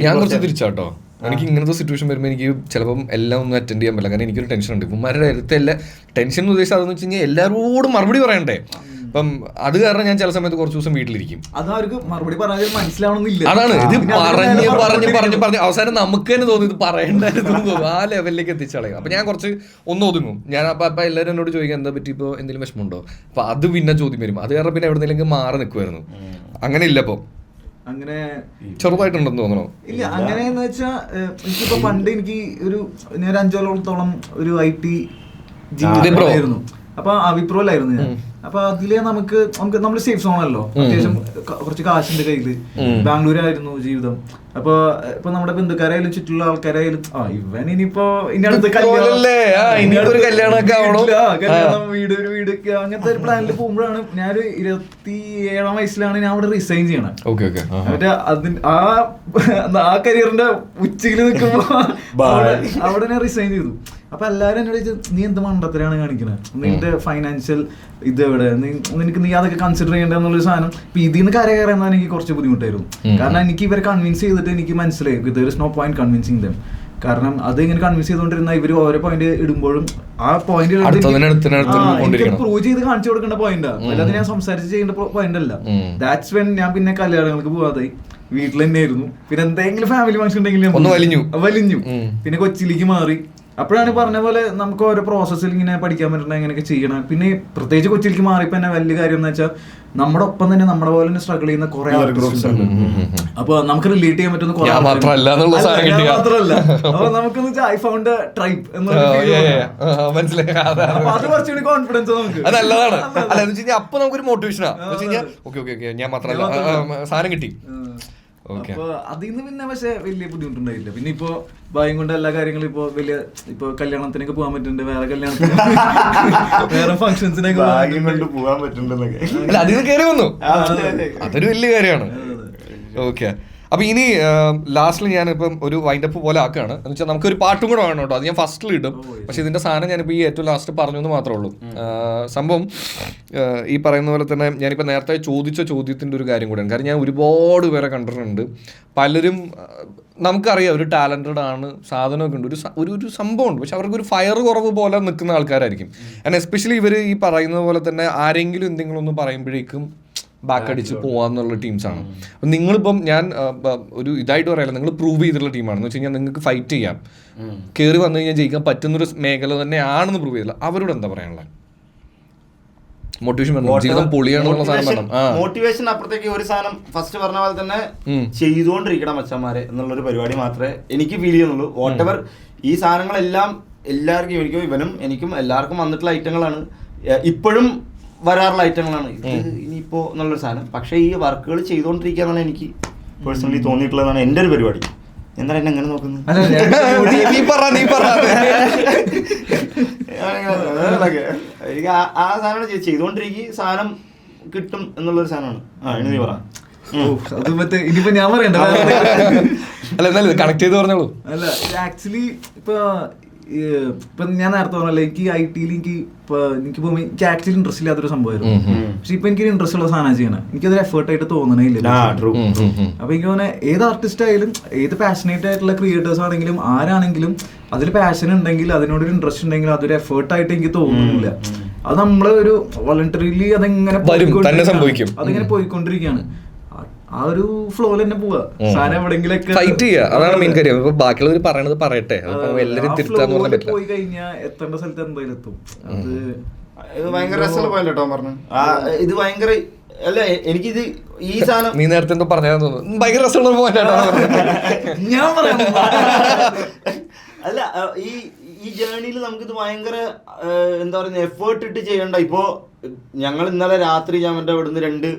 ഞാൻ കുറച്ച് തിരിച്ചാട്ടോ, എനിക്ക് ഇങ്ങനത്തെ സിറ്റുവേഷൻ വരുമ്പോൾ എനിക്ക് ചിലപ്പം എല്ലാം ഒന്നും അറ്റൻഡ് ചെയ്യാൻ പറ്റില്ല. കാരണം എനിക്കൊരു ടെൻഷൻ ഉണ്ട്. ഇവന്മാരുടെ അടുത്ത് ടെൻഷൻ എന്ന് ഉദ്ദേശിച്ചത് അതെന്ന് വെച്ച് കഴിഞ്ഞാൽ എല്ലാവരോടും മറുപടി പറയണ്ടേ. അപ്പം അത് കാരണം ഞാൻ ചില സമയത്ത് കുറച്ച് ദിവസം വീട്ടിലിരിക്കും. അതാണ് ഇത് പറഞ്ഞ് അവസാനം നമുക്ക് തന്നെ തോന്നി ഇത് പറയേണ്ടായിരുന്നു തോന്നും. ആ ലെവലിലേക്ക് എത്തിച്ചളയും. അപ്പൊ ഞാൻ കുറച്ച് ഒന്ന് ഒതുങ്ങും. ഞാൻ അപ്പൊ എല്ലാവരും എന്നോട് ചോദിക്കാൻ എന്താ പറ്റി, ഇപ്പോൾ എന്തെങ്കിലും വിഷമമുണ്ടോ, അപ്പൊ അത് പിന്നെ ചോദ്യം വരും. അത് കാരണം പിന്നെ എവിടെന്നെങ്കിലും മാറി നിൽക്കുമായിരുന്നു. അങ്ങനെ ഇല്ല ഇപ്പൊ അങ്ങനെ ചെറുതായിട്ടുണ്ടെന്ന് തോന്നണോ? ഇല്ല, അങ്ങനെയെന്ന് വെച്ചാൽ എനിക്കിപ്പോ പണ്ട് എനിക്ക് ഞാൻ 5 കൊല്ലത്തോളം ഒരു IT ജീവിതമായിരുന്നു. അപ്പൊ വിപ്രോയിലായിരുന്നു ഞാൻ. അപ്പൊ അതില് നമുക്ക് നമ്മൾ സേഫ് സോൺ ആണല്ലോ, അത്യാവശ്യം കുറച്ച് കാശിന്റെ കയ്യില്. ബാംഗ്ലൂരായിരുന്നു ജീവിതം. അപ്പൊ ഇപ്പൊ നമ്മുടെ ബന്ധുക്കാരായാലും ചുറ്റുള്ള ആൾക്കാരായാലും ഇവൻ ഇനിയിപ്പോ ഇനി അടുത്ത് കല്യാണം വീട് അങ്ങനത്തെ ഒരു പ്ലാനിൽ പോകുമ്പോഴാണ് ഞാനൊരു 27-ാം വയസ്സിലാണ് ഞാൻ അവിടെ റിസൈൻ ചെയ്യണം. മറ്റേ ആ കരിയറിന്റെ ഉച്ചയിൽ നിൽക്കുമ്പോ അവിടെ ഞാൻ റിസൈൻ ചെയ്തു. അപ്പൊ എല്ലാരും എന്നോട് ചോദിച്ചു, നീ എന്ത് മണ്ടത്തരാണ് കാണിക്കുന്നത്, നിന്റെ ഫൈനാൻഷ്യൽ ഇതെവിടെ, നീ അതൊക്കെ കൺസിഡർ ചെയ്യേണ്ട എന്നുള്ളൊരു സാധനം. ഇപ്പൊ ഇതിൽ നിന്ന് കയറാൻ എനിക്ക് കുറച്ച് ബുദ്ധിമുട്ടായിരുന്നു. കാരണം എനിക്ക് ഇവരെ കൺവിൻസ് ചെയ്തിട്ട് എനിക്ക് മനസ്സിലായി there is no point convincing them. കാരണം അത് ഇങ്ങനെ കൺവിൻസ് ചെയ്തുകൊണ്ടിരുന്ന ഇവര് ഓരോ പോയിന്റ് ഇടുമ്പോഴും ആ പോയിന്റ് പ്രൂവ് ചെയ്ത് കാണിച്ചു കൊടുക്കേണ്ട പോയിന്റാ, അല്ലാതെ ഞാൻ സംസാരിച്ച് ചെയ്യേണ്ട പോയിന്റ് അല്ല. ദാറ്റ്സ് വെൻ ഞാൻ പിന്നെ കല്യാണങ്ങൾക്ക് പോവാതായി, വീട്ടിൽ തന്നെയായിരുന്നു. പിന്നെ എന്തെങ്കിലും ഫാമിലി ഫംഗ്ഷൻ ഉണ്ടെങ്കിൽ വലിഞ്ഞു. പിന്നെ കൊച്ചിയിലേക്ക് മാറി. അപ്പോഴാണ് പറഞ്ഞ പോലെ നമുക്ക് ഓരോ പ്രോസസ്സിൽ ഇങ്ങനെ പഠിക്കാൻ പറ്റണം, എങ്ങനെയൊക്കെ ചെയ്യണം. പിന്നെ പ്രത്യേകിച്ച് കൊച്ചിയിലേക്ക് മാറിയപ്പോ തന്നെ വലിയ കാര്യം എന്ന് വെച്ചാൽ നമ്മുടെ ഒപ്പം തന്നെ നമ്മുടെ പോലെ തന്നെ സ്ട്രഗിൾ ചെയ്യുന്ന കുറെ ആൾക്കാരുണ്ട്. അപ്പൊ നമുക്ക് റിലേറ്റ് ചെയ്യാൻ പറ്റുന്ന കുറെ മാത്രമല്ല. അപ്പൊ നമുക്കെന്ന് ഐ ഫൗണ്ട് ട്രൈബ് അത് കുറച്ചുകൂടി കോൺഫിഡൻസ് നമുക്ക് നല്ലതാണ്. അല്ല അപ്പൊ നമുക്കൊരു മോട്ടിവേഷനാ. ഞാൻ മാത്രമല്ല, സാധനം കിട്ടി. അപ്പൊ അതിന്ന് പിന്നെ പക്ഷെ വലിയ ബുദ്ധിമുട്ടുണ്ടായില്ല. പിന്നെ ഇപ്പൊ ഭയം കൊണ്ട് എല്ലാ കാര്യങ്ങളും ഇപ്പൊ കല്യാണത്തിനൊക്കെ പോകാൻ പറ്റുന്നുണ്ട്, വേറെ കല്യാണത്തിന് വേറെ ഫംഗ്ഷൻസിനൊക്കെ പോകാൻ പറ്റുന്നുണ്ടെന്നൊക്കെ അതിന് കയറി വന്നു. അതൊരു വലിയ കാര്യമാണ്. ഓക്കെ, അപ്പോൾ ഇനി ലാസ്റ്റിൽ ഞാനിപ്പം ഒരു വൈൻഡപ്പ് പോലെ ആക്കുകയാണ് എന്ന് വെച്ചാൽ നമുക്കൊരു പാട്ടും കൂടെ വേണം കേട്ടോ. അത് ഞാൻ ഫസ്റ്റിൽ ഇടും, പക്ഷേ ഇതിൻ്റെ സാധനം ഞാനിപ്പോൾ ഈ ഏറ്റവും ലാസ്റ്റ് പറഞ്ഞു എന്ന് മാത്രമേ ഉള്ളൂ. സംഭവം ഈ പറയുന്ന പോലെ തന്നെ ഞാനിപ്പോൾ നേരത്തെ ചോദിച്ച ചോദ്യത്തിൻ്റെ ഒരു കാര്യം കൂടെയാണ്. കാരണം ഞാൻ ഒരുപാട് പേരെ കണ്ടിട്ടുണ്ട്, പലരും നമുക്കറിയാം ഒരു ടാലൻറ്റഡ് ആണ്, സാധനമൊക്കെ ഉണ്ട്, ഒരു സംഭവമുണ്ട്, പക്ഷെ അവർക്കൊരു ഫയർ കുറവ് പോലെ നിൽക്കുന്ന ആൾക്കാരായിരിക്കും. ആൻഡ് എസ്പെഷ്യലി ഇവർ ഈ പറയുന്ന പോലെ തന്നെ ആരെങ്കിലും എന്തെങ്കിലും ഒന്ന് പറയുമ്പോഴേക്കും ബാക്ക് അടിച്ച് പോകാന്നുള്ള ടീംസാണ്. അപ്പം നിങ്ങളിപ്പം ഞാൻ ഒരു ഇതായിട്ട് പറയാല്ല, നിങ്ങൾ പ്രൂവ് ചെയ്തിട്ടുള്ള ടീമാണെന്ന് വെച്ച് കഴിഞ്ഞാൽ നിങ്ങൾക്ക് ഫൈറ്റ് ചെയ്യാം, കയറി വന്നു കഴിഞ്ഞാൽ ജയിക്കാൻ പറ്റുന്നൊരു മേഖല തന്നെയാണെന്ന് പ്രൂവ് ചെയ്തില്ല. അവരോട് എന്താ പറയാനുള്ളത്? മോട്ടിവേഷൻ ജീവിതം പൊളിയാണെന്നുള്ള സാധനം വേണം. മോട്ടിവേഷൻ അപ്പുറത്തേക്ക് ഒരു സാധനം ഫസ്റ്റ് പറഞ്ഞ പോലെ തന്നെ ചെയ്തുകൊണ്ടിരിക്കണം മച്ചന്മാരെ എന്നുള്ളൊരു പരിപാടി മാത്രമേ എനിക്ക് ഫീൽ ചെയ്യുന്നുള്ളൂ. വോട്ടെവർ ഈ സാധനങ്ങളെല്ലാം എല്ലാവർക്കും, എനിക്കും ഇവനും എനിക്കും എല്ലാവർക്കും വന്നിട്ടുള്ള ഐറ്റങ്ങളാണ്, ഇപ്പോഴും വരാറുള്ള ഐറ്റങ്ങളാണ്. ഇത് ഇനിയിപ്പോ എന്നുള്ളൊരു സാധനം. പക്ഷെ ഈ വർക്കുകൾ ചെയ്തുകൊണ്ടിരിക്കുക എന്നാണ് എനിക്ക് പേഴ്സണലി തോന്നിയിട്ടുള്ളതാണ് എൻ്റെ ഒരു പരിപാടി. എന്താ എന്നെ എങ്ങനെ നോക്കുന്നത്? എനിക്ക് ആ സാധനം ചെയ്തുകൊണ്ടിരിക്കുക, സാധനം കിട്ടും എന്നുള്ളൊരു സാധനമാണ്. നീ പറ. അത് മറ്റേ ഇനിയിപ്പോ ഞാൻ പറയണ്ട, കണക്ട് ചെയ്ത് പറഞ്ഞോളൂ. അല്ല ആക്ച്വലി ഇപ്പൊ ഞാൻ നേരത്തെ പറഞ്ഞല്ലേ, എനിക്ക് IT-യിൽ എനിക്ക് ആക്ച്വലി ഇൻട്രസ്റ്റ് ഇല്ലാത്തൊരു സംഭവമായിരുന്നു. പക്ഷെ ഇപ്പൊ എനിക്ക് ഇൻട്രസ്റ്റ് ഉള്ള സാധനം ചെയ്യണം, എനിക്കതൊരു എഫേർട്ടായിട്ട് തോന്നണില്ല. അപ്പൊ എനിക്ക് തോന്നുന്നത് ഏത് ആർട്ടിസ്റ്റ് ആയാലും, ഏത് പാഷനേറ്റ് ആയിട്ടുള്ള ക്രിയേറ്റേഴ്സ് ആണെങ്കിലും ആരാണെങ്കിലും, അതിൽ പാഷൻ ഉണ്ടെങ്കിൽ, അതിനോടൊരു ഇൻട്രസ്റ്റ് ഉണ്ടെങ്കിൽ അതൊരു എഫേർട്ടായിട്ട് എനിക്ക് തോന്നുന്നില്ല. അത് നമ്മള് ഒരു വോളണ്ടറിലി അതിങ്ങനെ പോയിക്കൊണ്ടിരിക്കുകയാണ്. ആ ഒരു ഫ്ലോയിൽ തന്നെ പോവാ, സാധനം എവിടെങ്കിലൊക്കെ ഫൈറ്റ് ചെയ്യുക, അതാണ് മെയിൻ കാര്യം. ഇപ്പൊ ബാക്കിയുള്ളവർ പറയണത് പറയട്ടെ, എല്ലാവരും തിരുത്താന്ന് പറഞ്ഞാൽ പറ്റില്ല. പോയി കഴിഞ്ഞാൽ എത്തേണ്ട സ്ഥലത്ത് എന്തായാലും എത്തും. അത് ഇത് ഭയങ്കര രസമുള്ള പോയിന്റ് കേട്ടോ പറഞ്ഞു. ഇത് ഭയങ്കര അല്ല, എനിക്കിത് ഈ സാധനം നീ നേരത്തെ എന്തോ പറഞ്ഞാൽ തോന്നുന്നു, ഭയങ്കര രസമുള്ള പോയിന്റാണോ ഞാൻ പറയാം. അല്ല, ഈ ജേർണിയിൽ നമുക്കിത് ഭയങ്കര എന്താ പറയുക, എഫേർട്ട് ഇട്ട് ചെയ്യണ്ട. ഇപ്പോ ഞങ്ങൾ ഇന്നലെ രാത്രി ഞാൻ എൻ്റെ അവിടുന്ന്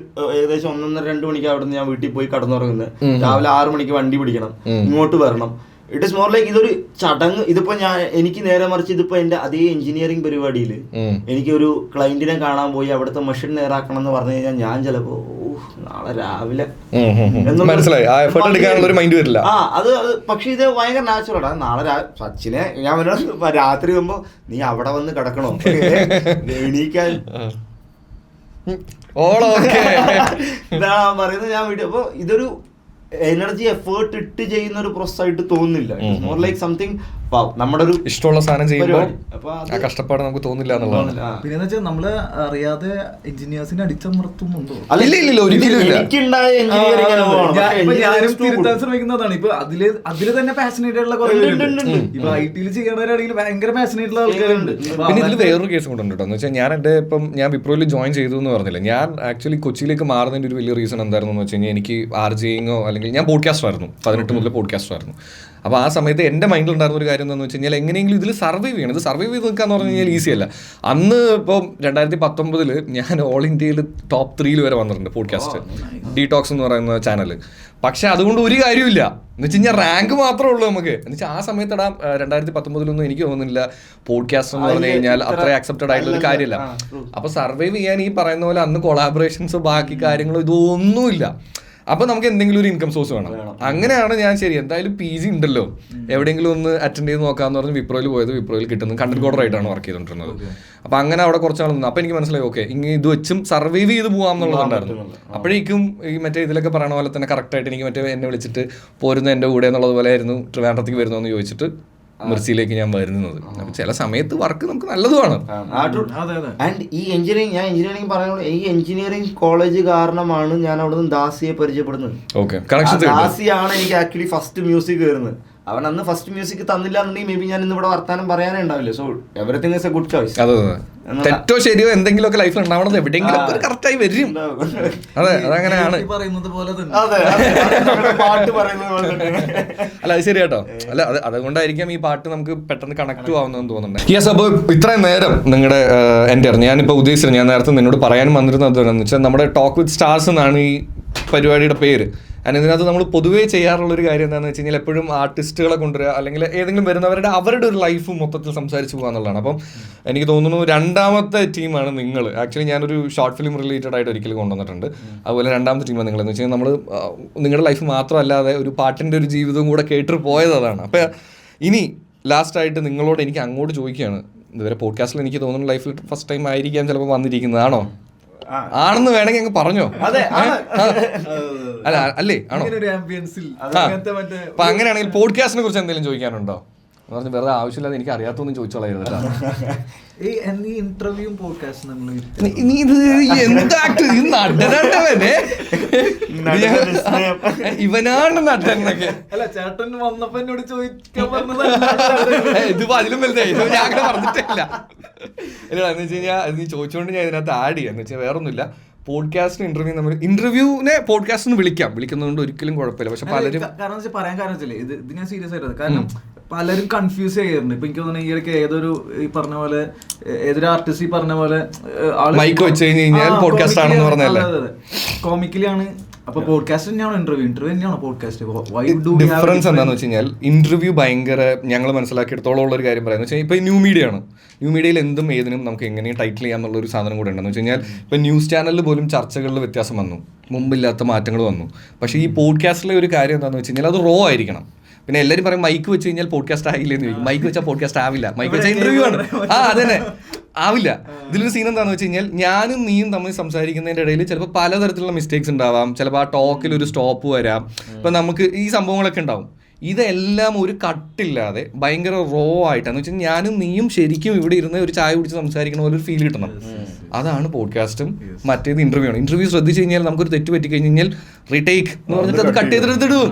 ഏകദേശം 1:30-2 മണിക്ക് അവിടുന്ന് ഞാൻ വീട്ടിൽ പോയി കടന്നുറങ്ങുന്നത്. രാവിലെ 6 മണിക്ക് വണ്ടി പിടിക്കണം, ഇങ്ങോട്ട് വരണം. ഇറ്റ് ഇസ് മോർ ലൈക്ക് ഇതൊരു ചടങ്ങ്. ഇതിപ്പോ എനിക്ക് നേരെ മറിച്ച് ഇതിപ്പോ എന്റെ അതേ എഞ്ചിനീയറിംഗ് പരിപാടിയിൽ എനിക്കൊരു ക്ലയന്റിനെ കാണാൻ പോയി അവിടുത്തെ മെഷീൻ നേരാക്കണം എന്ന് പറഞ്ഞു കഴിഞ്ഞാൽ ഞാൻ ചിലപ്പോ നാളെ രാവിലെ അത് പക്ഷെ ഇത് ഭയങ്കര നാച്ചുറലാണ്. നാളെ സച്ചിനെ ഞാൻ രാത്രി പോകുമ്പോ നീ അവിടെ വന്ന് കിടക്കണോ എണീക്കാൻ ഇതാണ് പറയുന്നത്. ഞാൻ വീട്ടിൽ അപ്പൊ ഇതൊരു എനർജി എഫേർട്ട് ഇട്ട് ചെയ്യുന്ന ഒരു പ്രോസസ് ആയിട്ട് തോന്നുന്നില്ല. മോർ ലൈക്ക് സംതിങ് നമ്മുടെ ഒരു ഇഷ്ടമുള്ള സാധനം ചെയ്യുമ്പോൾ കഷ്ടപ്പാട് നമുക്ക് തോന്നില്ല എന്നുള്ളതാണ്. പിന്നെ വെച്ചാൽ നമ്മള് അറിയാതെ എഞ്ചിനീയേഴ്സിനെ അടിച്ചമർത്തുന്നുണ്ടോ? ഞാനും തിരുത്താൻ ശ്രമിക്കുന്നതാണ്. ഇപ്പൊ അതില് തന്നെ പാഷനേറ്റ് ആയിട്ടുള്ള കുറെ പേരുണ്ട്. ഇപ്പൊ IT-യിൽ ചെയ്യണവരാണെങ്കിൽ ഭയങ്കര പാഷനേറ്റ് ഉള്ള ആൾക്കാരുണ്ട്. പിന്നെ ഇതിൽ വേറൊരു കേസ് കൂടെ ഉണ്ട് കേട്ടോ. എന്ന് വെച്ചാൽ ഞാൻ വിപ്രോയിൽ ജോയിൻ ചെയ്തു എന്ന് പറഞ്ഞില്ല. ഞാൻ ആക്ച്വലി കൊച്ചിയിലേക്ക് മാറുന്നതിന്റെ ഒരു വലിയ റീസൺ എന്തായിരുന്നു എന്ന് വെച്ച് കഴിഞ്ഞാൽ എനിക്ക് RJing അല്ലെങ്കിൽ ഞാൻ പോഡ്കാസ്റ്റർ ആയിരുന്നു, 18 മുതൽ പോഡ്കാസ്റ്റർ ആയിരുന്നു. അപ്പോൾ ആ സമയത്ത് എൻ്റെ മൈൻഡിൽ ഉണ്ടായിരുന്ന ഒരു കാര്യം എന്താണെന്ന് വെച്ച് കഴിഞ്ഞാൽ എങ്ങനെയെങ്കിലും ഇതിൽ സർവൈവ് ചെയ്യണം. ഇത് സർവൈവ് ചെയ്ത് നിൽക്കുക എന്ന് പറഞ്ഞു കഴിഞ്ഞാൽ ഈസി അല്ല. അന്ന് ഇപ്പം 2019 ഞാൻ ഓൾ ഇന്ത്യയിൽ ടോപ്പ് 3 വരെ വന്നിട്ടുണ്ട് പോഡ്കാസ്റ്റ്, ഡീടോക്സ് എന്ന് പറയുന്ന ചാനൽ. പക്ഷെ അതുകൊണ്ട് ഒരു കാര്യമില്ല എന്ന് വെച്ച് കഴിഞ്ഞാൽ റാങ്ക് മാത്രമേ ഉള്ളൂ നമുക്ക്. എന്ന് വെച്ചാൽ ആ സമയത്ത് 2019 എനിക്ക് തോന്നുന്നില്ല പോഡ്കാസ്റ്റ് എന്ന് പറഞ്ഞു കഴിഞ്ഞാൽ അത്ര ആക്സെപ്റ്റഡ് ആയിട്ടുള്ള ഒരു കാര്യമില്ല. അപ്പോൾ സർവൈവ് ചെയ്യാൻ ഈ പറയുന്ന പോലെ അന്ന് കൊളാബറേഷൻസ് ബാക്കി കാര്യങ്ങളോ ഇതൊന്നുമില്ല. അപ്പോൾ നമുക്ക് എന്തെങ്കിലും ഒരു ഇൻകം സോഴ്സ് വേണം. അങ്ങനെയാണ് ഞാൻ ശരി എന്തായാലും PG ഉണ്ടല്ലോ, എവിടെയെങ്കിലും ഒന്ന് അറ്റൻഡ് ചെയ്ത് നോക്കാമെന്ന് പറഞ്ഞ് വിപ്രോയിൽ പോയത്. വിപ്രോയിൽ കിട്ടുന്നത് കണ്ടന്റ് കോഡർ ആയിട്ടാണ് വർക്ക് ചെയ്തുകൊണ്ടിരുന്നത്. അപ്പോൾ അങ്ങനെ അവിടെ കുറച്ച് നാൾ നിന്നു. അപ്പോൾ എനിക്ക് മനസ്സിലായി ഓക്കെ ഇങ്ങനെ ഇത് വെച്ചും സർവൈവ് ചെയ്ത് പോകാം എന്നുള്ളതുണ്ടായിരുന്നു. അപ്പോഴേക്കും ഈ മറ്റേ ഇതിലൊക്കെ പറയണ പോലെ തന്നെ കറക്റ്റായിട്ട് എനിക്ക് എന്നെ വിളിച്ചിട്ട് പോരുന്ന എൻ്റെ കൂടെ എന്നുള്ളത് പോലെ ആയിരുന്നു. ട്രിവാൻഡ്രത്തേക്ക് വരുന്നോ എന്ന് ചോദിച്ചിട്ട് മിർസിയിലേക്ക് ഞാൻ വരുന്നത്. അപ്പൊ ചില സമയത്ത് വർക്ക് നമുക്ക് നല്ലതുമാണ്. ആൻഡ് ഈ എഞ്ചിനീയറിംഗ് പറയുന്നത് ഈ എഞ്ചിനീയറിംഗ് കോളേജ് കാരണമാണ് ഞാൻ അവിടെ നിന്ന് ദാസിയെ പരിചയപ്പെടുന്നത്. ദാസിയാണ് എനിക്ക് ആക്ച്വലി ഫസ്റ്റ് മ്യൂസിക് വരുന്നത്. അവൻ അന്ന് ഫസ്റ്റ് മ്യൂസിക് തന്നില്ല എന്നുണ്ടെങ്കിൽ മേ ബി ഞാൻ ഇന്ന് ഇവിടെ വർത്താനം പറയാനേ ഉണ്ടാവില്ല. So everything is A good choice. തെറ്റോ ശരിയോ എന്തെങ്കിലുമൊക്കെ ലൈഫിൽ ഉണ്ടാവണത് എവിടെയെങ്കിലും കറക്റ്റായി വരും. അതെ, അതങ്ങനെയാണ്. അല്ല അത് ശരി കേട്ടോ. അല്ല അതുകൊണ്ടായിരിക്കാം ഈ പാട്ട് നമുക്ക് പെട്ടെന്ന് കണക്ട് ആവുന്നതെന്ന് തോന്നുന്നുണ്ട്. യെസ്, അപ്പോൾ ഇത്രയും നേരം നിങ്ങളുടെ എൻ്റെ ഞാനിപ്പോൾ ഉദ്ദേശിച്ചത്, ഞാൻ നേരത്തെ നിന്നോട് പറയാനും വന്നിരുന്നത് എന്താണെന്ന് വെച്ചാൽ നമ്മുടെ ടോക്ക് വിത്ത് സ്റ്റാർസ് എന്നാണ് ഈ പരിപാടിയുടെ പേര്. കാരണം ഇതിനകത്ത് നമ്മൾ പൊതുവേ ചെയ്യാറുള്ള ഒരു കാര്യം എന്താണെന്ന് വെച്ച് കഴിഞ്ഞാൽ എപ്പോഴും ആർട്ടിസ്റ്റുകളെ കൊണ്ടുവരിക അല്ലെങ്കിൽ ഏതെങ്കിലും അവരുടെ ഒരു ലൈഫ് മൊത്തത്തിൽ സംസാരിച്ച് പോകുക എന്നുള്ളതാണ്. അപ്പം എനിക്ക് തോന്നുന്നു രണ്ടാമത്തെ ടീമാണ് നിങ്ങൾ. ആക്ച്വലി ഞാനൊരു ഷോർട്ട് ഫിലിം റിലേറ്റഡ് ആയിട്ട് ഒരിക്കലും കൊണ്ടുവന്നിട്ടുണ്ട്. അതുപോലെ രണ്ടാമത്തെ ടീമാണ് നിങ്ങളെന്ന് വെച്ച് കഴിഞ്ഞാൽ നമ്മൾ നിങ്ങളുടെ ലൈഫ് മാത്രമല്ലാതെ ഒരു പാട്ടിൻ്റെ ഒരു ജീവിതവും കൂടെ കേട്ട് പോയത് അതാണ്. അപ്പോൾ ഇനി ലാസ്റ്റായിട്ട് നിങ്ങളോട് എനിക്ക് അങ്ങോട്ട് ചോദിക്കുകയാണ്, ഇതുവരെ പോഡ്കാസ്റ്റിൽ എനിക്ക് തോന്നുന്നു ലൈഫിൽ ഫസ്റ്റ് ടൈം ആയിരിക്കാം ചിലപ്പോൾ വന്നിരിക്കുന്നതാണോ? ആണെന്ന് വേണമെങ്കിൽ അങ്ങ് പറഞ്ഞോ. അല്ല അല്ലേ ആണോ? അപ്പൊ അങ്ങനെയാണെങ്കിൽ പോഡ്കാസ്റ്റിനെ കുറിച്ച് എന്തെങ്കിലും ചോദിക്കാനുണ്ടോ? പറഞ്ഞ് വെറുതെ ആവശ്യമില്ലാതെ എനിക്ക് അറിയാത്തൊന്നും ചോദിച്ചോളായിരുന്നു. ഇവനാണ് നടനൊക്കെ. ഇതിപ്പോ അതിലും വലുതായി, ഞാൻ അങ്ങനെ പറഞ്ഞിട്ടില്ല. ഇല്ല എന്ന് വെച്ച് കഴിഞ്ഞാൽ നീ ചോദിച്ചുകൊണ്ട് ഞാൻ ഇതിനകത്ത് ആഡ് ചെയ്യാന്ന് വെച്ചാൽ വേറൊന്നുമില്ല. പോഡ്കാസ്റ്റിന് ഇന്റർവ്യൂ നമ്മൾ ഇന്റർവ്യൂവിനെ പോഡ്കാസ്റ്റിന് വിളിക്കുന്നതുകൊണ്ട് ഒരിക്കലും കുഴപ്പമില്ല. പക്ഷെ പലരും പറയാൻ കാരണം വെച്ചാൽ ഇത് ഞാൻ സീരിയസ് ആയിട്ട് കാരണം പലരും കൺഫ്യൂസ് ചെയ്യാറുണ്ട്. ഇപ്പൊ എനിക്ക് തോന്നുന്നു ഈയിടയ്ക്ക് ഈ പറഞ്ഞ പോലെ ഏതൊരു ആർട്ടിസ്റ്റ് ഈ പറഞ്ഞ പോലെ മൈക്ക് വെച്ച് കഴിഞ്ഞാൽ പോഡ്കാസ്റ്റ് ആണെന്ന് പറഞ്ഞല്ലേ, കോമിക്കലി ആണ്. അപ്പൊ പോഡ്കാസ്റ്റ് തന്നെയാണോ ഇന്റർവ്യൂ തന്നെയാണോ പോഡ്കാസ്റ്റ്? ഡിഫറൻസ് എന്താണെന്ന് വെച്ച് കഴിഞ്ഞാൽ ഇന്റർവ്യൂ ഭയങ്കര ഞങ്ങൾ മനസ്സിലാക്കിയെടുത്തോളം ഉള്ള ഒരു കാര്യം പറയാന്ന് വെച്ചാൽ ഇപ്പൊ ന്യൂ മീഡിയ ആണ്. ന്യൂ മീഡിയയിൽ എന്തും ഏതിനും നമുക്ക് എങ്ങനെയും ടൈറ്റിൽ ചെയ്യാന്നുള്ള ഒരു സാധനം കൂടെ ഉണ്ടെന്ന് വെച്ച് കഴിഞ്ഞാൽ ഇപ്പൊ ന്യൂസ് ചാനലിൽ പോലും ചർച്ചകളിൽ വ്യത്യാസം വന്നു, മുമ്പില്ലാത്ത മാറ്റങ്ങൾ വന്നു. പക്ഷേ ഈ പോഡ്കാസ്റ്റിലെ ഒരു കാര്യം എന്താണെന്ന് വെച്ച് കഴിഞ്ഞാൽ അത് റോ ആയിരിക്കണം. പിന്നെ എല്ലാവരും പറയും മൈക്ക് വെച്ച് കഴിഞ്ഞാൽ പോഡ്കാസ്റ്റ് ആയില്ലെന്ന് ചോദിക്കും. മൈക്ക് വെച്ചാൽ പോഡ്കാസ്റ്റ് ആവില്ല, മൈക്ക് വെച്ചാൽ ഇന്റർവ്യൂ ആണ്. അതന്നെ ആവില്ല. ഇതിലൊരു സീൻ എന്താണെന്ന് വെച്ച് കഴിഞ്ഞാൽ ഞാനും നീയും തമ്മിൽ സംസാരിക്കുന്നതിൻ്റെ ഇടയിൽ ചിലപ്പോൾ പലതരത്തിലുള്ള മിസ്റ്റേക്സ് ഉണ്ടാവാം. ചിലപ്പോൾ ആ ടോക്കിൽ ഒരു സ്റ്റോപ്പ് വരാം. ഇപ്പം നമുക്ക് ഈ സംഭവങ്ങളൊക്കെ ഉണ്ടാവും. ഇതെല്ലാം ഒരു കട്ടില്ലാതെ ഭയങ്കര റോ ആയിട്ടാന്ന് വെച്ചാൽ ഞാനും നീയും ശരിക്കും ഇവിടെ ഇരുന്ന് ഒരു ചായ കുടിച്ച് സംസാരിക്കുന്ന പോലെ ഒരു ഫീൽ കിട്ടണം. അതാണ് പോഡ്കാസ്റ്റും. മറ്റേത് ഇന്റർവ്യൂ ആണ്. ഇന്റർവ്യൂ ശ്രദ്ധിച്ചു കഴിഞ്ഞാൽ നമുക്കൊരു തെറ്റ് പറ്റി കഴിഞ്ഞ് കഴിഞ്ഞാൽ റീടേക്ക് എന്ന് പറഞ്ഞിട്ട് അത് കട്ട് ചെയ്തെടുത്തിടും.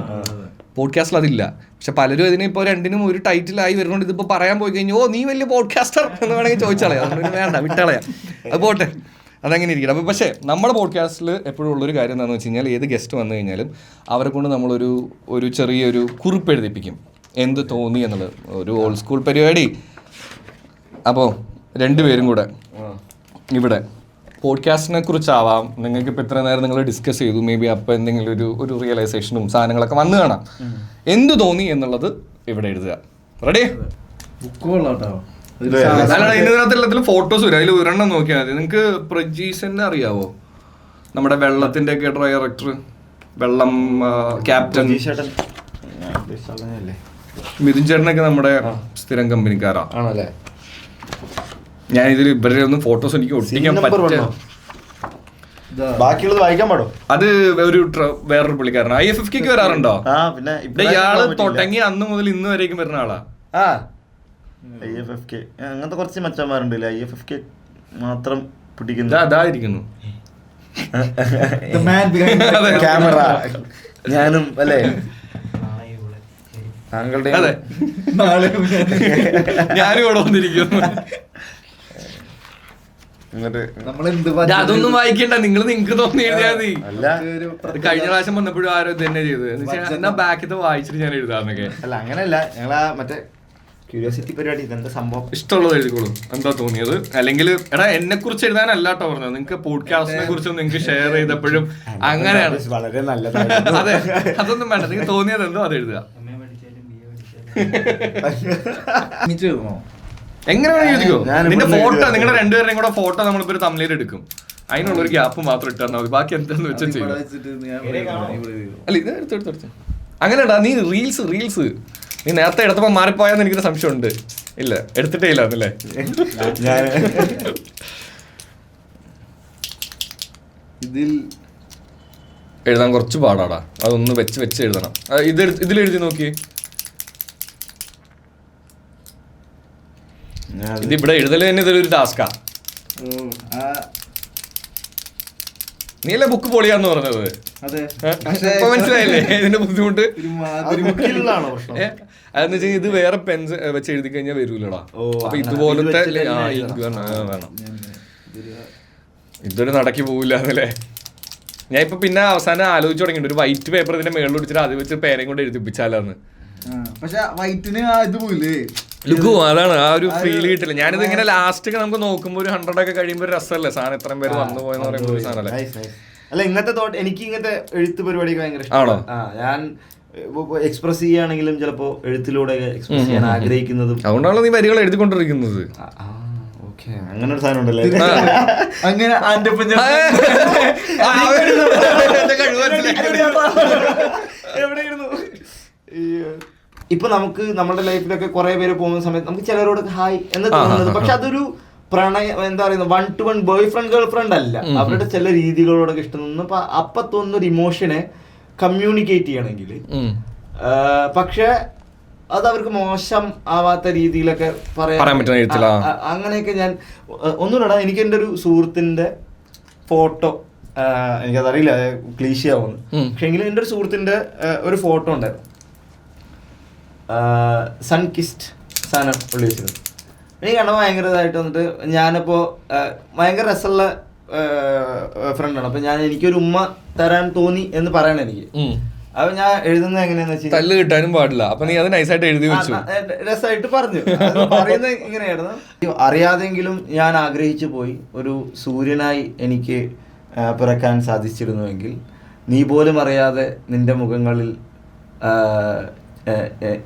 പോഡ്കാസ്റ്റിൽ അതില്ല. പക്ഷെ പലരും അതിനെ ഇപ്പോൾ രണ്ടിനും ഒരു ടൈറ്റിലായി വരുന്നുണ്ട്. ഇതിപ്പോൾ പറയാൻ പോയി കഴിഞ്ഞാൽ ഓ നീ വലിയ പോഡ്കാസ്റ്റർ എന്ന് വേണമെങ്കിൽ ചോദിച്ചാളയാം. അതുകൊണ്ട് വേണ്ട, വിട്ടളയാം, അത് പോട്ടെ, അതങ്ങനെ ഇരിക്കണം. അപ്പോൾ പക്ഷേ നമ്മുടെ പോഡ്കാസ്റ്റിൽ എപ്പോഴും ഉള്ളൊരു കാര്യം എന്താണെന്ന് വെച്ച് കഴിഞ്ഞാൽ ഏത് ഗസ്റ്റ് വന്നു കഴിഞ്ഞാലും അവരെ കൊണ്ട് നമ്മളൊരു ചെറിയൊരു കുറിപ്പ് എഴുതിപ്പിക്കും, എന്ത് തോന്നി എന്നുള്ളത്. ഒരു ഓൾഡ് സ്കൂൾ പരിപാടി. അപ്പോൾ രണ്ടുപേരും കൂടെ ഇവിടെ പോഡ്കാസ്റ്റിനെ കുറിച്ചാവാം. നിങ്ങൾക്ക് ഇപ്പോൾ ഇത്ര നേരം നിങ്ങൾ ഡിസ്കസ് ചെയ്തു, മേ ബി അപ്പോൾ എന്തെങ്കിലും ഒരു റിയലൈസേഷനും സാധനങ്ങളൊക്കെ വന്നു കാണാം. എന്ത് തോന്നി എന്നുള്ളത് ഇവിടെ എഴുതുക. റെഡി? അല്ല ഇതിനകത്തുള്ളതിൽ ഫോട്ടോസ് വരും, അതിൽ ഒരെണ്ണം നോക്കിയാൽ മതി. നിങ്ങൾക്ക് പ്രജീഷനെ അറിയാവോ? നമ്മുടെ വെള്ളത്തിന്റെ ഒക്കെ ഡയറക്ടർ, വെള്ളം ക്യാപ്റ്റൻ മിഥുൻ ചേട്ടനൊക്കെ നമ്മുടെ സ്ഥിരം കമ്പനിക്കാരാണല്ലേ. ഞാൻ ഇതിൽ ഇവരുടെ ഒന്നും ഫോട്ടോസ് എനിക്ക് ഒട്ടിക്കാൻ പറ്റില്ല. ബാക്കിയുള്ളത് വായിക്കാൻ പാടോ? അത് വേറൊരു പുള്ളിക്കാരൻ IFFK വരാറുണ്ടോ? പിന്നെ ഇയാള് തുടങ്ങി അന്ന് മുതൽ ഇന്ന് വരേക്കും വരുന്ന ആളാ. IFFK അങ്ങനത്തെ കുറച്ച് മച്ചന്മാരുണ്ടല്ലേ, IFFK മാത്രം പിടിക്കുന്നു. അതായിരിക്കുന്നു ക്യാമറ. ഞാനും അല്ലേ താങ്കളുടെ. അതെ, ഞാനും ഇവിടെ വന്നിരിക്കുന്നു. അതൊന്നും വായിക്കണ്ട, നിങ്ങൾക്ക് തോന്നി എഴുതിയാൽ മതി. കഴിഞ്ഞ പ്രാവശ്യം വന്നപ്പോഴും ആരോ ഇത് തന്നെ ചെയ്തത്. എന്നാ ബാക്കിത്തെ വായിച്ചിട്ട് ഞാൻ എഴുതാന്നൊക്കെ. അല്ല അങ്ങനെയല്ല, ഞങ്ങളാ മറ്റേ ക്യൂരിയോസിറ്റി പരിപാടി, ഇതെന്താ സംഭവം, ഇഷ്ടമുള്ളത് എഴുതിക്കോളൂ. എന്താ തോന്നിയത്? അല്ലെങ്കിൽ എടാ എന്നെ കുറിച്ച് എഴുതാനല്ല കേട്ടോ പറഞ്ഞത്, നിങ്ങൾക്ക് പോഡ്കാസ്റ്റിനെ കുറിച്ചും നിങ്ങൾക്ക് ഷെയർ ചെയ്തപ്പോഴും അങ്ങനെയാണ്. വളരെ നല്ലതാണ്. അതെ, അതൊന്നും വേണ്ട, നിങ്ങൾക്ക് തോന്നിയത് എന്തോ അത് എഴുതുക. എങ്ങനെ വേണമെങ്കിൽ എഴുതിക്കോ. നിന്റെ ഫോട്ടോ, നിങ്ങളുടെ രണ്ടുപേരുടെയും കൂടെ ഫോട്ടോ നമ്മളിപ്പോ ഒരു തമ്മിൽ എടുക്കും. അതിനുള്ള ഒരു ഗ്യാപ്പ് മാത്രം ഇട്ടാൽ മതി, ബാക്കി എന്താന്ന് വെച്ചാൽ ചെയ്യും. അല്ല ഇത് എടുത്തെടുത്തെടുത്ത് അങ്ങനെടാ. നീ റീൽസ് നീ നേരത്തെ എടുത്തപ്പോ മാറിപ്പോയാന്ന് എനിക്കൊരു സംശയമുണ്ട്. ഇല്ല, എടുത്തിട്ടേ ഇല്ല എന്നല്ലേ? ഇതിൽ എഴുതാൻ കുറച്ച് പാടാടാ, അതൊന്ന് വെച്ച് എഴുതണം. ഇതിലെഴുതി നോക്കി. ഇതിവിടെ എഴുതല് തന്നെ ഇതൊരു ടാസ്കാ. നീയല്ലേ ബുക്ക് പൊളിയാന്ന് പറഞ്ഞത്? ഇപ്പൊ മനസ്സിലായില്ലേ ഇതിന്റെ ബുദ്ധിമുട്ട്? അതെന്ന് വെച്ചാൽ ഇത് വേറെ പെൻസ് വെച്ച് എഴുതി കഴിഞ്ഞാൽ വരൂലടാ. അപ്പൊ ഇതുപോലത്തെ വേണം. ഇതൊരു നടക്കി പോവില്ല എന്നല്ലേ? ഞാൻ ഇപ്പൊ പിന്നെ അവസാനം ആലോചിച്ചു തുടങ്ങിയിട്ടുണ്ട്, ഒരു വൈറ്റ് പേപ്പർ ഇതിന്റെ മേളിൽ പിടിച്ചിട്ട് അത് വെച്ച് പേരയും കൊണ്ട് എഴുതിപ്പിച്ചാലാന്ന്. പക്ഷെ വൈറ്റിന് ഇത് പോയില്ലേ ലുക്ക്? അതാണ്, ആ ഒരു ഫീൽ കിട്ടില്ല. ഞാനിത് ഇങ്ങനെ ലാസ്റ്റ് ഒക്കെ നമുക്ക് നോക്കുമ്പോൾ ഒരു 100 ഒക്കെ കഴിയുമ്പോൾ ഒരു രസമല്ലേ സാധനം, ഇത്രയും പേര് വന്നു പോയെന്ന് പറയുമ്പോൾ ഒരു സാധനമല്ലേ. അല്ല ഇങ്ങനത്തെ എനിക്ക് ഇങ്ങനത്തെ എഴുത്ത് പരിപാടിയൊക്കെ ഭയങ്കര ഇഷ്ടമാണ്. ഞാൻ എക്സ്പ്രസ് ചെയ്യുകയാണെങ്കിലും ചിലപ്പോ എഴുത്തിലൂടെ എക്സ്പ്രസ് ചെയ്യാൻ ആഗ്രഹിക്കുന്നതും. അതുകൊണ്ടാണല്ലോ നീ വരികൾ എഴുതിക്കൊണ്ടിരിക്കുന്നത്. അങ്ങനെ ഒരു സാധനം ഉണ്ടല്ലേ. അങ്ങനെ ഇപ്പൊ നമുക്ക് നമ്മുടെ ലൈഫിലൊക്കെ കുറെ പേര് പോകുന്ന സമയത്ത് നമുക്ക് ചിലരോടൊക്കെ ഹായ് എന്ന് തോന്നുന്നത്, പക്ഷെ അതൊരു പ്രണയം എന്താ പറയുന്നത് 1-to-1 boy friend girl friend അല്ല. അവരുടെ ചില രീതികളോടൊക്കെ ഇഷ്ടം തോന്നുന്നു. അപ്പൊ തോന്നുന്ന ഒരു ഇമോഷനെ കമ്മ്യൂണിക്കേറ്റ് ചെയ്യണമെങ്കിൽ പക്ഷെ അത് അവർക്ക് മോശം ആവാത്ത രീതിയിലൊക്കെ പറയാൻ പറ്റുന്ന അങ്ങനെയൊക്കെ. ഞാൻ ഒന്നുമില്ലടാ, എനിക്ക് എൻ്റെ ഒരു സുഹൃത്തിന്റെ ഫോട്ടോ, എനിക്കതറിയില്ല ക്ലീശയാവുന്നു, പക്ഷെ എങ്കിലും എൻ്റെ ഒരു സുഹൃത്തിന്റെ ഒരു ഫോട്ടോ ഉണ്ടായിരുന്നു. സൺ കിസ്റ്റ് സാധനം പുള്ളി വെച്ചിരുന്നു. എനിക്ക് കണ്ടപ്പോൾ ഭയങ്കര ഇതായിട്ട് വന്നിട്ട് ഞാനിപ്പോ ഭയങ്കര രസമുള്ള ഫ്രണ്ടാണ്. അപ്പൊ എനിക്കൊരു ഉമ്മ തരാൻ തോന്നി എന്ന് പറയണം എനിക്ക്. അപ്പൊ ഞാൻ എഴുതുന്നത് എങ്ങനെയാന്ന് വെച്ചാൽ തല്ല് കിട്ടാനും പാടില്ല. അപ്പൊ നീ അത് നൈസായിട്ട് എഴുതി വെച്ചു, രസമായിട്ട് പറഞ്ഞു. പറയുന്നത് ഇങ്ങനെയായിരുന്നു: അറിയാതെങ്കിലും ഞാൻ ആഗ്രഹിച്ചു പോയി, ഒരു സൂര്യനായി എനിക്ക് പിറക്കാൻ സാധിച്ചിരുന്നുവെങ്കിൽ നീ പോലും അറിയാതെ നിന്റെ മുഖങ്ങളിൽ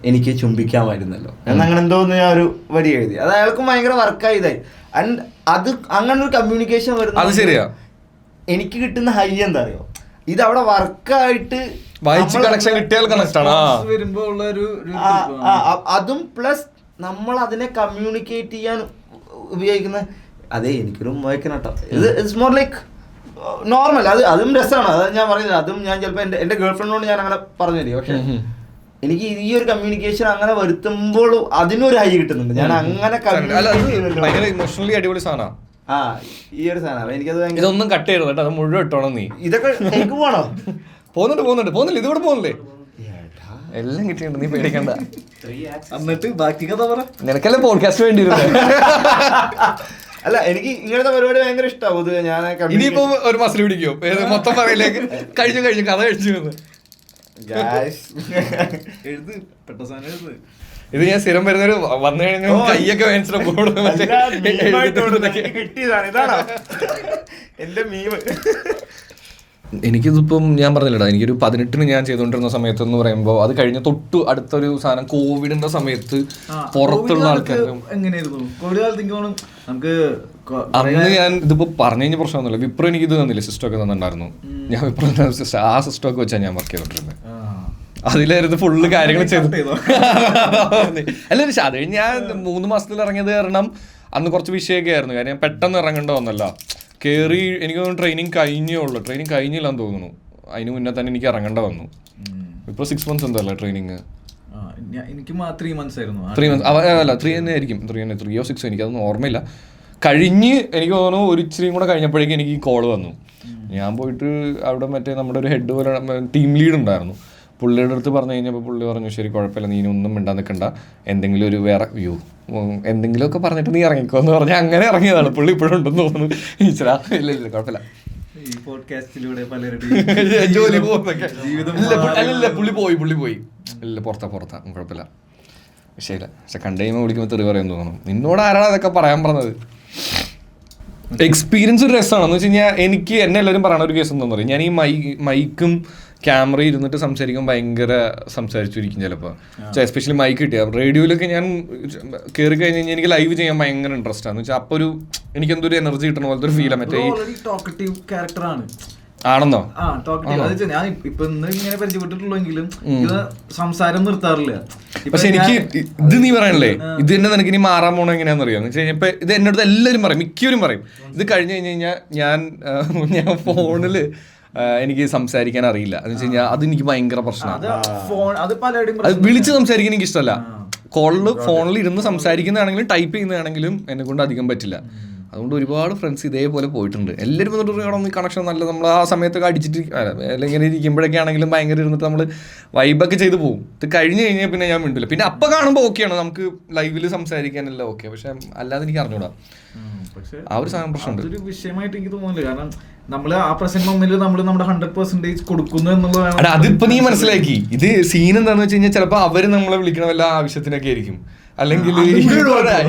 എനിക്ക് ചുംബിക്കാമായിരുന്നല്ലോ എന്നങ്ങനെ എന്തോന്ന് ഞാൻ ഒരു വരി എഴുതി. അത് അയാൾക്കും ഭയങ്കര വർക്കായി ഇതായി. ആൻഡ് അത് അങ്ങനെ ഒരു കമ്മ്യൂണിക്കേഷൻ വരുന്നത് എനിക്ക് കിട്ടുന്ന ഹൈ എന്താ അറിയോ, ഇത് അവിടെ വർക്കായിട്ട് അതും പ്ലസ് നമ്മൾ അതിനെ കമ്മ്യൂണിക്കേറ്റ് ചെയ്യാൻ ഉപയോഗിക്കുന്ന അതെ എനിക്കൊരു കേട്ടോ. ഇത് ഇറ്റ്സ് മോർ ലൈക്ക് നോർമൽ. അതും രസമാണ്. അത് ഞാൻ പറയുന്നത്. അതും ഞാൻ ചിലപ്പോൾ എൻ്റെ ഗേൾ ഫ്രണ്ടിനോട് ഞാൻ അങ്ങനെ പറഞ്ഞു തരും. പക്ഷെ എനിക്ക് ഈ ഒരു കമ്മ്യൂണിക്കേഷൻ അങ്ങനെ വരുത്തുമ്പോൾ അതിനൊരു ഹൈ കിട്ടുന്നുണ്ട്. ഞാൻ അങ്ങനെ ഇമോഷണലി അടിപൊളി സാധനമാണ് ഈ ഒരു സാധനം. എനിക്കത് ഇതൊന്നും കട്ട് ചെയ്യരുത് കേട്ടോ, അത് മുഴുവൻ ഇട്ടോണം നീ. ഇതൊക്കെ എനിക്ക് പോണോ? പോകുന്നില്ല ഇതുകൂടെ പോകുന്നില്ലേ? എല്ലാം കിട്ടിയിട്ടുണ്ട്, നീ പേടിക്കണ്ട. എന്നിട്ട് ബാക്കി കഥ പറ. നിനക്കല്ലേ പോഡ്കാസ്റ്റ് വേണ്ടിയിരുന്നത്? അല്ല എനിക്ക് ഇങ്ങനത്തെ പരിപാടി ഭയങ്കര ഇഷ്ടമാണ് പൊതുവെ. ഞാൻ ഇനിയിപ്പോ ഒരു മാസം പിടിക്കോ മൊത്തം പറയിലേക്ക് കഴിഞ്ഞു കഥ കഴിച്ചു വന്ന് എഴുത് പെട്ട സാധനം എഴുത്. ഇത് ഞാൻ സ്ഥിരം വരുന്നൊരു വന്നു കഴിഞ്ഞാൽ കൈയൊക്കെ കിട്ടിയതാണ്. ഇതാണോ എന്റെ മീമ്? എനിക്കിതിപ്പം ഞാൻ പറഞ്ഞില്ലടാ, എനിക്കൊരു 18 ഞാൻ ചെയ്തുകൊണ്ടിരുന്ന സമയത്ത് എന്ന് പറയുമ്പോൾ അത് കഴിഞ്ഞ തൊട്ട് അടുത്തൊരു സാധനം കോവിഡിന്റെ സമയത്ത് പുറത്തുള്ള ആൾക്കാരും അന്ന് ഞാൻ ഇതിപ്പോ പറഞ്ഞു കഴിഞ്ഞ പ്രശ്നമൊന്നുമില്ല. വിപ്രോ എനിക്ക് ഇത് തന്നില്ല, സിസ്റ്റമൊക്കെ തന്നിട്ടുണ്ടായിരുന്നു. ഞാൻ വിപ്രോ ആ സിസ്റ്റമൊക്കെ വെച്ചാൽ ഞാൻ വർക്ക് ചെയ്തോണ്ടിരുന്നത്. അതിലായിരുന്നു ഫുള്ള് കാര്യങ്ങൾ ചെയ്തു. അല്ല അത് കഴിഞ്ഞ് ഞാൻ 3 മാസത്തിൽ ഇറങ്ങിയത് കാരണം അന്ന് കുറച്ച് വിഷയമൊക്കെ ആയിരുന്നു. കാര്യം പെട്ടെന്ന് ഇറങ്ങേണ്ട വന്നല്ല. കയറി എനിക്ക് തോന്നുന്നു ട്രെയിനിങ് കഴിഞ്ഞില്ലാന്ന് തോന്നുന്നു. അതിന് മുന്നേ തന്നെ എനിക്ക് ഇറങ്ങേണ്ട വന്നു. ഇപ്പോൾ 6 months എന്തല്ലേ ട്രെയിനിങ്? എനിക്ക് 3 months ആയിരുന്നു. 3 months അല്ല 3 തന്നെ ആയിരിക്കും. 3 or 6 എനിക്കതൊന്നും ഓർമ്മയില്ല. കഴിഞ്ഞ് എനിക്ക് തോന്നുന്നു ഒരു ഇച്ചിരിയും കൂടെ കഴിഞ്ഞപ്പോഴേക്കും എനിക്ക് ഈ കോള് വന്നു. ഞാൻ പോയിട്ട് അവിടെ മറ്റേ നമ്മുടെ ഒരു ഹെഡ് പോലെ ടീം ലീഡ് ഉണ്ടായിരുന്നു. പുള്ളിയുടെ അടുത്ത് പറഞ്ഞു കഴിഞ്ഞപ്പോൾ പുള്ളി പറഞ്ഞു ശരി കുഴപ്പമില്ല, നീ ഒന്നും മിണ്ടാൻ നിൽക്കണ്ട, എന്തെങ്കിലും ഒരു വേറെ എന്തെങ്കിലുമൊക്കെ പറഞ്ഞിട്ട് നീ ഇറങ്ങിക്കോ എന്ന് പറഞ്ഞാൽ അങ്ങനെ ഇറങ്ങിയതാണ്. പുള്ളി ഇപ്പോഴും ഉണ്ടെന്ന് തോന്നുന്നു. ഈശ്വരാ ഇല്ല കുഴപ്പമില്ല, ജോലി പോകുന്നൊക്കെ. അല്ലല്ല പുള്ളി പോയി ഇല്ല പുറത്താ കുഴപ്പമില്ല, വിഷയമില്ല. പക്ഷെ കണ്ടു കഴിയുമ്പോൾ വിളിക്കുമ്പോൾ തെറി പറയാൻ തോന്നുന്നു. നിന്നോട് ആരാണ് അതൊക്കെ പറയാൻ പറഞ്ഞത്? എക്സ്പീരിയൻസ് ഒരു രസമാണെന്ന് വെച്ച് കഴിഞ്ഞാൽ എനിക്ക് എന്നെ എല്ലാവരും പറയണ ഒരു കേസ് എന്താണെന്ന് പറയും, ഞാൻ ഈ മൈക്കും ക്യാമറ ഇരുന്നിട്ട് സംസാരിക്കുമ്പോൾ ഭയങ്കര സംസാരിച്ചിരിക്കും ചിലപ്പോൾ. എസ്പെഷ്യലി മൈക്ക് കിട്ടിയ റേഡിയോയിലൊക്കെ ഞാൻ കയറി കഴിഞ്ഞ് കഴിഞ്ഞാൽ എനിക്ക് ലൈവ് ചെയ്യാൻ ഭയങ്കര ഇൻട്രസ്റ്റ് ആണ്. വെച്ചാൽ അപ്പോൾ എനിക്കെന്തോ ഒരു എനർജി കിട്ടണ പോലത്തെ ഒരു ഫീൽ. മറ്റേ ആണെന്നോ? ഞാൻ ഇപ്പൊ ഇങ്ങനെ പരിചയപ്പെട്ടിട്ടുള്ളെങ്കിലും സംസാരം നിർത്താറില്ല. പക്ഷെ എനിക്ക് ഇത് നീ പറയണല്ലേ, ഇത് തന്നെ നിനക്ക് ഇനി മാറാൻ പോണോ എങ്ങനെയാണെന്ന് അറിയാം. എന്ന് വെച്ച് കഴിഞ്ഞാൽ ഇപ്പൊ ഇത് എന്നോട് എല്ലാവരും പറയും, മിക്കവരും പറയും ഇത് കഴിഞ്ഞ് കഴിഞ്ഞാൽ ഞാൻ ഫോണില് എനിക്ക് സംസാരിക്കാൻ അറിയില്ല എന്ന് വെച്ച് കഴിഞ്ഞാൽ അത് എനിക്ക് ഭയങ്കര പ്രശ്നമാണ്. അത് വിളിച്ച് സംസാരിക്കാൻ എനിക്ക് ഇഷ്ടമല്ല. ഫോണിൽ ഇരുന്ന് സംസാരിക്കുന്നതാണെങ്കിലും ടൈപ്പ് ചെയ്യുന്നതാണെങ്കിലും എന്നെ കൊണ്ട് അധികം പറ്റില്ല. അതുകൊണ്ട് ഒരുപാട് ഫ്രണ്ട്സ് ഇതേപോലെ പോയിട്ടുണ്ട്. എല്ലാവരും വന്നിട്ട് കണക്ഷൻ നല്ല നമ്മൾ ആ സമയത്തൊക്കെ അടിച്ചിട്ട് ഇങ്ങനെ ഇരിക്കുമ്പോഴൊക്കെ ആണെങ്കിലും ഭയങ്കര ഇരുന്നിട്ട് നമ്മൾ വൈബൊക്കെ ചെയ്ത് പോകും. ഇത് കഴിഞ്ഞ് കഴിഞ്ഞാൽ പിന്നെ ഞാൻ മിണ്ടില്ല. പിന്നെ അപ്പം കാണുമ്പോൾ ഓക്കെയാണ്, നമുക്ക് ലൈവിൽ സംസാരിക്കാനെല്ലാം ഓക്കെ. പക്ഷെ അല്ലാതെ എനിക്ക് അറിഞ്ഞൂടാ, ആ ഒരു സാധനം പ്രശ്നമുണ്ട്. അതൊരു വിഷയമായിട്ട് എനിക്ക് തോന്നുന്നില്ല. കാരണം നമ്മള് ആ പ്രസന്റ് മൊമെന്റിൽ നമ്മൾ നമ്മുടെ 100% കൊടുക്കുന്നു എന്നുള്ളതാണ്. അതിപ്പോ നീ മനസ്സിലാക്കി. ഇത് സീൻ എന്താന്ന് വെച്ച് കഴിഞ്ഞാൽ ചിലപ്പോ അവര് നമ്മളെ വിളിക്കണ വല്ല ആവശ്യത്തിനൊക്കെ ആയിരിക്കും. അല്ലെങ്കിൽ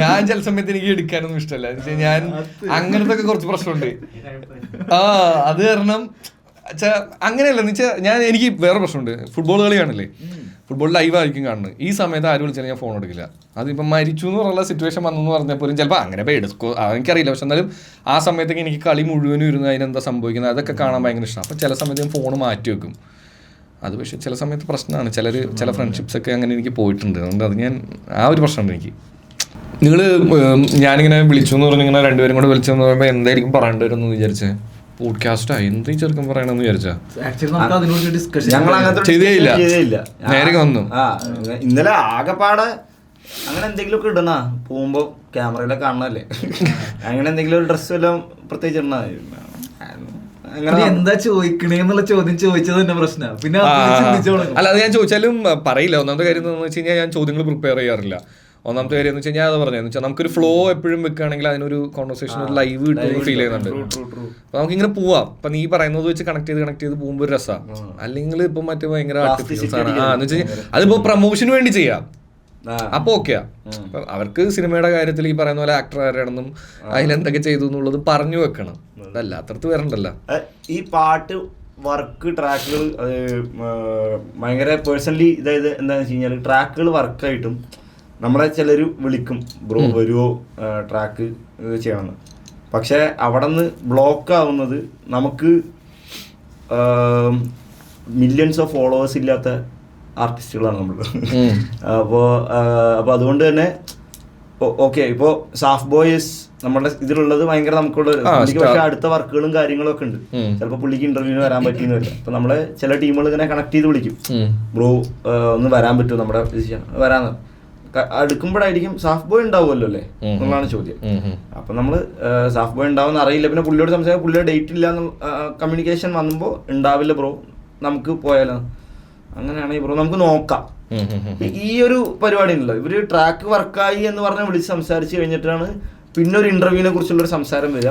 ഞാൻ ചില സമയത്ത് എനിക്ക് എടുക്കാനൊന്നും ഇഷ്ടമല്ല. ഞാൻ അങ്ങനത്തെ ഒക്കെ കുറച്ച് പ്രശ്നമുണ്ട്. അത് കാരണം അങ്ങനെയല്ല എന്ന് വെച്ചാൽ എനിക്ക് വേറെ പ്രശ്നമുണ്ട്. ഫുട്ബോൾ കളിയാണല്ലേ, ഫുട്ബോൾ ലൈവ് ആയിരിക്കും കാണുന്നത്. ഈ സമയത്ത് ആര് വിളിച്ചാലും ഞാൻ ഫോൺ എടുക്കില്ല. അതിപ്പം മരിച്ചു എന്ന് പറഞ്ഞ സിറ്റുവേഷൻ വന്നെന്ന് പറഞ്ഞാൽ പോലും ചിലപ്പോൾ അങ്ങനെ എടുക്കോ എനിക്കറിയില്ല. പക്ഷെ എന്നാലും ആ സമയത്തൊക്കെ എനിക്ക് കളി മുഴുവനും ഇരുന്ന് അതിനെന്താ സംഭവിക്കുന്നത് അതൊക്കെ കാണാൻ ഭയങ്കര ഇഷ്ടമാണ്. അപ്പോൾ ചില സമയത്ത് ഞാൻ ഫോൺ മാറ്റി വെക്കും. അത് പക്ഷേ ചില സമയത്ത് പ്രശ്നമാണ്. ചില ഫ്രണ്ട്ഷിപ്സൊക്കെ അങ്ങനെ എനിക്ക് പോയിട്ടുണ്ട്. അതുകൊണ്ട് അത് ഞാൻ ആ ഒരു പ്രശ്നമുണ്ട് എനിക്ക്. നിങ്ങൾ ഞാനിങ്ങനെ വിളിച്ചു എന്ന് പറഞ്ഞ് ഇങ്ങനെ രണ്ടുപേരും കൂടെ വിളിച്ചെന്ന് പറയുമ്പോൾ എന്തായിരിക്കും പറയേണ്ടി വരുമെന്ന് വിചാരിച്ചേ? പോഡ്കാസ്റ്റാ എന്ത് ചെറുക്കം പറയണമെന്ന് വിചാരിച്ചാ ചെയ്തേയില്ല, നേരെ വന്നു. ഇന്നലെ ആകെപ്പാടെ അങ്ങനെ എന്തെങ്കിലും ഒക്കെ ഇടണ പോകുമ്പോ ക്യാമറയിലെ കാണണല്ലേ, അങ്ങനെ എന്തെങ്കിലും ഒരു ഡ്രസ് വല്ലതും പ്രത്യേകിച്ച് ഇടണ. എന്താ ചോദിക്കണേന്നുള്ള ചോദ്യം ചോദിച്ചത് തന്നെ പ്രശ്നമാണ്. പിന്നെ അല്ല അത് ഞാൻ ചോദിച്ചാലും പറയില്ല. ഒന്നാമത്തെ കാര്യം എന്താണെന്ന് വെച്ച് കഴിഞ്ഞാൽ ഞാൻ ചോദ്യങ്ങൾ പ്രിപ്പയർ ചെയ്യാറില്ല. ഒന്നാമത്തെ കാര്യം എന്ന് വെച്ച് കഴിഞ്ഞാൽ അത് പറഞ്ഞതെന്ന് വെച്ചാൽ നമുക്കൊരു ഫ്ലോ എപ്പോഴും വെക്കുകയാണെങ്കിൽ അതിനൊരു കോൺവെർസേഷൻ ഒരു ലൈവ് കിട്ടുമെന്ന് ഫീൽ ചെയ്യുന്നുണ്ട്. അപ്പൊ നമുക്കിങ്ങനെ പോവാം. ഇപ്പൊ നീ പറയുന്നത് വെച്ച് കണക്ട് ചെയ്ത് പോകുമ്പോൾ ഒരു രസമാണ്. അല്ലെങ്കിൽ ഇപ്പൊ മറ്റേ ഭയങ്കര ആർട്ടിഫിഷ്യൽസ് ആണ്. എന്ന് വെച്ച് കഴിഞ്ഞാൽ അതിപ്പോ പ്രൊമോഷന് വേണ്ടി ചെയ്യാം, അപ്പൊ ഓക്കെയാ. അവർക്ക് സിനിമയുടെ കാര്യത്തിൽ ഈ പറയുന്ന പോലെ ആക്ടർ ആരാണെന്നും അതിലെന്തൊക്കെ ചെയ്തു എന്നുള്ളത് പറഞ്ഞു വെക്കണം. അതല്ല അത്രത്ത് വരണ്ടല്ലോ. ഈ പാട്ട് വർക്ക് ട്രാക്കുകൾ ഭയങ്കര പേഴ്സണലി, അതായത് എന്താണെന്ന് വെച്ച് കഴിഞ്ഞാൽ ട്രാക്കുകൾ വർക്കായിട്ടും നമ്മളെ ചിലർ വിളിക്കും, ബ്രോ വരുമോ ട്രാക്ക് ചെയ്യണമെന്ന്. പക്ഷെ അവിടെ നിന്ന് ബ്ലോക്ക് ആവുന്നത് നമുക്ക് മില്യൺസ് ഓഫ് ഫോളോവേഴ്സ് ഇല്ലാത്ത ആർട്ടിസ്റ്റുകളാണ് നമ്മൾ. അപ്പോൾ അതുകൊണ്ട് തന്നെ ഓക്കെ, ഇപ്പോൾ സാഫ് ബോയ്സ് നമ്മുടെ ഇതിലുള്ളത് ഭയങ്കര നമുക്കുള്ള, പക്ഷെ അടുത്ത വർക്കുകളും കാര്യങ്ങളും ഒക്കെ ഉണ്ട്. ചിലപ്പോൾ പുള്ളിക്ക് ഇന്റർവ്യൂവിന് വരാൻ പറ്റിയെന്ന് വരില്ല. അപ്പൊ നമ്മളെ ചില ടീമുകൾ ഇങ്ങനെ കണക്ട് ചെയ്ത് വിളിക്കും, ബ്രോ ഒന്ന് വരാൻ പറ്റുമോ നമ്മുടെ വരാന്ന്. അടുക്കുമ്പോഴായിരിക്കും സാഫ് ബോയ് ഉണ്ടാവുമല്ലോ അല്ലേ എന്നുള്ളതാണ് ചോദ്യം. അപ്പൊ നമ്മള് സാഫ് ബോയ് ഉണ്ടാവുമെന്ന് അറിയില്ല. പിന്നെ പുള്ളിയോട് സംസാരിക്കാൻ പുള്ളിയുടെ ഡേറ്റ് ഇല്ല കമ്മ്യൂണിക്കേഷൻ വന്നുമ്പോൾ ഉണ്ടാവില്ല ബ്രോ നമുക്ക് പോയാലോ, അങ്ങനെയാണെങ്കിൽ ബ്രോ നമുക്ക് നോക്കാം. ഈ ഒരു പരിപാടി ഉണ്ടല്ലോ, ഇവര് ട്രാക്ക് വർക്കായി എന്ന് പറഞ്ഞ് വിളിച്ച് സംസാരിച്ച് കഴിഞ്ഞിട്ടാണ് പിന്നെ ഒരു ഇന്റർവ്യൂവിനെ കുറിച്ചുള്ള ഒരു സംസാരം വരിക.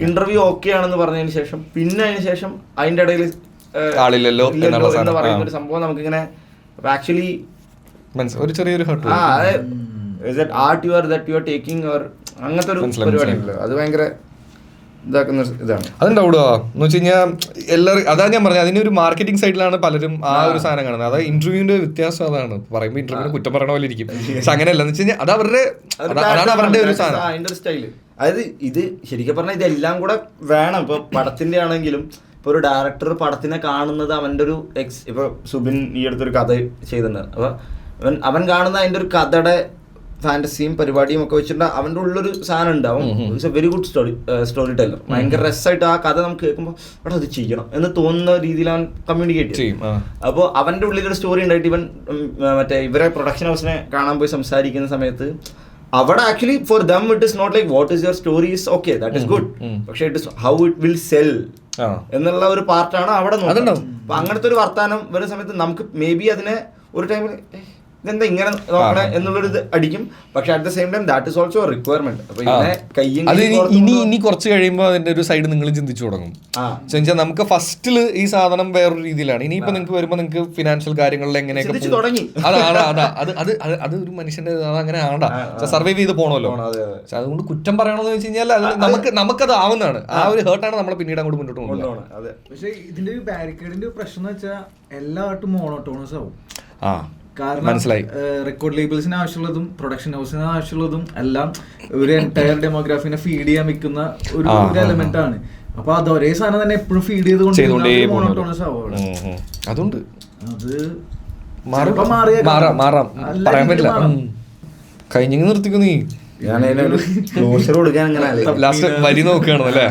ഇന്റർവ്യൂ ഓക്കെ ആണെന്ന് പറഞ്ഞതിന് ശേഷം പിന്നെ അതിന് ശേഷം അതിന്റെ ഇടയിൽ ആളില്ലല്ലോ എന്ന് പറയുന്ന ഒരു സംഭവം നമുക്കിങ്ങനെ ആക്ച്വലി ഒരു ചെറിയൊരു അങ്ങനത്തെ ഒരു പരിപാടി ഉണ്ടല്ലോ, അത് ഭയങ്കര ഇതാക്കുന്ന ഇതാണ്. അതുണ്ടാവുക എന്ന് വെച്ച് കഴിഞ്ഞാൽ എല്ലാവരും അതാണ് ഞാൻ പറഞ്ഞത്, അതിന്റെ ഒരു മാർക്കറ്റിംഗ് സൈഡിലാണ് പലരും ആ ഒരു സാധനം കാണുന്നത്. അതായത് ഇന്റർവ്യൂവിന്റെ വ്യത്യാസം അതാണ്. പറയുമ്പോൾ ഇന്റർവ്യൂവിന് കുറ്റം പറയണ പോലെ ഇരിക്കും, പക്ഷെ അങ്ങനെയല്ല. എന്ന് വെച്ച് കഴിഞ്ഞാൽ അത് അവരുടെ ഒരു സാധനം, അതിന്റെ ഒരു സ്റ്റൈല്. അതായത് ഇത് ശരിക്കും പറഞ്ഞാൽ ഇതെല്ലാം കൂടെ വേണം. ഇപ്പൊ പടത്തിന്റെ ആണെങ്കിലും ഇപ്പൊ ഒരു ഡയറക്ടർ പടത്തിനെ കാണുന്നത് അവന്റെ ഒരു ഇപ്പൊ സുബിൻ ഈ അടുത്തൊരു കഥ ചെയ്തിട്ടുണ്ട്. അപ്പൊ അവൻ കാണുന്ന അതിന്റെ ഒരു കഥയുടെ ഫാന്റസിയും പരിപാടിയും ഒക്കെ വെച്ചിട്ട് അവന്റെ ഉള്ളൊരു സാധനം ഉണ്ടാവും. It's A very good story teller. ഭയങ്കര രസമായിട്ട് ആ കഥ നമുക്ക് കേൾക്കുമ്പോൾ അവിടെ അത് ചെയ്യണം എന്ന് തോന്നുന്ന രീതിയിൽ അവൻ കമ്മ്യൂണിക്കേറ്റ് ചെയ്യും. അപ്പോൾ അവന്റെ ഉള്ളിലൊരു സ്റ്റോറി ഉണ്ടായിട്ട് ഇവൻ മറ്റേ ഇവരെ പ്രൊഡക്ഷൻ ഹൗസിനെ കാണാൻ പോയി സംസാരിക്കുന്ന സമയത്ത് അവിടെ actually for them it is not like what is your story is okay that is good, പക്ഷെ it is how it will sell എന്നുള്ള ഒരു പാർട്ടാണ് അവിടെ നോക്കുന്നത്. അപ്പൊ അങ്ങനത്തെ ഒരു വർത്താനം വരുന്ന സമയത്ത് നമുക്ക് മേ ബി അതിനെ ഒരു ടൈമിൽ ഇതെന്താ ഇങ്ങനെ നോക്കണേ എന്നുള്ളൊരു ഇത് അടിക്കും. പക്ഷെ at the same time that is also requirement. അപ്പൊ ഇനി കുറച്ച് കഴിയുമ്പോൾ അതിന്റെ ഒരു സൈഡ് നിങ്ങൾ ചിന്തിച്ചു തുടങ്ങും. നമുക്ക് ഫസ്റ്റില് ഈ സാധനം വേറൊരു രീതിയിലാണ്. ഇനിയിപ്പോ നിങ്ങൾക്ക് വരുമ്പോൾ നിങ്ങൾക്ക് ഫിനാൻഷ്യൽ കാര്യങ്ങളിൽ എങ്ങനെയൊക്കെ തുടങ്ങി അത് ഒരു മനുഷ്യന്റെ അങ്ങനെ ആണ്ടാ സർവൈവ് ചെയ്ത് പോകണമല്ലോ. അതുകൊണ്ട് കുറ്റം പറയണമെന്ന് വെച്ച് കഴിഞ്ഞാൽ നമുക്കത് ആവുന്നതാണ്. ആ ഒരു ഹേർട്ടാണ് നമ്മളെ പിന്നീട് അങ്ങോട്ട് മുന്നോട്ട് പോകുന്നത്. പക്ഷെ ഇതിന്റെ ഒരു ബാരിക്കേഡിന്റെ പ്രശ്നം എന്ന് വെച്ചാൽ എല്ലാവട്ടും മോണോട്ടോണസ് ആവും. കാരണം റെക്കോർഡ് ലേബിൾസിന് ആവശ്യമുള്ളതും പ്രൊഡക്ഷൻ ഹൗസിന് ആവശ്യമുള്ളതും എല്ലാം ഒരു എൻറ്റയർ ഡെമോഗ്രാഫിനെ ഫീഡ് ചെയ്യാൻ വെക്കുന്ന ഒരു എലമെന്റ് ആണ്. അപ്പൊ അത് ഒരേ സാധനം തന്നെ എപ്പോഴും ഫീഡ് ചെയ്തുകൊണ്ട് മോണോട്ടോണസ് ആവും. അതുകൊണ്ട് അത് പറയാൻ പറ്റില്ല. കഴിഞ്ഞ നിർത്തിക്കോ നീ ലാസ്റ്റ് വരി നോക്കുകയാണല്ലേ,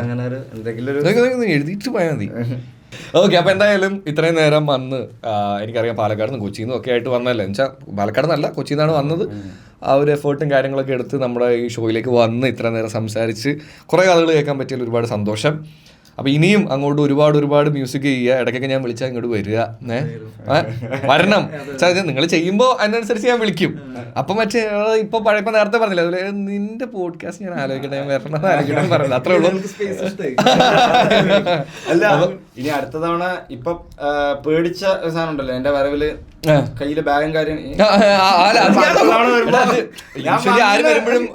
എഴുതിയിട്ട് പോയാൽ മതി. ഓക്കെ, അപ്പൊ എന്തായാലും ഇത്രയും നേരം വന്ന് എനിക്കറിയാം പാലക്കാട് നിന്ന് കൊച്ചിയിൽ നിന്നും ഒക്കെ ആയിട്ട് വന്നല്ലേ, എന്നുവെച്ചാൽ പാലക്കാട് നിന്നല്ല കൊച്ചിയിൽ നിന്നാണ് വന്നത്. ആ ഒരു എഫേർട്ടും കാര്യങ്ങളൊക്കെ എടുത്ത് നമ്മുടെ ഈ ഷോയിലേക്ക് വന്ന് ഇത്ര നേരം സംസാരിച്ച് കുറേ കഥകൾ കേൾക്കാൻ പറ്റിയതിൽ ഒരുപാട് സന്തോഷം. അപ്പൊ ഇനിയും അങ്ങോട്ട് ഒരുപാട് മ്യൂസിക് ചെയ്യുക. ഇടയ്ക്കൊക്കെ ഞാൻ വിളിച്ചാൽ ഇങ്ങോട്ട് വരിക, വരണം. നിങ്ങൾ ചെയ്യുമ്പോൾ അതിനനുസരിച്ച് ഞാൻ വിളിക്കും. അപ്പൊ മറ്റേ ഇപ്പൊ ഇപ്പൊ നേരത്തെ പറഞ്ഞില്ല അതുപോലെ നിന്റെ പോഡ്കാസ്റ്റ് ഞാൻ ആലോചിക്കട്ടെ, ഞാൻ വരണം പറഞ്ഞില്ല, അത്രേ ഉള്ളൂ. അല്ല ഇനി അടുത്ത തവണ ഇപ്പൊ പേടിച്ച സാധനം ഉണ്ടല്ലോ എന്റെ വരവില് കയ്യിലെ ബാഗും കാര്യം ആര് വരുമ്പോഴും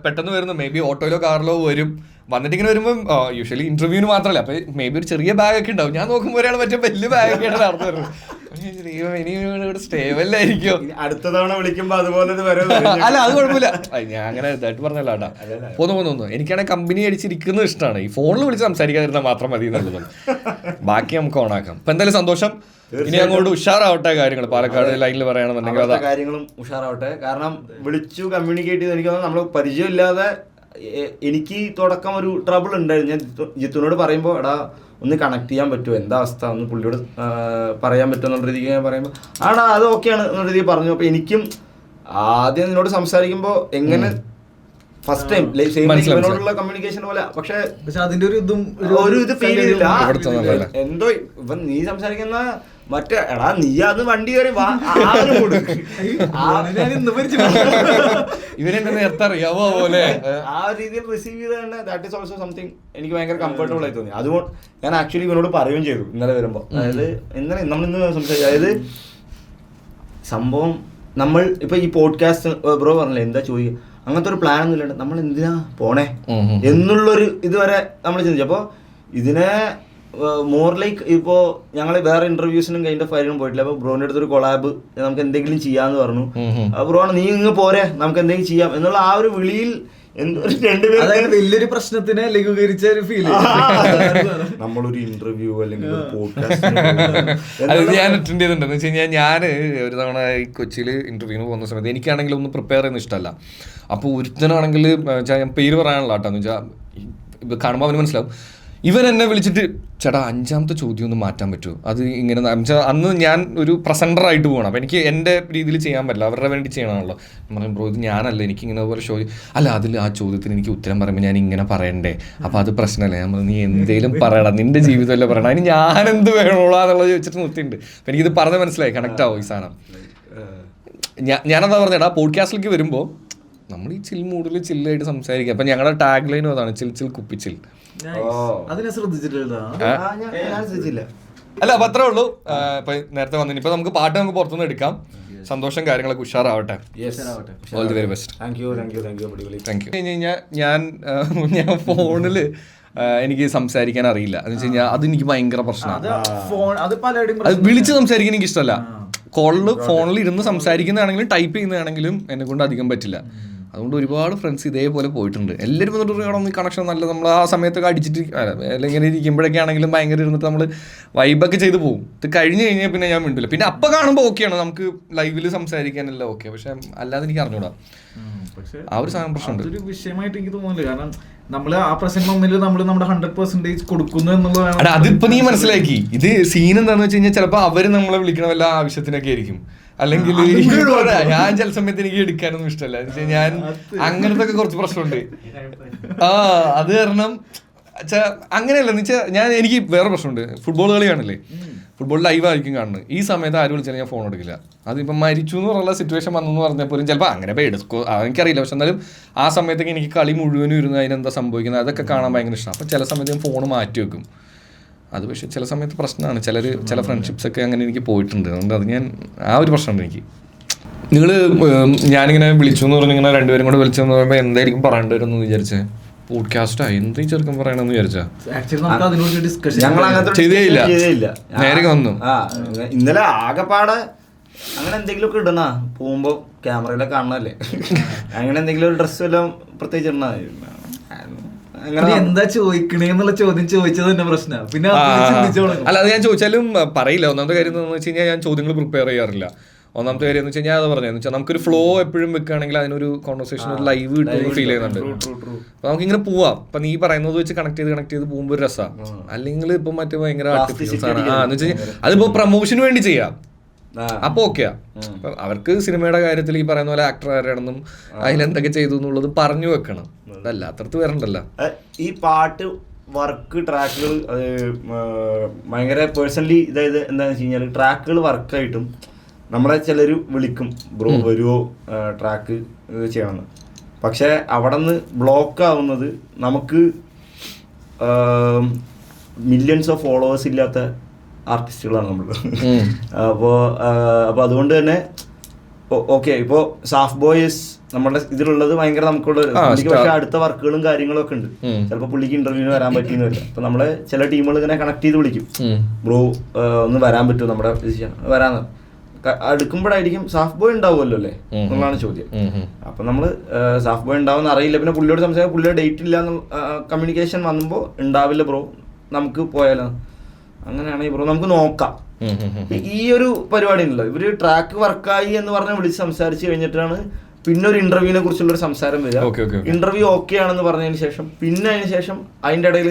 പെട്ടെന്ന് വരുന്നു. മേ ബി ഓട്ടോയിലോ കാറിലോ വരും, വന്നിട്ട് ഇങ്ങനെ വരുമ്പോൾ യൂഷ്വലി ഇന്റർവ്യൂവിന് മാത്രമല്ല, അപ്പൊ മേ ബി ഒരു ചെറിയ ബാഗൊക്കെ ഉണ്ടാവും. ഞാൻ നോക്കുമ്പോൾ ഒരാൾ മറ്റേ വലിയ ബാഗൊക്കെയാണ് നടന്നു വരുന്നത്. ഇനി ഇവിടെ സ്റ്റേബിളായിരിക്കോ, അടുത്ത തവണ വിളിക്കുമ്പോ അതുപോലെ അല്ല അത് കുഴപ്പമില്ല. ഞാൻ അങ്ങനെ ഇതായിട്ട് പറഞ്ഞല്ലോ കേട്ടാ. പോന്നു എനിക്കാണെങ്കിൽ കമ്പനി അടിച്ചിരിക്കുന്നത് ഇഷ്ടമാണ്. ഈ ഫോണിൽ വിളിച്ച് സംസാരിക്കാതിരുന്നാൽ മാത്രം മതി എന്നുള്ളത്. ബാക്കി നമുക്ക് ഓണാക്കാം. അപ്പൊ എന്തായാലും സന്തോഷം. ഇനി അങ്ങോട്ട് ഉഷാറാവട്ടെ കാര്യങ്ങൾ. പാലക്കാട് ലൈനിൽ പറയുകയാണെന്നുണ്ടെങ്കിൽ അതാ കാര്യങ്ങളും ഉഷാറാവട്ടെ. കാരണം വിളിച്ചു കമ്മ്യൂണിക്കേറ്റ് ചെയ്ത് എനിക്ക് നമ്മൾ പരിചയമില്ലാതെ എനിക്ക് തുടക്കം ഒരു ട്രബിൾ ഉണ്ടായിരുന്നു. ഞാൻ ജിത്തുനോട് പറയുമ്പോൾ എടാ ഒന്ന് കണക്ട് ചെയ്യാൻ പറ്റുമോ, എന്താ അവസ്ഥ ഒന്ന് പുള്ളിയോട് പറയാൻ പറ്റുമോ എന്നുള്ള രീതിക്ക് ഞാൻ പറയുമ്പോൾ ആടാ അത് ഓക്കെയാണ് എന്നുള്ള രീതിക്ക് പറഞ്ഞു. അപ്പോൾ എനിക്കും ആദ്യം നിന്നോട് സംസാരിക്കുമ്പോൾ എങ്ങനെ ഫസ്റ്റ് ടൈം ഇവനോടുള്ള കമ്മ്യൂണിക്കേഷൻ പോലെ പക്ഷെ അതിന്റെ ഒരു ഇത് ഫീൽ ചെയ്തില്ല. എന്തോ ഇവൻ നീ സംസാരിക്കുന്ന മറ്റേ എടാ നീ അത് വണ്ടി കയറി ഇവരെന്നെ നേരത്തെ അറിയാവോ പോലെ ആ രീതിയിൽ റിസീവ് ചെയ്ത് തന്നെ ദാറ്റ് ഈസ് ഓൾസോ സംതിങ് എനിക്ക് ഭയങ്കര കംഫർട്ടബിൾ ആയി തോന്നി. അതുകൊണ്ട് ഞാൻ ആക്ച്വലി ഇവനോട് പറയുകയും ചെയ്തു ഇന്നലെ വരുമ്പോൾ. അതായത് ഇന്നലെ നമ്മളിന്ന് സംസാരിച്ചു, അതായത് സംഭവം നമ്മൾ ഇപ്പൊ ഈ പോഡ്കാസ്റ്റ് ബ്രോ പറഞ്ഞില്ലേ എന്താ ചോദിക്കുക, അങ്ങനത്തെ ഒരു പ്ലാൻ ഒന്നും ഇല്ലാണ്ട് നമ്മൾ എന്തിനാ പോണേ എന്നുള്ളൊരു ഇതുവരെ നമ്മൾ ചിന്തിച്ചു. അപ്പോൾ ഇതിനെ മോർ ലൈക്ക് ഇപ്പോൾ ഞങ്ങൾ വേറെ ഇന്റർവ്യൂസിനും കൈൻഡ് ഓഫ് കാര്യങ്ങളും പോയിട്ടില്ല. അപ്പോൾ ബ്രോന്റെ അടുത്തൊരു കൊളാബ് നമുക്ക് എന്തെങ്കിലും ചെയ്യാന്ന് പറഞ്ഞു. ബ്രോ നീ ഇങ്ങ് പോരെ നമുക്ക് എന്തെങ്കിലും ചെയ്യാം എന്നുള്ള ആ ഒരു വിളിയിൽ രണ്ടുപേരും വലിയൊരു പ്രശ്നത്തിനെ ലഘൂകരിച്ച ഒരു ഫീൽ. നമ്മളൊരു ഇന്റർവ്യൂ അല്ലെങ്കിൽ അത് ഞാൻ അറ്റൻഡ് ചെയ്തിട്ടുണ്ടെന്ന് വെച്ച് കഴിഞ്ഞാൽ ഞാൻ ഒരു തവണ ഈ കൊച്ചിയിൽ ഇന്റർവ്യൂവിന് പോകുന്ന സമയത്ത് എനിക്കാണെങ്കിൽ ഒന്നും പ്രിപ്പയർ ചെയ്യുന്ന ഇഷ്ടമല്ല. അപ്പോൾ ഒരുത്തനാണെങ്കിൽ ഞാൻ പേര് പറയാനുള്ള കേട്ടോ വെച്ചാൽ കാണുമ്പോൾ അവന് മനസ്സിലാവും. ഇവൻ എന്നെ വിളിച്ചിട്ട് ചേട്ടാ 5ാമത്തെ ചോദ്യം ഒന്ന് മാറ്റാൻ പറ്റുമോ, അത് ഇങ്ങനെ അന്ന് ഞാൻ ഒരു പ്രസൻറ്ററായിട്ട് പോകണം. അപ്പോൾ എനിക്ക് എൻ്റെ രീതിയിൽ ചെയ്യാൻ പറ്റില്ല, അവരുടെ വേണ്ടി ചെയ്യണമല്ലോ. പറഞ്ഞു ബ്രോ ഇത് ഞാനല്ല, എനിക്ക് ഇങ്ങനെ പോലെ അല്ല അതിൽ ആ ചോദ്യത്തിന് എനിക്ക് ഉത്തരം പറയുമ്പോൾ ഞാൻ ഇങ്ങനെ പറയണ്ടേ, അപ്പോൾ അത് പ്രശ്നമല്ല. ഞാൻ പറഞ്ഞു നീ എന്തേലും പറയണം, നിൻ്റെ ജീവിതമല്ലേ പറയണം, അതിന് ഞാനെന്ത് വേണോളൂ എന്നുള്ളത് ചോദിച്ചിട്ട് നിർത്തിയിട്ടുണ്ട്. അപ്പോൾ എനിക്കിത് പറഞ്ഞ് മനസ്സിലായി, കണക്റ്റ് ആവും ഈ സാധനം. ഞാനെന്താ പറഞ്ഞേടാ പോഡ്കാസ്റ്റിലേക്ക് വരുമ്പോൾ നമ്മൾ ഈ ചിൽ മൂഡിൽ ചില്ലായിട്ട് സംസാരിക്കുക. അപ്പം ഞങ്ങളുടെ ടാഗ് ലൈനും അതാണ് ചിൽ ചിൽ കുപ്പിച്ചിൽ. അതിനെ ശ്രദ്ധിച്ചിട്ടില്ല. അല്ല അപ്പൊ അത്രേ ഉള്ളൂ. ഇപ്പൊ നേരത്തെ വന്നിന് ഇപ്പൊ നമുക്ക് പാട്ട് നമുക്ക് പുറത്തുനിന്ന് എടുക്കാം. സന്തോഷം, കാര്യങ്ങളൊക്കെ ഉഷാറാവട്ടെ. All the very best. Thank you. ഞാൻ ഫോണില് എനിക്ക് സംസാരിക്കാൻ അറിയില്ല എന്ന് വെച്ച് കഴിഞ്ഞാൽ അത് എനിക്ക് ഭയങ്കര പ്രശ്നമാണ്. അത് വിളിച്ച് സംസാരിക്കാൻ എനിക്ക് ഇഷ്ടമല്ല. ഫോണിൽ ഇരുന്ന് സംസാരിക്കുന്നതാണെങ്കിലും ടൈപ്പ് ചെയ്യുന്നതാണെങ്കിലും എന്നെ കൊണ്ട് അധികം പറ്റില്ല. അതുകൊണ്ട് ഒരുപാട് ഫ്രണ്ട്സ് ഇതേപോലെ പോയിട്ടുണ്ട്. എല്ലാവരും വന്നിട്ട് കണക്ഷൻ നല്ല നമ്മൾ ആ സമയത്തൊക്കെ അടിച്ചിട്ട് അല്ലെങ്കിൽ ഇരിക്കുമ്പോഴൊക്കെ ആണെങ്കിലും ഭയങ്കര ഇരുന്നിട്ട് നമ്മൾ വൈബൊക്കെ ചെയ്ത് പോകും. ഇത് കഴിഞ്ഞ് കഴിഞ്ഞാൽ പിന്നെ ഞാൻ മിണ്ടില്ല. പിന്നെ അപ്പം കാണുമ്പോൾ ഓക്കെയാണ്, നമുക്ക് ലൈവിൽ സംസാരിക്കാനല്ല ഓക്കെ. പക്ഷെ അല്ലാതെ എനിക്ക് അറിഞ്ഞൂടാ, ആ ഒരു സാധനം പ്രശ്നമുണ്ട്. ഒരു വിഷയമായിട്ട് എനിക്ക് തോന്നുന്നില്ല. കാരണം നമ്മൾ ആ പ്രസന്റ് മൊമെന്റിൽ നമ്മൾ നമ്മുടെ 100% കൊടുക്കുന്നു എന്നുള്ളതാണ്. അതിപ്പോ നീ മനസ്സിലാക്കി. ഇത് സീൻ എന്താന്ന് വെച്ച് കഴിഞ്ഞാൽ ചിലപ്പോൾ അവര് നമ്മളെ വിളിക്കണ വല്ല ആവശ്യത്തിനൊക്കെ ആയിരിക്കും. അല്ലെങ്കിൽ ഞാൻ ചില സമയത്ത് എനിക്ക് എടുക്കാനൊന്നും ഇഷ്ടമല്ല. ഞാൻ അങ്ങനത്തെ ഒക്കെ കുറച്ച് പ്രശ്നമുണ്ട്. അത് കാരണം അങ്ങനെയല്ല എന്ന് വെച്ചാൽ എനിക്ക് വേറെ പ്രശ്നമുണ്ട്. ഫുട്ബോൾ കളി കാണില്ലേ, ഫുട്ബോൾ ലൈവ് ആയിരിക്കും കാണുന്നത്. ഈ സമയത്ത് ആരും വിളിച്ചാലും ഞാൻ ഫോൺ എടുക്കില്ല. അതിപ്പം മരിച്ചു എന്ന് പറഞ്ഞ സിറ്റുവേഷൻ വന്നെന്ന് പറഞ്ഞാൽ പോലും ചിലപ്പോൾ അങ്ങനെ പോയി എടുക്കോ എനിക്കറിയില്ല. പക്ഷെ എന്നാലും ആ സമയത്തൊക്കെ എനിക്ക് കളി മുഴുവനും ഇരുന്ന് അതിനെന്താ സംഭവിക്കുന്നത് അതൊക്കെ കാണാൻ ഭയങ്കര ഇഷ്ടമാണ്. അപ്പോൾ ചില സമയത്ത് ഞാൻ ഫോൺ മാറ്റി വെക്കും. അത് പക്ഷേ ചില സമയത്ത് പ്രശ്നമാണ്. ചില ഫ്രണ്ട്ഷിപ്സ് ഒക്കെ അങ്ങനെ എനിക്ക് പോയിട്ടുണ്ട്. അതുകൊണ്ട് അത് ഞാൻ ആ ഒരു പ്രശ്നമുണ്ട് എനിക്ക്. നിങ്ങൾ ഞാനിങ്ങനെ വിളിച്ചു എന്ന് പറഞ്ഞ് ഇങ്ങനെ രണ്ടുപേരും കൂടെ വിളിച്ചെന്ന് പറയുമ്പോൾ എന്തായിരിക്കും പറയേണ്ടി വരും എന്ന് വിചാരിച്ചേ? പോഡ്കാസ്റ്റാ എന്ത് ചെറുക്കം പറയണമെന്ന് വിചാരിച്ചാ ചെയ്തേയില്ല, നേരെ വന്നു. ഇന്നലെ ആകെപ്പാടെ അങ്ങനെ എന്തെങ്കിലും ഒക്കെ ഇടണ പോകുമ്പോ ക്യാമറയിലൊക്കെ കാണണല്ലേ, അങ്ങനെ എന്തെങ്കിലും ഒരു ഡ്രസ്സ് എല്ലാം പ്രത്യേകിച്ച് ഇടണ. എന്താ ചോദിക്കണേന്നുള്ള ചോദ്യം ചോദിച്ചത് തന്നെ പ്രശ്നമാണ്. പിന്നെ അല്ല അത് ഞാൻ ചോദിച്ചാലും പറയില്ല. ഒന്നാമത്തെ കാര്യം എന്താണെന്ന് വെച്ച് കഴിഞ്ഞാൽ ഞാൻ ചോദ്യങ്ങൾ പ്രിപ്പയർ ചെയ്യാറില്ല. ഒന്നാമത്തെ കാര്യം എന്ന് വെച്ച് കഴിഞ്ഞാൽ അത് പറഞ്ഞതെന്ന് വെച്ചാൽ നമുക്കൊരു ഫ്ലോ എപ്പോഴും വെക്കുകയാണെങ്കിൽ അതിനൊരു കോൺവെർസേഷൻ ഒരു ലൈവ് കിട്ടുമെന്ന് ഫീൽ ചെയ്യുന്നുണ്ട്. അപ്പൊ നമുക്കിങ്ങനെ പോവാം. അപ്പൊ നീ പറയുന്നത് വെച്ച് കണക്ട് ചെയ്ത് പോകുമ്പോൾ ഒരു രസമാണ്. അല്ലെങ്കിൽ ഇപ്പൊ മറ്റേ ഭയങ്കര ആർട്ടിഫിഷ്യൽസ് ആണ്. എന്ന് വെച്ച് കഴിഞ്ഞാൽ അതിപ്പോ പ്രൊമോഷന് വേണ്ടി ചെയ്യാം, അപ്പൊ ഓക്കെയാ. അവർക്ക് സിനിമയുടെ കാര്യത്തിൽ ഈ പറയുന്ന പോലെ ആക്ടർ ആരാണെന്നും അതിലെന്തൊക്കെ ചെയ്തു എന്നുള്ളത് പറഞ്ഞു വെക്കണം. അതല്ലാത്തടത്ത് വരണ്ടല്ലോ. ഈ പാട്ട് വർക്ക് ട്രാക്കുകൾ അത് ഭയങ്കര പേഴ്സണലി ഇതായത് എന്താണെന്ന് വെച്ച് കഴിഞ്ഞാൽ ട്രാക്കുകൾ വർക്കായിട്ടും നമ്മളെ ചിലർ വിളിക്കും ബ്രോ വരുമോ ട്രാക്ക് ചെയ്യണമെന്ന്. പക്ഷെ അവിടെ നിന്ന് ബ്ലോക്ക് ആവുന്നത് നമുക്ക് മില്യൺസ് ഓഫ് ഫോളോവേഴ്സ് ഇല്ലാത്ത ആർട്ടിസ്റ്റുകളാണ് നമ്മൾ. അപ്പോൾ അതുകൊണ്ട് തന്നെ ഓക്കെ ഇപ്പോൾ സാഫ് ബോയ്സ് നമ്മുടെ ഇതിലുള്ളത് ഭയങ്കര നമുക്കുള്ള പുള്ളിക്ക് പക്ഷെ അടുത്ത വർക്കുകളും കാര്യങ്ങളും ഒക്കെ ഉണ്ട്. ചിലപ്പോൾ പുള്ളിക്ക് ഇന്റർവ്യൂവിന് വരാൻ പറ്റിയെന്ന് വരില്ല. അപ്പൊ നമ്മള് ചില ടീമുകൾ ഇങ്ങനെ കണക്ട് ചെയ്ത് വിളിക്കും, ബ്രോ ഒന്ന് വരാൻ പറ്റുമോ നമ്മുടെ വരാന്ന്. അടുക്കുമ്പോഴായിരിക്കും സാഫ് ബോയ് ഉണ്ടാവുമല്ലോ അല്ലേ എന്നുള്ളതാണ് ചോദ്യം. അപ്പൊ നമ്മള് സാഫ് ബോയ് ഉണ്ടാവും അറിയില്ല, പിന്നെ പുള്ളിയോട് സംസാരിക്കാൻ പുള്ളിയുടെ ഡേറ്റ് ഇല്ല കമ്മ്യൂണിക്കേഷൻ വന്നുമ്പോൾ ഉണ്ടാവില്ല ബ്രോ നമുക്ക് പോയാലോ, അങ്ങനെയാണെങ്കിൽ ബ്രോ നമുക്ക് നോക്കാം. ഈ ഒരു പരിപാടി ഉണ്ടല്ലോ, ഇവര് ട്രാക്ക് വർക്കായി എന്ന് പറഞ്ഞ് വിളിച്ച് സംസാരിച്ച് കഴിഞ്ഞിട്ടാണ് പിന്നെ ഒരു ഇന്റർവ്യൂവിനെ കുറിച്ചുള്ള ഒരു സംസാരം വരിക. ഇന്റർവ്യൂ ഓക്കെ ആണെന്ന് പറഞ്ഞതിന് ശേഷം പിന്നെ അതിന് ശേഷം അതിന്റെ ഇടയിൽ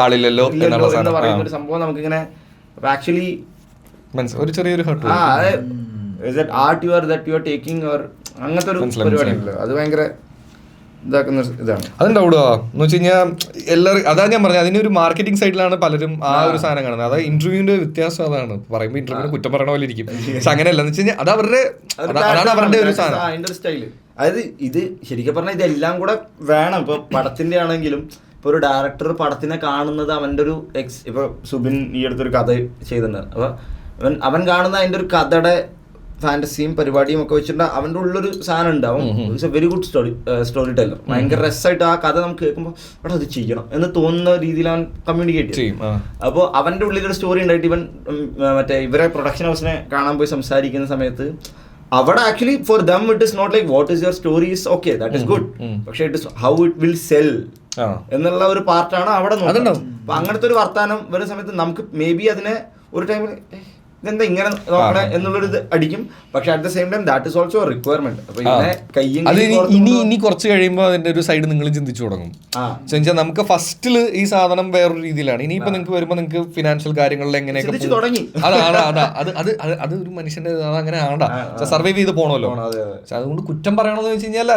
ആളില്ലല്ലോ എന്ന് പറയുന്ന ഒരു സംഭവം നമുക്കിങ്ങനെ ആക്ച്വലി ഒരു ചെറിയൊരു art you are that you are taking or അങ്ങനത്തെ ഒരു പരിപാടി ഉണ്ടല്ലോ, അത് ഭയങ്കര ഇതാക്കുന്ന ഇതാണ്. അതുണ്ടാവുക എന്ന് വെച്ച് കഴിഞ്ഞാൽ എല്ലാവരും അതാ ഞാൻ പറഞ്ഞത്, അതിന്റെ ഒരു മാർക്കറ്റിംഗ് സൈഡിലാണ് പലരും ആ ഒരു സാധനം കാണുന്നത്. അതായത് ഇന്റർവ്യൂവിന്റെ വ്യത്യാസം അതാണ്. പറയുമ്പോൾ ഇന്റർവ്യൂവിന് കുറ്റം പറയണ പോലെ ഇരിക്കും, പക്ഷെ അങ്ങനെയല്ല. എന്ന് വെച്ച് കഴിഞ്ഞാൽ അത് അതാണ് അവരുടെ ഒരു സാധനം, അതിന്റെ ഒരു സ്റ്റൈല്. അതായത് ഇത് ശരിക്കും പറഞ്ഞാൽ ഇതെല്ലാം കൂടെ വേണം. ഇപ്പൊ പടത്തിന്റെ ആണെങ്കിലും ഇപ്പൊ ഒരു ഡയറക്ടർ പടത്തിനെ കാണുന്നത് അവന്റെ ഒരു ഇപ്പൊ സുബിൻ ഈ അടുത്തൊരു കഥ ചെയ്തിട്ടുണ്ട്. അപ്പൊ അവൻ കാണുന്ന അതിന്റെ ഒരു കഥയുടെ ഫാന്റസിയും പരിപാടിയും ഒക്കെ വെച്ചിട്ട് അവന്റെ ഉള്ളൊരു സാധനം ഉണ്ടാവും. It's A very good story teller. ഭയങ്കര രസമായിട്ട് ആ കഥ നമുക്ക് കേൾക്കുമ്പോൾ അവിടെ അത് ചെയ്യണം എന്ന് തോന്നുന്ന രീതിയിൽ അവൻ കമ്മ്യൂണിക്കേറ്റ് ചെയ്യും. അപ്പോൾ അവന്റെ ഉള്ളിലൊരു സ്റ്റോറി ഉണ്ടായിട്ട് ഇവൻ മറ്റേ ഇവരെ പ്രൊഡക്ഷൻ ഹൗസിനെ കാണാൻ പോയി സംസാരിക്കുന്ന സമയത്ത് അവിടെ actually for them it is not like what is your story is okay that is good, പക്ഷെ it is how it will sell എന്നുള്ള ഒരു പാർട്ടാണ് അവിടെ നോക്കുന്നത്. അപ്പൊ അങ്ങനത്തെ ഒരു വർത്താനം വരുന്ന സമയത്ത് നമുക്ക് മേ ബി അതിനെ ഒരു ടൈമിൽ ഇതെന്താ ഇങ്ങനെ നോക്കണേ എന്നുള്ളൊരു ഇത് അടിക്കും. പക്ഷെ at the same time that is also requirement. അപ്പൊ ഇനി കുറച്ച് കഴിയുമ്പോൾ അതിന്റെ ഒരു സൈഡ് നിങ്ങൾ ചിന്തിച്ചു തുടങ്ങും. നമുക്ക് ഫസ്റ്റില് ഈ സാധനം വേറൊരു രീതിയിലാണ്. ഇനിയിപ്പോ നിങ്ങൾക്ക് വരുമ്പോൾ നിങ്ങൾക്ക് ഫിനാൻഷ്യൽ കാര്യങ്ങളിൽ എങ്ങനെയൊക്കെ തുടങ്ങി അത് ഒരു മനുഷ്യന്റെ അങ്ങനെ ആണ്ടാ സർവൈവ് ചെയ്ത് പോകണമല്ലോ. അതുകൊണ്ട് കുറ്റം പറയണമെന്ന് വെച്ച് കഴിഞ്ഞാൽ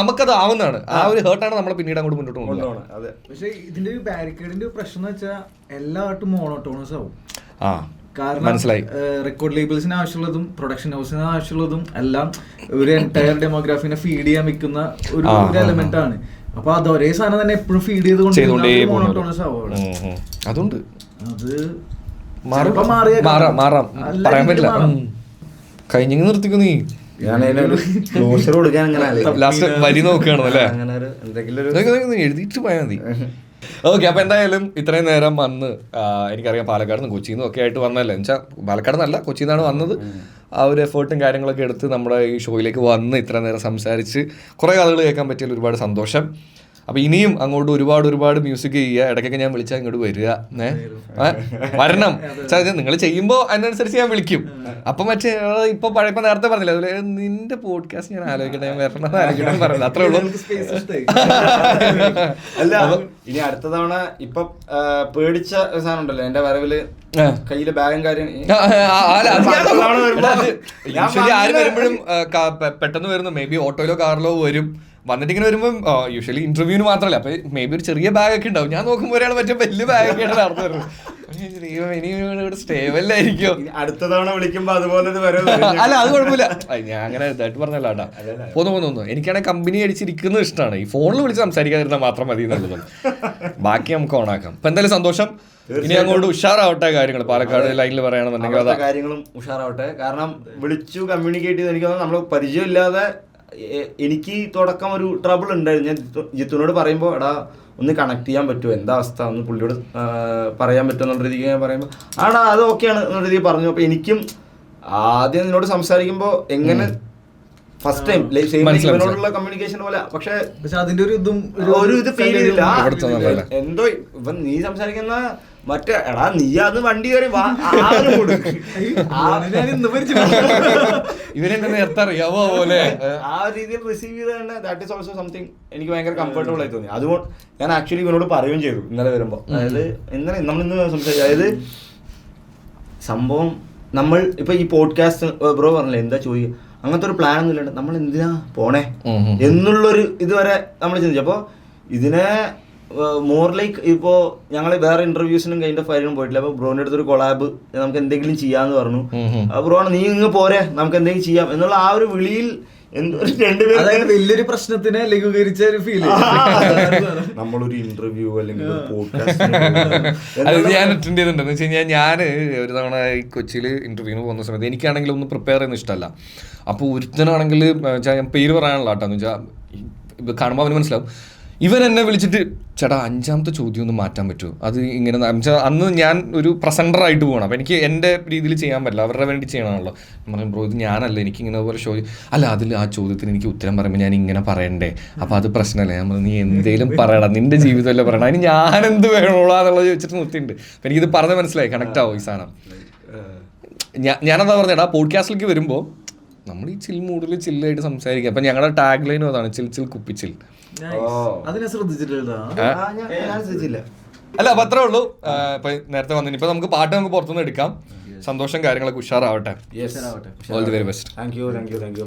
നമുക്കത് ആവുന്നതാണ്. ആ ഒരു ഹേർട്ടാണ് നമ്മളെ പിന്നീട് അങ്ങോട്ട് മുന്നോട്ട് പോകുന്നത്. പക്ഷെ ഇതിന്റെ ഒരു ബാരിക്കേഡിന്റെ പ്രശ്നം എന്ന് വെച്ചാൽ എല്ലാവട്ടും മോണോട്ടോണസ് ആവും. കാരണം റെക്കോർഡ് ലേബിൾസിന് ആവശ്യമുള്ളതും പ്രൊഡക്ഷൻ ഹൗസിന് ആവശ്യമുള്ളതും എല്ലാം ഒരു എൻറ്റയർ ഡെമോഗ്രാഫിനെ ഫീഡ് ചെയ്യാൻ വെക്കുന്ന ഒരു എലമെന്റ് ആണ്. അപ്പൊ അത് ഒരേ സാധനം തന്നെ എപ്പോഴും ഫീഡ് ചെയ്തുകൊണ്ട് മോണോട്ടോണസ് ആവും. അതുകൊണ്ട് അത് മാറാം പറയാൻ പറ്റില്ല. കഴിഞ്ഞെങ്കിൽ നിർത്തിക്കോ നീ. ലാസ്റ്റ് വരി നോക്കുകയാണല്ലേ, എഴുതിയിട്ട് പോയാൽ മതി. ഓക്കെ, അപ്പോൾ എന്തായാലും ഇത്രയും നേരം വന്ന് എനിക്കറിയാം പാലക്കാട് നിന്ന് കൊച്ചിയിൽ നിന്നും ഒക്കെ ആയിട്ട് വന്നല്ലേ, എന്ന് വെച്ചാൽ പാലക്കാട് നിന്നല്ല കൊച്ചിയിൽ നിന്നാണ് വന്നത്. ആ ഒരു എഫേർട്ടും കാര്യങ്ങളൊക്കെ എടുത്ത് നമ്മുടെ ഈ ഷോയിലേക്ക് വന്ന് ഇത്ര നേരം സംസാരിച്ച് കുറേ കഥകൾ കേൾക്കാൻ പറ്റിയതിൽ ഒരുപാട് സന്തോഷം. അപ്പോൾ ഇനിയും അങ്ങോട്ട് ഒരുപാട് മ്യൂസിക് ചെയ്യുക. ഇടയ്ക്കൊക്കെ ഞാൻ വിളിച്ചാൽ ഇങ്ങോട്ട് വരിക, വരണം. നിങ്ങൾ ചെയ്യുമ്പോൾ അതിനനുസരിച്ച് ഞാൻ വിളിക്കും. അപ്പം മറ്റേ ഇപ്പോൾ ഇപ്പം നേരത്തെ പറഞ്ഞില്ല അതുപോലെ നിന്റെ പോഡ്കാസ്റ്റ് ഞാൻ ആലോചിക്കട്ടെ, ഞാൻ വരണം ആലോചിക്കട്ടെ പറഞ്ഞത് അത്രേ ഉള്ളൂ. അല്ല ഇനി അടുത്ത തവണ ഇപ്പൊ പേടിച്ച സാധനം ഉണ്ടല്ലോ എന്റെ വരവില് കയ്യില് ബാഗും കാര്യം ആര് വരുമ്പോഴും പെട്ടെന്ന് വരുന്നു. മേ ബി ഓട്ടോയിലോ കാറിലോ വരും. വന്നിട്ടിങ്ങനെ വരുമ്പോൾ യൂഷ്വലി ഇന്റർവ്യൂവിന് മാത്രമല്ല, അപ്പൊ മേ ബി ഒരു ചെറിയ ബാഗൊക്കെ ഉണ്ടാവും. ഞാൻ നോക്കുമ്പോൾ ഒരാൾ മറ്റേ വലിയ ബാഗൊക്കെ ആയിട്ട് നടന്നു വരുന്നത്. ഇനി സ്റ്റേബിലായിരിക്കും അടുത്ത തവണ വിളിക്കുമ്പോ അതുപോലെ അല്ല അത് കുഴപ്പമില്ല. ഞാൻ അങ്ങനെ ഇതായിട്ട് പറഞ്ഞല്ലോ കേട്ടാ. പോന്നു എനിക്കാണെങ്കിൽ കമ്പനി അടിച്ചിരിക്കുന്നത് ഇഷ്ടമാണ്. ഈ ഫോണിൽ വിളിച്ച് സംസാരിക്കാതിരുന്നാൽ മാത്രം മതി എന്നുള്ളത്. ബാക്കി നമുക്ക് ഓണാക്കാം. അപ്പൊ എന്തായാലും സന്തോഷം. ഇനി അങ്ങോട്ട് ഉഷാറാവട്ടെ കാര്യങ്ങൾ. പാലക്കാട് ലൈനിൽ പറയുകയാണെന്നുണ്ടെങ്കിൽ അതാ കാര്യങ്ങളും ഉഷാറാവട്ടെ. കാരണം വിളിച്ചു കമ്മ്യൂണിക്കേറ്റ് ചെയ്ത് എനിക്ക് നമ്മൾ പരിചയമില്ലാതെ എനിക്ക് തുടക്കം ഒരു ട്രബിൾ ഉണ്ടായിരുന്നു. ഞാൻ ജിത്തുനോട് പറയുമ്പോൾ എടാ ഒന്ന് കണക്ട് ചെയ്യാൻ പറ്റുമോ, എന്താ അവസ്ഥ ഒന്ന് പുള്ളിയോട് പറയാൻ പറ്റുമോ എന്നുള്ള രീതിക്ക് ഞാൻ പറയുമ്പോൾ ആടാ അത് ഓക്കെയാണ് എന്നുള്ള രീതിയിൽ പറഞ്ഞു. അപ്പോൾ എനിക്കും ആദ്യം നിന്നോട് സംസാരിക്കുമ്പോൾ എങ്ങനെ ഫസ്റ്റ് ടൈം ഇവനോടുള്ള കമ്മ്യൂണിക്കേഷൻ പോലെ പക്ഷെ അതിന്റെ ഒരു ഇത് ഫീൽ ചെയ്തില്ല. എന്തോ ഇവൻ നീ സംസാരിക്കുന്ന മറ്റേ എടാ നീ അന്ന് വണ്ടി കയറി ഇവരെ നേരത്തെ അറിയാവോ പോലെ ആ രീതിയിൽ റിസീവ് ചെയ്ത് തന്നെ ദാറ്റ് ഈസ് ഓൾസോ സംതിങ് എനിക്ക് ഭയങ്കര കംഫർട്ടബിൾ ആയി തോന്നി. അതുകൊണ്ട് ഞാൻ ആക്ച്വലി ഇവനോട് പറയുകയും ചെയ്തു ഇന്നലെ വരുമ്പോൾ. അതായത് നമ്മളിന്ന് സംസാരിച്ചു, അതായത് സംഭവം നമ്മൾ ഇപ്പൊ ഈ പോഡ്കാസ്റ്റ് ബ്രോ പറഞ്ഞില്ലേ എന്താ ചോദിക്കുക, അങ്ങനത്തെ ഒരു പ്ലാൻ ഒന്നും ഇല്ലാണ്ട് നമ്മൾ എന്തിനാ പോണേ എന്നുള്ളൊരു ഇതുവരെ നമ്മൾ ചിന്തിച്ചു. അപ്പോൾ ഇതിനെ മോർ ലൈക്ക് ഇപ്പോൾ ഞങ്ങൾ വേറെ ഇന്റർവ്യൂസിനും കഴിഞ്ഞ ഫയലിനും പോയിട്ടില്ല. അപ്പോൾ ബ്രോന്റെ അടുത്തൊരു കൊളാബ് നമുക്ക് എന്തെങ്കിലും ചെയ്യാന്ന് പറഞ്ഞു. ബ്രോ ആണ് നീ ഇങ്ങ് പോരെ നമുക്ക് എന്തെങ്കിലും ചെയ്യാം എന്നുള്ള ആ ഒരു വിളിയിൽ രണ്ടുപേരും അതായത് വലിയൊരു പ്രശ്നത്തിനെ ലഘൂകരിച്ച ഒരു ഫീല്. നമ്മളൊരു ഇന്റർവ്യൂ അല്ലെങ്കിൽ അത് ഞാൻ അറ്റൻഡ് ചെയ്തിട്ടുണ്ടെന്ന് വെച്ച് കഴിഞ്ഞാൽ ഞാൻ ഒരു തവണ ഈ കൊച്ചിയിൽ ഇന്റർവ്യൂവിന് പോകുന്ന സമയത്ത് എനിക്കാണെങ്കിൽ ഒന്നും പ്രിപ്പയർ ചെയ്യുന്ന ഇഷ്ടമല്ല. അപ്പോൾ ഒരുത്തനാണെങ്കിൽ ഞാൻ പേര് പറയാനുള്ള കേട്ടോ വെച്ചാൽ കാണുമ്പോൾ അവന് മനസ്സിലാവും. ഇവൻ എന്നെ വിളിച്ചിട്ട് ചേട്ടാ 5ാമത്തെ ചോദ്യം ഒന്ന് മാറ്റാൻ പറ്റുമോ, അത് ഇങ്ങനെ വെച്ചാൽ അന്ന് ഞാൻ ഒരു പ്രസൻറ്ററായിട്ട് പോകണം, അപ്പോൾ എനിക്ക് എൻ്റെ രീതിയിൽ ചെയ്യാൻ പറ്റില്ല, അവരുടെ വേണ്ടി ചെയ്യണമല്ലോ. പറയും ബ്രോ ഇത് ഞാനല്ല, എനിക്കിങ്ങനെ പോലെ അല്ല അതിൽ ആ ചോദ്യത്തിന് എനിക്ക് ഉത്തരം പറയുമ്പോൾ ഞാൻ ഇങ്ങനെ പറയണ്ടേ, അപ്പോൾ അത് പ്രശ്നമല്ലേ. നമ്മൾ നീ എന്തേലും പറയണം, നിൻ്റെ ജീവിതമല്ലേ പറയണം, അതിന് ഞാനെന്ത് വേണോളൂ എന്നുള്ളത് ചോദിച്ചിട്ട് നിർത്തിയിട്ടുണ്ട്. അപ്പോൾ എനിക്കിത് പറഞ്ഞ് മനസ്സിലായി, കണക്ട് ആവും ഈ സാധനം. ഞാനെന്താ പറഞ്ഞേട്ടാ പോഡ്കാസ്റ്റിലേക്ക് വരുമ്പോൾ നമ്മൾ ഈ ചിൽ മൂഡിൽ ചില്ലായിട്ട് സംസാരിക്കുക. അപ്പം ഞങ്ങളുടെ ടാഗ് ലൈനും അതാണ്, ചിൽ ചിൽ കുപ്പിച്ചിൽ. അതിനെ ശ്രദ്ധിച്ചിട്ടില്ല. അല്ല അപ്പം അത്രേ ഉള്ളൂ. ഇപ്പൊ നേരത്തെ വന്നിന് ഇപ്പൊ നമുക്ക് പാട്ട് നമുക്ക് പുറത്തുനിന്ന് എടുക്കാം. സന്തോഷം, കാര്യങ്ങളൊക്കെ ഉഷാറാവട്ടെ. All the very best. Thank you. Thank U.